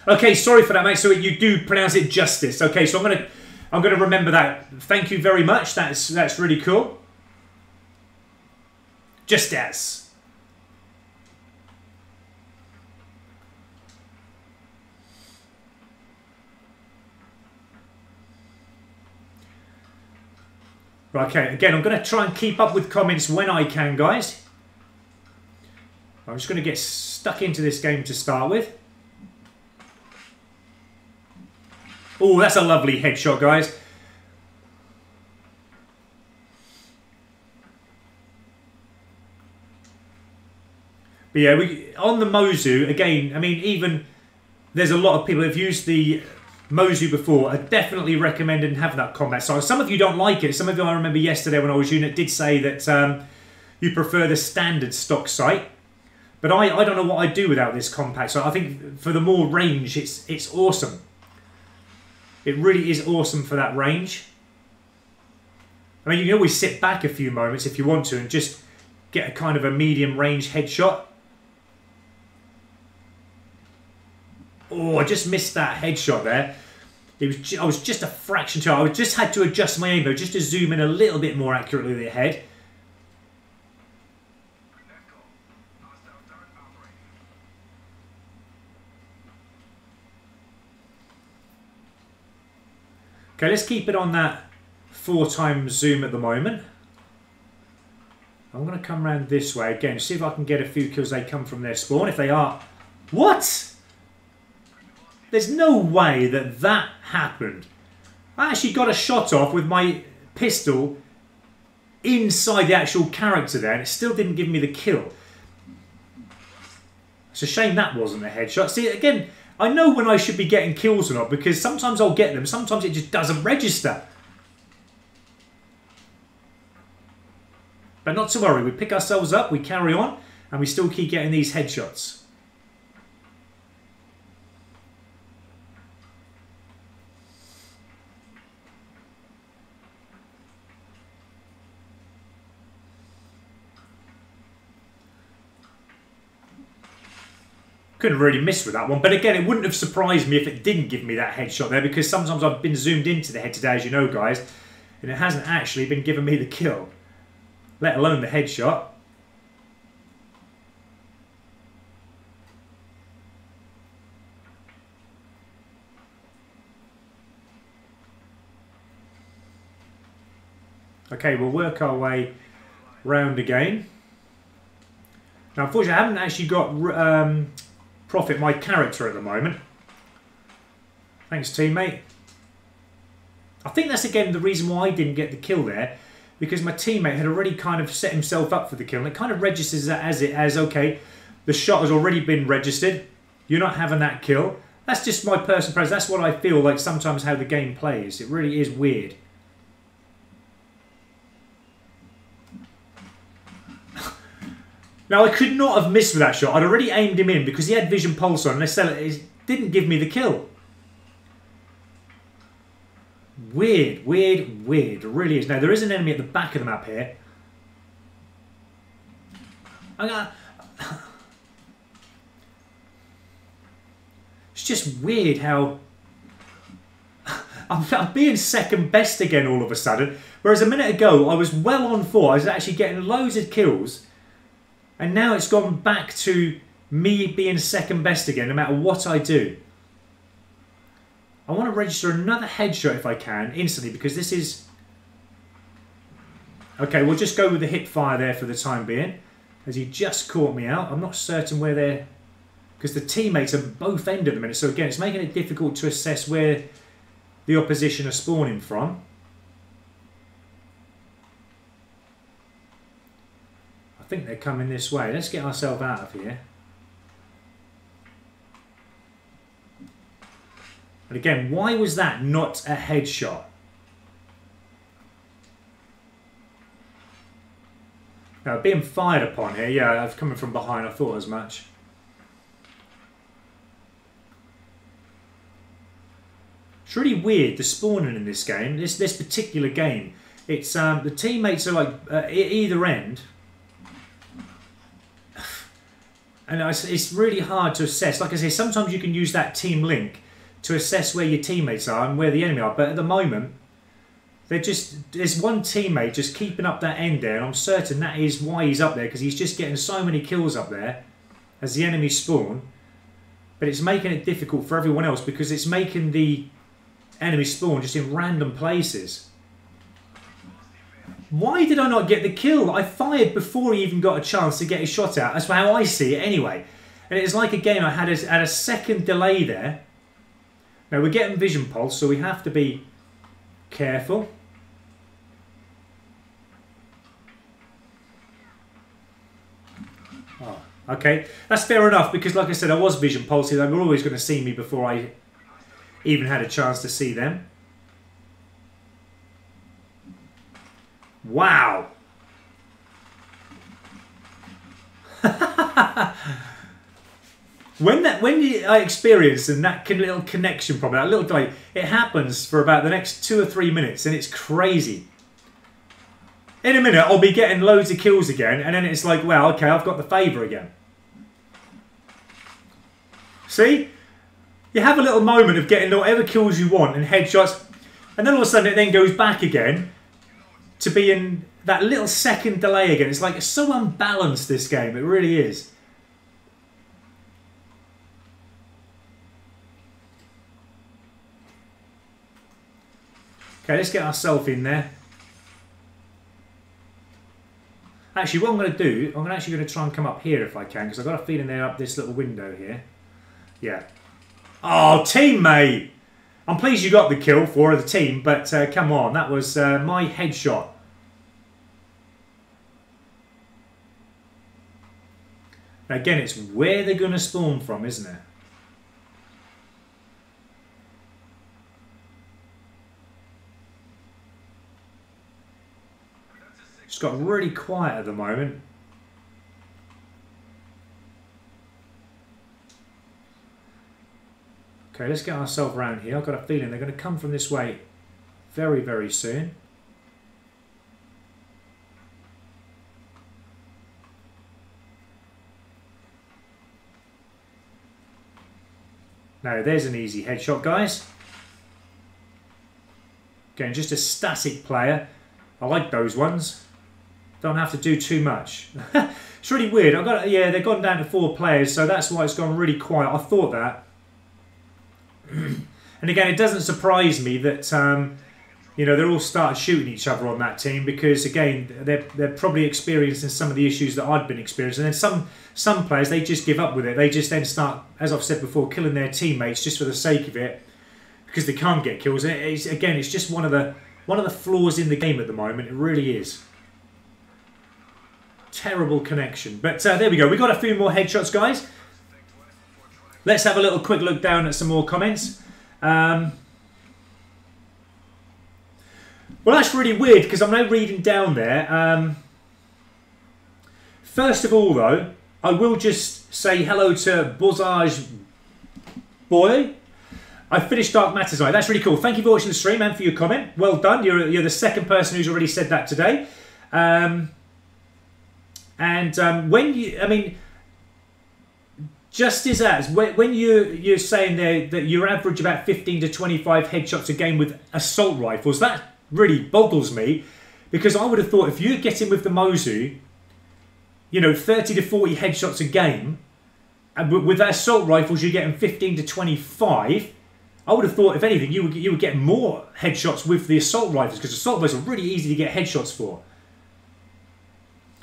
Okay, sorry for that, mate. So you do pronounce it Justice. Okay, so I'm gonna remember that. Thank you very much. That's really cool. Justice. Right, okay, again, I'm going to try and keep up with comments when I can, guys. I'm just going to get stuck into this game to start with. Oh, that's a lovely headshot, guys. But yeah, on the Mozu, again, I mean, even there's a lot of people who've used the Mozu before. I definitely recommend and have that combat style. Some of you don't like it. Some of you, I remember yesterday when I was using it, did say that you prefer the standard stock sight. But I don't know what I'd do without this compact. So I think for the more range, it's awesome. It really is awesome for that range. I mean, you can always sit back a few moments if you want to and just get a kind of a medium range headshot. Oh, I just missed that headshot there. I was just a fraction too. I just had to adjust my aim though, just to zoom in a little bit more accurately with the head. Okay, let's keep it on that 4x zoom at the moment. I'm going to come around this way again, see if I can get a few kills. They come from their spawn. If they are... What? There's no way that that happened. I actually got a shot off with my pistol inside the actual character there, and it still didn't give me the kill. It's a shame that wasn't a headshot. See, again, I know when I should be getting kills or not, because sometimes I'll get them, sometimes it just doesn't register. But not to worry, we pick ourselves up, we carry on, and we still keep getting these headshots. Couldn't really miss with that one, but again, it wouldn't have surprised me if it didn't give me that headshot there, because sometimes I've been zoomed into the head today, as you know, guys, and it hasn't actually been giving me the kill, let alone the headshot. Okay, we'll work our way round again. Now, unfortunately, I haven't actually got Prophet, my character, at the moment. Thanks, teammate. I think that's, again, the reason why I didn't get the kill there, because my teammate had already kind of set himself up for the kill, and it kind of registers that as okay, the shot has already been registered, you're not having that kill. That's just my personal preference. That's what I feel like sometimes how the game plays. It really is weird. Now, I could not have missed with that shot. I'd already aimed him in because he had vision pulse on, and it didn't give me the kill. Weird, weird, weird. It really is. Now, there is an enemy at the back of the map here. It's just weird how I'm being second best again all of a sudden. Whereas a minute ago, I was well on for. I was actually getting loads of kills. And now it's gone back to me being second best again, no matter what I do. I want to register another headshot if I can, instantly, because this is... Okay, we'll just go with the hip fire there for the time being, as he just caught me out. I'm not certain where they're... Because the teammates are both end at the minute, so again, it's making it difficult to assess where the opposition are spawning from. I think they're coming this way. Let's get ourselves out of here. And again, why was that not a headshot? Now, being fired upon here, yeah, I've coming from behind, I thought as much. It's really weird, the spawning in this game, this particular game. It's the teammates are like at either end. And it's really hard to assess. Like I say, sometimes you can use that team link to assess where your teammates are and where the enemy are. But at the moment, there's one teammate just keeping up that end there. And I'm certain that is why he's up there, because he's just getting so many kills up there as the enemy spawn. But it's making it difficult for everyone else because it's making the enemy spawn just in random places. Why did I not get the kill? I fired before he even got a chance to get his shot out. That's how I see it anyway. And it's like, again, I had a second delay there. Now, we're getting vision pulse, so we have to be careful. Oh, okay. That's fair enough, because like I said, I was vision pulsing. They were always going to see me before I even had a chance to see them. Wow. When I experience that little connection problem, that little delay, it happens for about the next 2 or 3 minutes, and it's crazy. In a minute, I'll be getting loads of kills again, and then it's like, well, okay, I've got the favour again. See? You have a little moment of getting whatever kills you want and headshots, and then all of a sudden it then goes back again to be in that little second delay again. It's like, it's so unbalanced, this game. It really is. Okay, let's get ourselves in there. Actually, what I'm going to do, I'm actually going to try and come up here if I can, because I've got a feeling they're up this little window here. Yeah. Oh, teammate! I'm pleased you got the kill for the team, but come on, that was my headshot. Now, again, it's where they're going to spawn from, isn't it? It's got really quiet at the moment. Okay, let's get ourselves around here. I've got a feeling they're going to come from this way very, very soon. Now, there's an easy headshot, guys. Again, just a static player. I like those ones. Don't have to do too much. It's really weird. Yeah, they've gone down to 4 players, so that's why it's gone really quiet. I thought that. And again, it doesn't surprise me that you know, they're all started shooting each other on that team, because again, they're probably experiencing some of the issues that I'd been experiencing. And then some players, they just give up with it. They just then start, as I've said before, killing their teammates just for the sake of it, because they can't get kills. And again, it's just one of the flaws in the game at the moment. It really is. Terrible connection. But there we go. We got a few more headshots, guys. Let's have a little quick look down at some more comments. Well, that's really weird, because I'm now reading down there. First of all, though, I will just say hello to Bozage Boy. I finished Dark Matter tonight. That's really cool. Thank you for watching the stream and for your comment. Well done. You're the second person who's already said that today. When you, I mean, Just as when you're saying there that you average about 15 to 25 headshots a game with assault rifles, that really boggles me, because I would have thought if you're getting with the Mozu, you know, 30 to 40 headshots a game, and with assault rifles you're getting 15 to 25. I would have thought, if anything, you would get more headshots with the assault rifles, because assault rifles are really easy to get headshots for.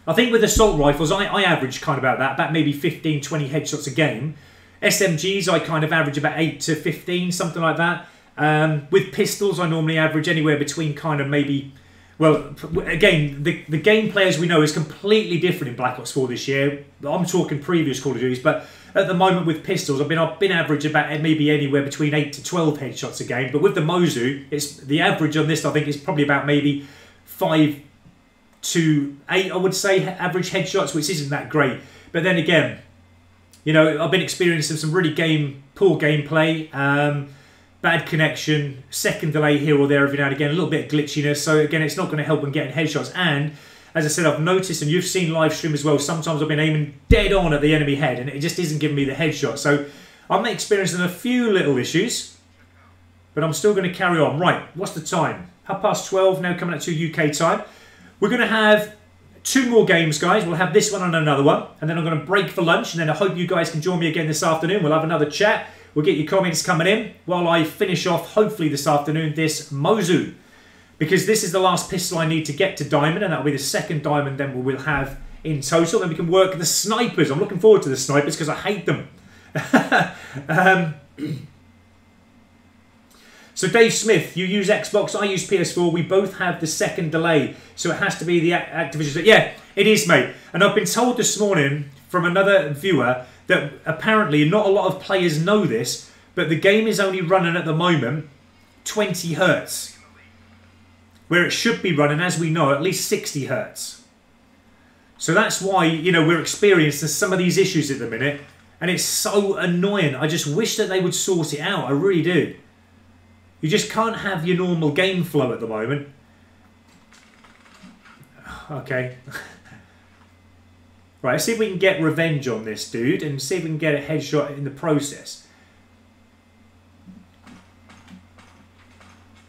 I think with assault rifles, I average kind of about maybe 15, 20 headshots a game. SMGs, I kind of average about 8 to 15, something like that. With pistols, I normally average anywhere between kind of maybe... Well, again, the gameplay, as we know, is completely different in Black Ops 4 this year. I'm talking previous Call of Duties, but at the moment with pistols, I've been average about maybe anywhere between 8 to 12 headshots a game. But with the Mozu, the average on this, I think, is probably about maybe 5 to 8, I would say, average headshots, which isn't that great. But then again, you know, I've been experiencing some really poor gameplay, bad connection, second delay here or there every now and again, a little bit of glitchiness. So again, it's not going to help in getting headshots. And as I said, I've noticed, and you've seen live stream as well, sometimes I've been aiming dead on at the enemy head and it just isn't giving me the headshot. So I'm experiencing a few little issues, but I'm still going to carry on. Right, what's the time? 12:30 now, coming up to UK time. We're going to have 2 more games, guys. We'll have this one and another one, and then I'm going to break for lunch, and then I hope you guys can join me again this afternoon. We'll have another chat. We'll get your comments coming in while I finish off, hopefully this afternoon, this Mozu. Because this is the last pistol I need to get to Diamond, and that'll be the second Diamond then we'll have in total. Then we can work the snipers. I'm looking forward to the snipers because I hate them. So Dave Smith, you use Xbox, I use PS4. We both have the second delay, so it has to be the Activision. Yeah, it is, mate. And I've been told this morning from another viewer that apparently not a lot of players know this, but the game is only running at the moment 20 hertz, where it should be running, as we know, at least 60 hertz. So that's why, you know, we're experiencing some of these issues at the minute, and it's so annoying. I just wish that they would sort it out. I really do. You just can't have your normal game flow at the moment. Okay. Right, let's see if we can get revenge on this dude and see if we can get a headshot in the process.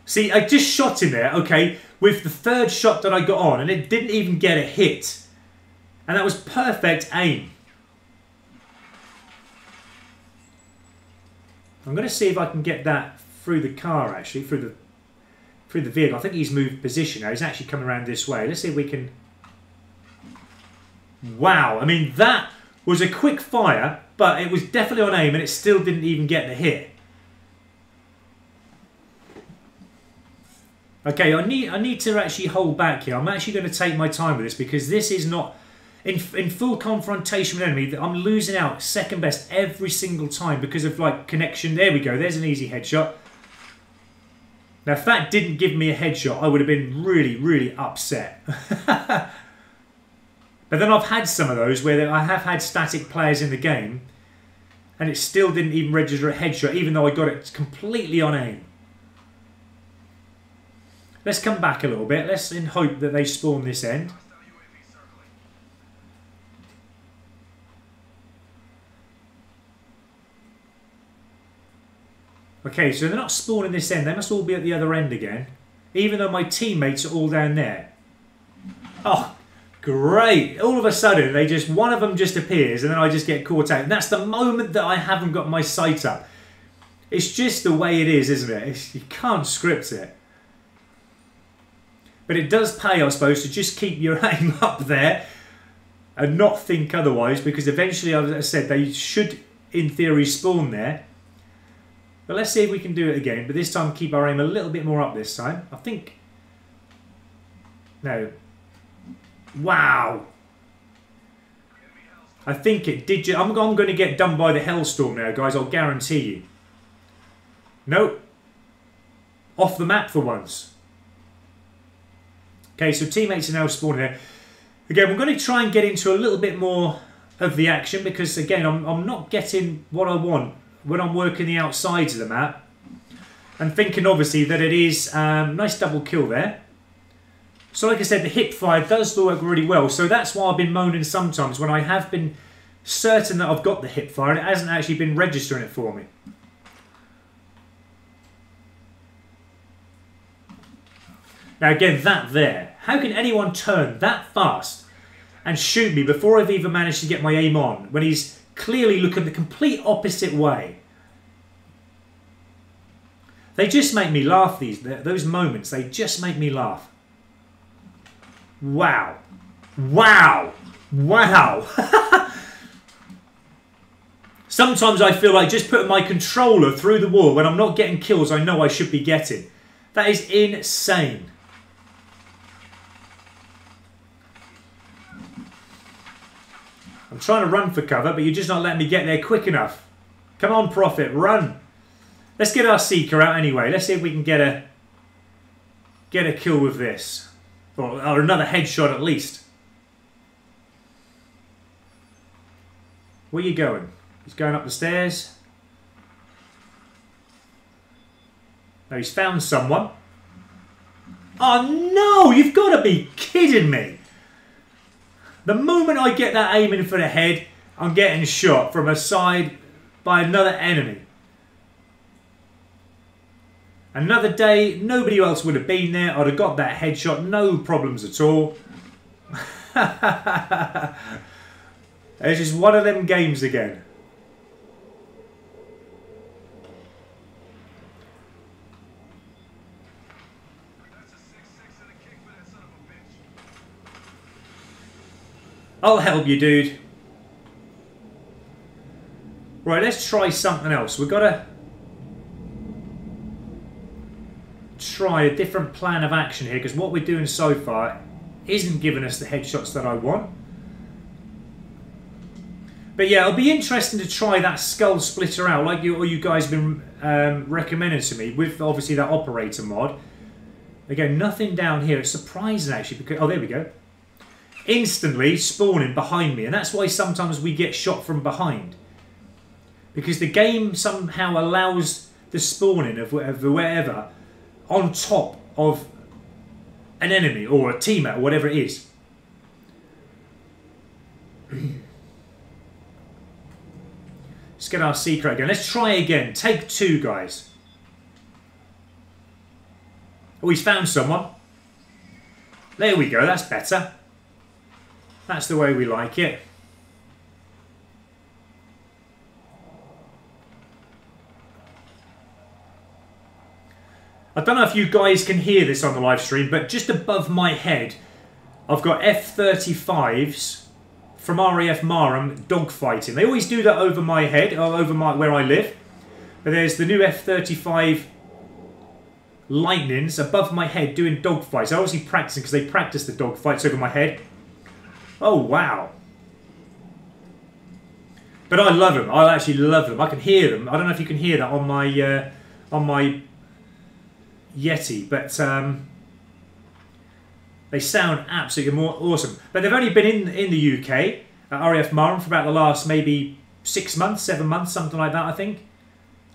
See, I just shot him there, okay, with the third shot that I got on, and it didn't even get a hit. And that was perfect aim. I'm going to see if I can get that through the car, actually, through the vehicle. I think he's moved position now. He's actually coming around this way. Let's see if we can... Wow, I mean, that was a quick fire, but it was definitely on aim, and it still didn't even get the hit. Okay, I need to actually hold back here. I'm actually going to take my time with this, because this is not... In full confrontation with enemy, I'm losing out second best every single time because of, like, connection. There we go. There's an easy headshot. Now, if that didn't give me a headshot, I would have been really, really upset. But then I've had some of those where I have had static players in the game, and it still didn't even register a headshot, even though I got it completely on aim. Let's come back a little bit. Let's in hope that they spawn this end. Okay, so they're not spawning this end. They must all be at the other end again, even though my teammates are all down there. Oh, great. All of a sudden, one of them just appears, and then I just get caught out. And that's the moment that I haven't got my sight up. It's just the way it is, isn't it? You can't script it. But it does pay, I suppose, to just keep your aim up there and not think otherwise, because eventually, as I said, they should, in theory, spawn there. But let's see if we can do it again. But this time, keep our aim a little bit more up this time. I think... No. Wow. I think it did... I'm going to get done by the Hellstorm now, guys. I'll guarantee you. Nope. Off the map for once. Okay, so teammates are now spawning there. Again, we're going to try and get into a little bit more of the action, because, again, I'm not getting what I want when I'm working the outsides of the map. And thinking, obviously, that it is nice double kill there. So, like I said, the hip fire does work really well. So that's why I've been moaning sometimes when I have been certain that I've got the hip fire and it hasn't actually been registering it for me. Now again, that there. How can anyone turn that fast and shoot me before I've even managed to get my aim on when he's clearly looking the complete opposite way? They just make me laugh, those moments. They just make me laugh. Wow. Wow. Wow. Sometimes I feel like just putting my controller through the wall when I'm not getting kills I know I should be getting. That is insane. I'm trying to run for cover, but you're just not letting me get there quick enough. Come on, Prophet, run. Let's get our Seeker out anyway. Let's see if we can get a kill with this. Or another headshot at least. Where are you going? He's going up the stairs. No, he's found someone. Oh no! You've got to be kidding me! The moment I get that aiming for the head, I'm getting shot from a side by another enemy. Another day, nobody else would have been there. I'd have got that headshot, no problems at all. It's just one of them games again. I'll help you, dude. Right, let's try something else. We've got to try a different plan of action here because what we're doing so far isn't giving us the headshots that I want. But yeah, it'll be interesting to try that skull splitter out like you guys have been recommending to me with obviously that operator mod. Again, nothing down here. It's surprising actually because... Oh, there we go. Instantly spawning behind me, and that's why sometimes we get shot from behind because the game somehow allows the spawning of wherever on top of an enemy or a teammate or whatever it is. Let's get our Seeker again. Let's try again. Take two, guys. Oh, he's found someone. There we go. That's better. That's the way we like it. I don't know if you guys can hear this on the live stream, but just above my head, I've got F-35s from RAF Marham dogfighting. They always do that over my head, or over where I live. But there's the new F-35 Lightnings above my head doing dogfights. I'm obviously practicing because they practice the dogfights over my head. Oh, wow. But I love them. I actually love them. I can hear them. I don't know if you can hear that on my Yeti, but they sound absolutely awesome. But they've only been in the UK at RAF Marham for about the last maybe 6 months, 7 months, something like that, I think.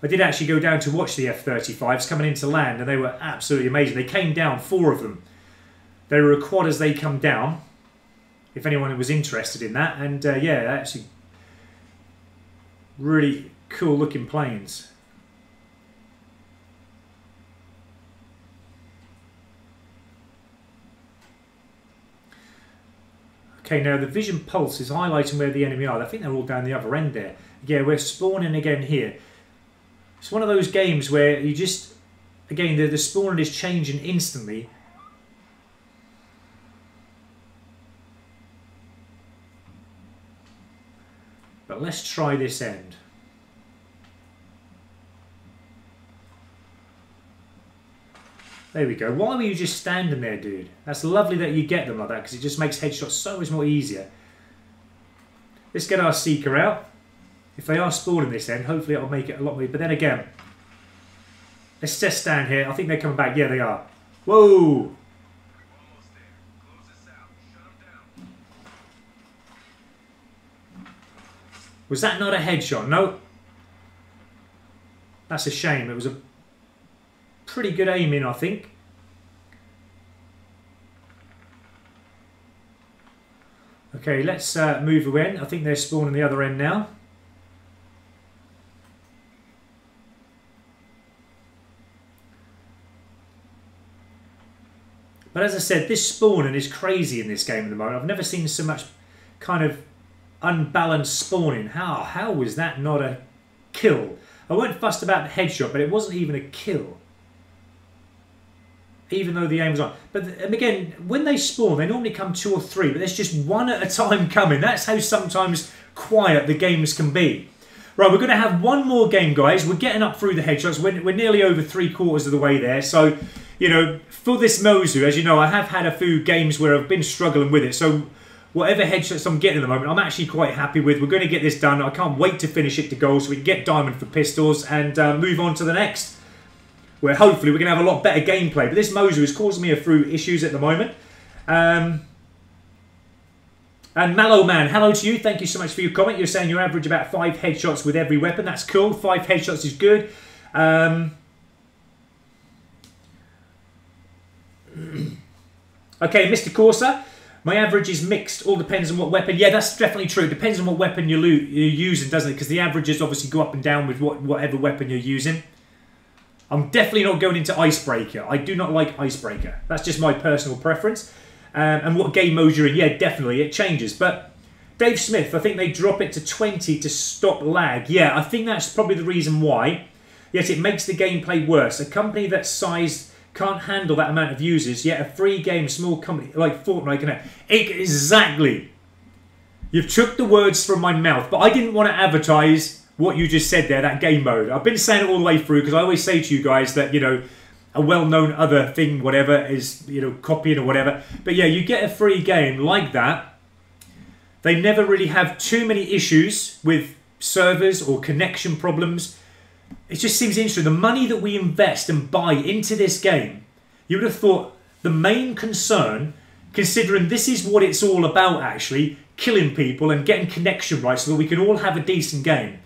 I did actually go down to watch the F-35s coming into land, and they were absolutely amazing. They came down, 4 of them. They were a quad as they come down, if anyone was interested in that. And yeah, actually really cool looking planes. Okay, now the vision pulse is highlighting where the enemy are. I think they're all down the other end there. Yeah, we're spawning again here. It's one of those games where you just, again, the spawning is changing instantly. But let's try this end. There we go. Why were you just standing there, dude? That's lovely that you get them like that because it just makes headshots so much more easier. Let's get our Seeker out. If they are spawning this end, hopefully it'll make it a lot more. But then again, let's just stand here. I think they're coming back. Yeah, they are. Whoa! Was that not a headshot? No. That's a shame. It was a pretty good aim in, I think. Okay, let's move in. I think they're spawning the other end now. But as I said, this spawning is crazy in this game at the moment. I've never seen so much kind of unbalanced spawning. How was that not a kill? I weren't fussed about the headshot, but it wasn't even a kill. Even though the aim was on. But again, when they spawn, they normally come 2 or 3, but there's just one at a time coming. That's how sometimes quiet the games can be. Right, we're going to have one more game, guys. We're getting up through the headshots. We're nearly over 3/4 of the way there. So, you know, for this Mozu, as you know, I have had a few games where I've been struggling with it. So, whatever headshots I'm getting at the moment, I'm actually quite happy with. We're going to get this done. I can't wait to finish it to goal so we can get diamond for pistols and move on to the next. Where hopefully we're going to have a lot better gameplay. But this Mozu is causing me a few issues at the moment. And Mallow Man, hello to you. Thank you so much for your comment. You're saying you average about 5 headshots with every weapon. That's cool. 5 headshots is good. Okay, Mr. Corsa. My average is mixed. All depends on what weapon. Yeah, that's definitely true. It depends on what weapon you're using, doesn't it? Because the averages obviously go up and down with whatever weapon you're using. I'm definitely not going into Icebreaker. I do not like Icebreaker. That's just my personal preference. And what game mode you're in, yeah, definitely, it changes. But Dave Smith, I think they drop it to 20 to stop lag. Yeah, I think that's probably the reason why. Yes, it makes the gameplay worse. A company that size can't handle that amount of users, yet a free game, small company like Fortnite can have. Exactly. You've took the words from my mouth, but I didn't want to advertise what you just said there, that game mode. I've been saying it all the way through because I always say to you guys that, you know, a well-known other thing, whatever, is, you know, copying or whatever. But yeah, you get a free game like that. They never really have too many issues with servers or connection problems. It just seems interesting. The money that we invest and buy into this game, you would have thought the main concern, considering this is what it's all about actually, killing people and getting connection right so that we can all have a decent game.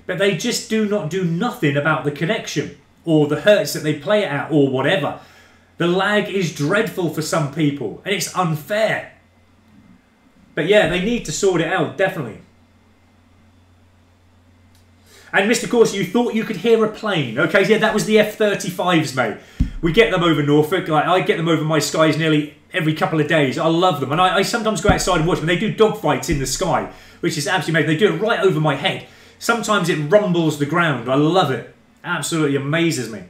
But they just do not do nothing about the connection or the hertz that they play it at or whatever. The lag is dreadful for some people and it's unfair. But yeah, they need to sort it out, definitely. And Mr. Corsi, you thought you could hear a plane. Okay, yeah, that was the F-35s, mate. We get them over Norfolk. Like, I get them over my skies nearly every couple of days. I love them. And I sometimes go outside and watch them. They do dogfights in the sky, which is absolutely amazing. They do it right over my head. Sometimes it rumbles the ground. I love it. Absolutely amazes me.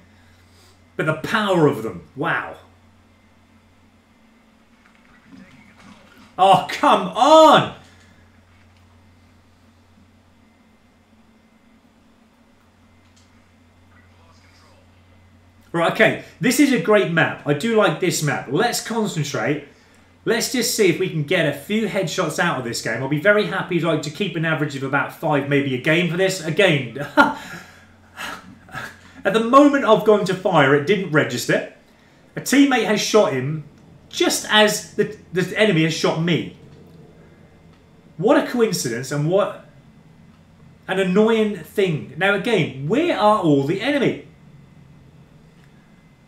But the power of them, wow. Oh, come on! Right, okay. This is a great map. I do like this map. Let's concentrate. Let's just see if we can get a few headshots out of this game. I'll be very happy to keep an average of about 5 maybe a game for this. Again, at the moment I've gone to fire, it didn't register. A teammate has shot him just as the enemy has shot me. What a coincidence and what an annoying thing. Now again, where are all the enemy?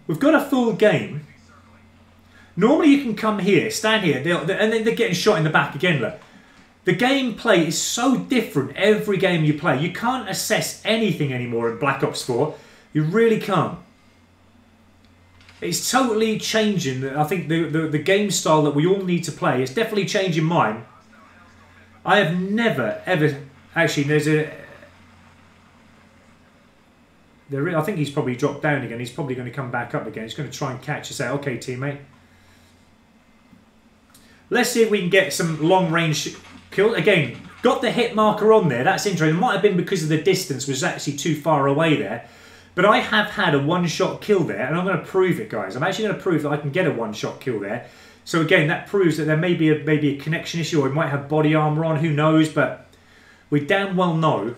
We've got a full game. Normally you can come here, stand here, and then they're getting shot in the back again, look. The gameplay is so different every game you play. You can't assess anything anymore in Black Ops 4. You really can't. It's totally changing, I think, the game style that we all need to play. It's definitely changing mine. I have never, ever... Actually, there's a... I think he's probably dropped down again. He's probably going to come back up again. He's going to try and catch us out. Okay, teammate. Let's see if we can get some long-range kill. Again, got the hit marker on there. That's interesting. It might have been because of the distance was actually too far away there. But I have had a one-shot kill there, and I'm going to prove it, guys. I'm actually going to prove that I can get a one-shot kill there. So again, that proves that there may be a connection issue, or it might have body armor on. Who knows? But we damn well know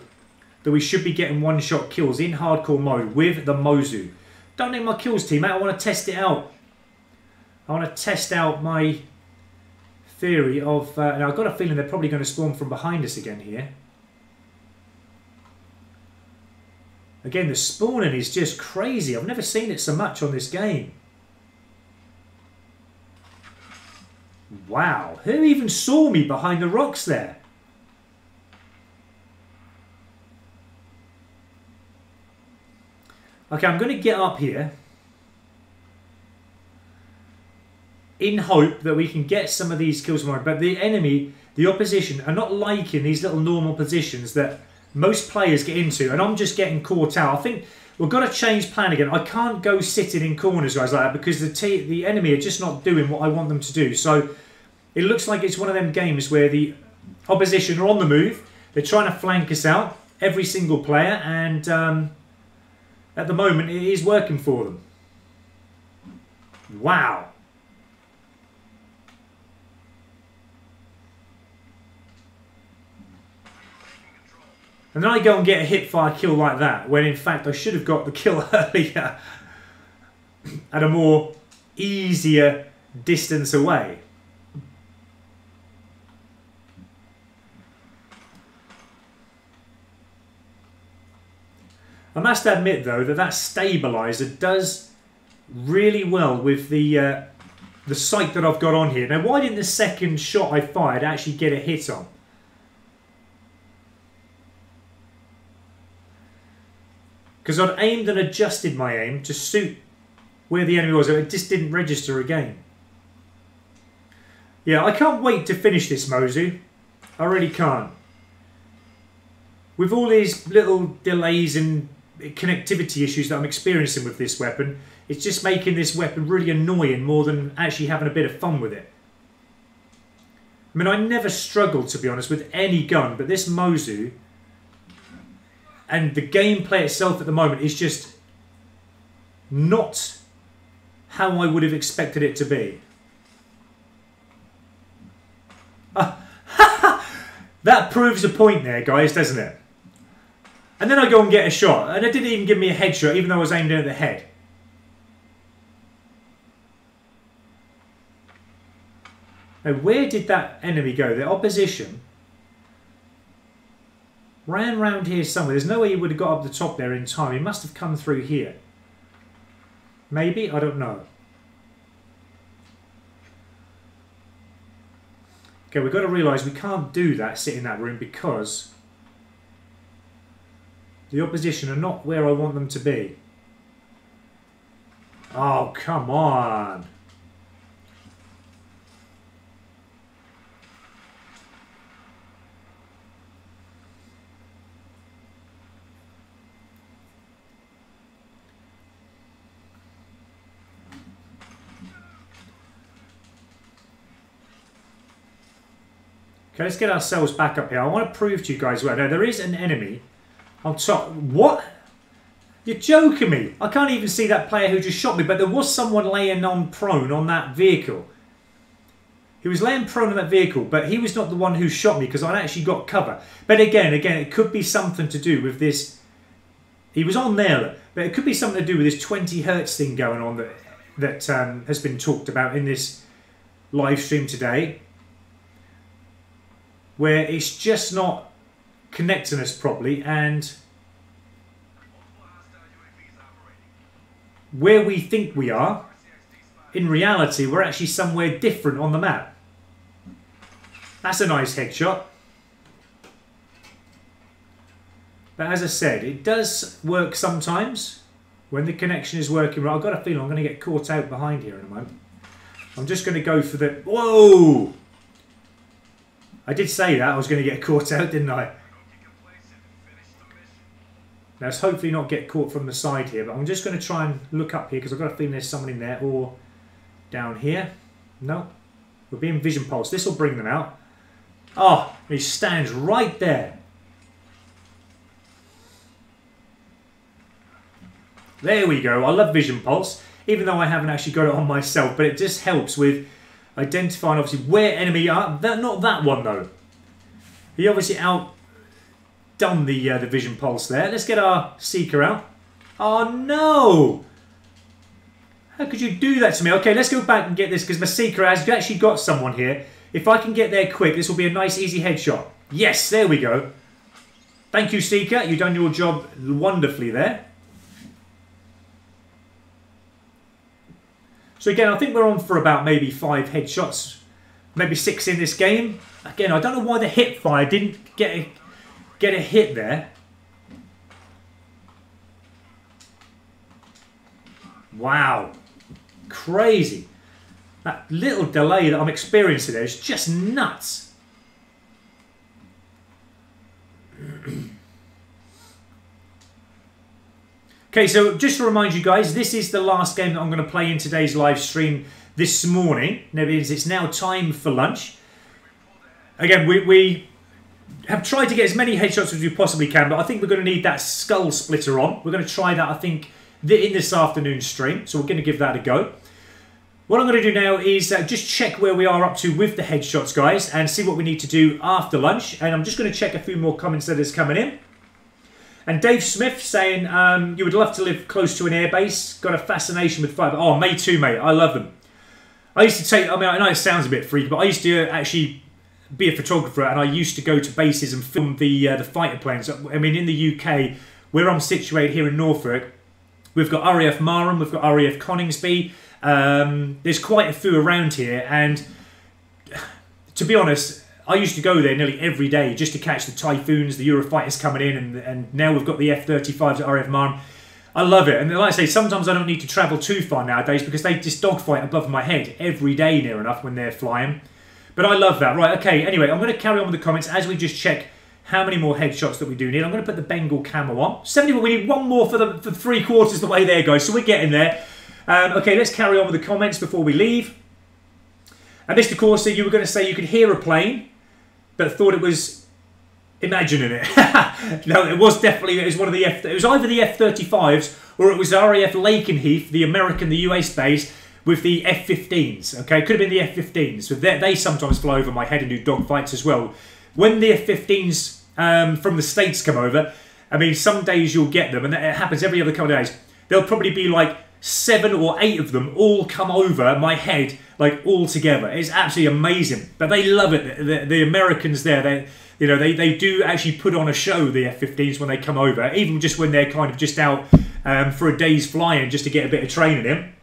that we should be getting one-shot kills in hardcore mode with the Mozu. Don't need my kills, teammate. I want to test it out. I want to test out my theory of... now, I've got a feeling they're probably going to spawn from behind us again here. Again, the spawning is just crazy. I've never seen it so much on this game. Wow, who even saw me behind the rocks there? Okay, I'm going to get up here in hope that we can get some of these kills tomorrow. But the enemy, the opposition, are not liking these little normal positions that most players get into. And I'm just getting caught out. I think we've got to change plan again. I can't go sitting in corners, guys, like that, because the enemy are just not doing what I want them to do. So it looks like it's one of them games where the opposition are on the move. They're trying to flank us out, every single player. And at the moment, it is working for them. Wow. And then I go and get a hip-fire kill like that, when in fact I should have got the kill earlier at a more easier distance away. I must admit, though, that stabiliser does really well with the sight that I've got on here. Now, why didn't the second shot I fired actually get a hit on? Because I'd aimed and adjusted my aim to suit where the enemy was. It just didn't register again. Yeah, I can't wait to finish this, Mozu. I really can't. With all these little delays and connectivity issues that I'm experiencing with this weapon, it's just making this weapon really annoying more than actually having a bit of fun with it. I mean, I never struggled, to be honest, with any gun, but this Mozu and the gameplay itself at the moment is just not how I would have expected it to be. That proves a point there, guys, doesn't it? And then I go and get a shot, and it didn't even give me a headshot, even though I was aimed at the head. Now, where did that enemy go? The opposition ran round here somewhere. There's no way he would have got up the top there in time. He must have come through here. Maybe? I don't know. Okay, we've got to realise we can't do that, sit in that room, because the opposition are not where I want them to be. Oh, come on. Okay, let's get ourselves back up here. I want to prove to you guys where. Now, there is an enemy on top. What? You're joking me. I can't even see that player who just shot me, but there was someone laying on prone on that vehicle. He was laying prone on that vehicle, but he was not the one who shot me because I actually got cover. But again, it could be something to do with this. He was on there, but it could be something to do with this 20 hertz thing going on that has been talked about in this live stream today, where it's just not connecting us properly, and where we think we are, in reality, we're actually somewhere different on the map. That's a nice headshot. But as I said, it does work sometimes when the connection is working right. I've got a feeling I'm going to get caught out behind here in a moment. I'm just going to go for the... Whoa! I did say that I was going to get caught out, didn't I? Now, let's hopefully not get caught from the side here, but I'm just going to try and look up here because I've got a feeling there's someone in there, or down here. No, we're being vision pulsed. This will bring them out. Oh, he stands right there. There we go. I love vision pulse, even though I haven't actually got it on myself, but it just helps with identifying obviously where enemy are. Not that one though. He obviously outdone the vision pulse there. Let's get our seeker out. Oh no! How could you do that to me? Okay, let's go back and get this because my seeker has actually got someone here. If I can get there quick, this will be a nice easy headshot. Yes, there we go. Thank you, seeker. You've done your job wonderfully there. So again, I think we're on for about maybe 5 headshots maybe 6 in this game. Again, I don't know why the hip fire didn't get a hit there. Wow. Crazy. That little delay that I'm experiencing there is just nuts. Okay, so just to remind you guys, this is the last game that I'm going to play in today's live stream this morning. That means it's now time for lunch. Again, we have tried to get as many headshots as we possibly can, but I think we're going to need that skull splitter on. We're going to try that, I think, in this afternoon stream. So we're going to give that a go. What I'm going to do now is just check where we are up to with the headshots, guys, and see what we need to do after lunch. And I'm just going to check a few more comments that is coming in. And Dave Smith saying, you would love to live close to an airbase. Got a fascination with fiber. Oh, me too, mate. I love them. I used to take, I mean, I know it sounds a bit freaky, but I used to actually be a photographer, and I used to go to bases and film the fighter planes. I mean, in the UK, where I'm situated here in Norfolk, we've got RAF Marham, we've got RAF Coningsby. There's quite a few around here, and to be honest, I used to go there nearly every day just to catch the Typhoons, the Eurofighters coming in, and now we've got the F-35s at RAF Marham. I love it, and like I say, sometimes I don't need to travel too far nowadays because they just dogfight above my head every day near enough when they're flying. But I love that. Right, okay, anyway, I'm going to carry on with the comments as we just check how many more headshots that we do need. I'm going to put the Bengal Camo on. 71, we need one more for 3/4 the way there, guys, so we're getting there. Okay, let's carry on with the comments before we leave. And Mr. Corsa, you were going to say you could hear a plane, but thought it was imagining it. No, it was definitely, it was one of the it was either the F-35s or it was RAF Lakenheath, the American, the US base, with the F-15s. Okay, it could have been the F-15s. So they sometimes fly over my head and do dogfights as well. When the F-15s from the States come over, I mean, some days you'll get them, and it happens every other couple of days. There'll probably be like 7 or 8 of them all come over my head, like all together. It's absolutely amazing. But they love it. The Americans there, they do actually put on a show, the F-15s, when they come over, even just when they're kind of just out for a day's flying just to get a bit of training in.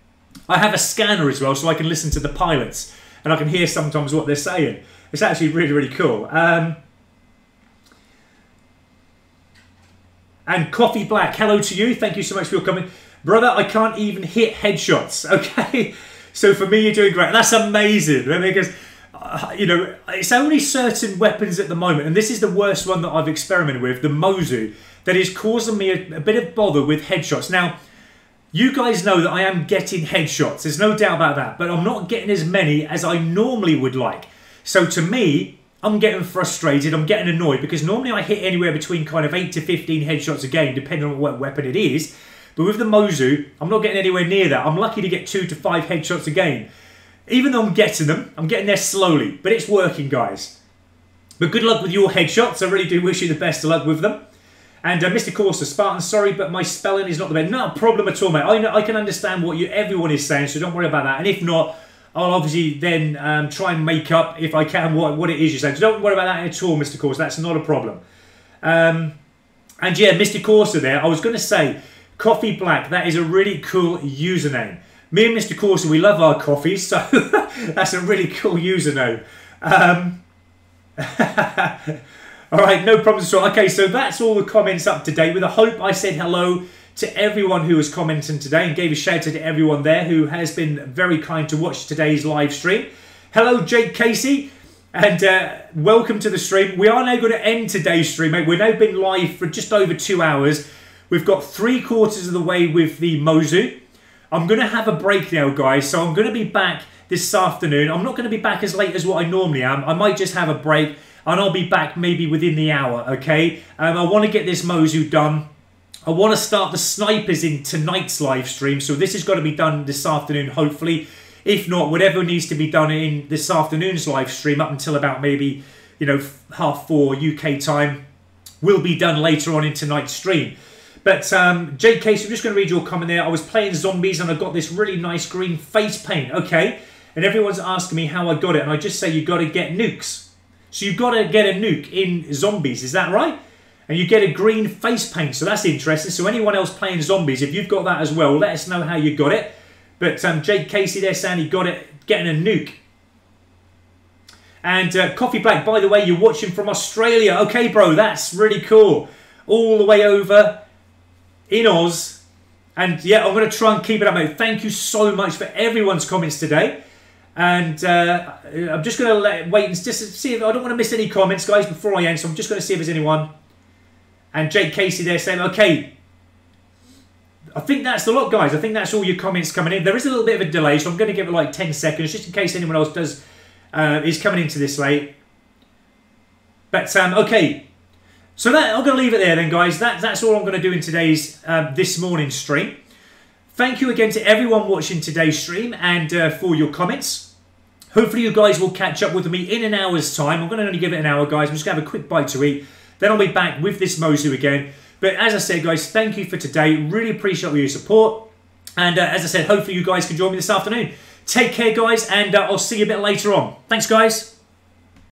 I have a scanner as well, so I can listen to the pilots, and I can hear sometimes what they're saying. It's actually really, really cool. And Coffee Black, hello to you. Thank you so much for your comment. Brother, I can't even hit headshots, okay? So for me, you're doing great. That's amazing, because, you know, it's only certain weapons at the moment, and this is the worst one that I've experimented with, the Mozu, that is causing me a bit of bother with headshots. Now, you guys know that I am getting headshots. There's no doubt about that, but I'm not getting as many as I normally would like. So to me, I'm getting frustrated, I'm getting annoyed, because normally I hit anywhere between kind of 8 to 15 headshots a game, depending on what weapon it is. But with the Mozu, I'm not getting anywhere near that. I'm lucky to get 2 to 5 headshots a game. Even though I'm getting them, I'm getting there slowly. But it's working, guys. But good luck with your headshots. I really do wish you the best of luck with them. And Mr. Corsa, Spartan, sorry, but my spelling is not the best. Not a problem at all, mate. I can understand what everyone is saying, so don't worry about that. And if not, I'll obviously then try and make up, if I can, what it is you're saying. So don't worry about that at all, Mr. Corsa. That's not a problem. And yeah, Mr. Corsa there, I was going to say, Coffee Black, that is a really cool username. Me and Mr. Corsa, we love our coffees, so that's a really cool username. All right, no problems at all. Okay, so that's all the comments up to date with. I hope I said hello to everyone who was commenting today and gave a shout out to everyone there who has been very kind to watch today's live stream. Hello, Jake Casey, and welcome to the stream. We are now going to end today's stream, mate. We've now been live for just over 2 hours. We've got 3/4 of the way with the Mozu. I'm going to have a break now, guys, so I'm going to be back this afternoon. I'm not going to be back as late as what I normally am. I might just have a break, and I'll be back maybe within the hour, okay? I want to get this Mozu done. I want to start the snipers in tonight's live stream, so this has got to be done this afternoon, hopefully. If not, whatever needs to be done in this afternoon's live stream up until about maybe, you know, 4:30 UK time will be done later on in tonight's stream. But Jake Case, I'm just going to read your comment there. I was playing zombies and I got this really nice green face paint. Okay, and everyone's asking me how I got it, and I just say you got to get nukes. So you've got to get a nuke in zombies, is that right? And you get a green face paint, so that's interesting. So anyone else playing zombies, if you've got that as well, let us know how you got it. But Jake Casey there saying he got it, getting a nuke. And Coffee Black, by the way, you're watching from Australia. Okay, bro, that's really cool. All the way over in Oz. And yeah, I'm going to try and keep it up, mate. Thank you so much for everyone's comments today. And I'm just going to wait and just see if I don't want to miss any comments, guys, before I end. So I'm just going to see if there's anyone. And Jake Casey there saying, okay, I think that's the lot, guys. I think that's all your comments coming in. There is a little bit of a delay, so I'm going to give it like 10 seconds, just in case anyone else is coming into this late. But, okay. So I'm going to leave it there then, guys. That's all I'm going to do in today's, this morning's stream. Thank you again to everyone watching today's stream and for your comments. Hopefully you guys will catch up with me in an hour's time. I'm going to only give it an hour, guys. I'm just going to have a quick bite to eat. Then I'll be back with this Mozu again. But as I said, guys, thank you for today. Really appreciate all your support. And as I said, hopefully you guys can join me this afternoon. Take care, guys, and I'll see you a bit later on. Thanks, guys.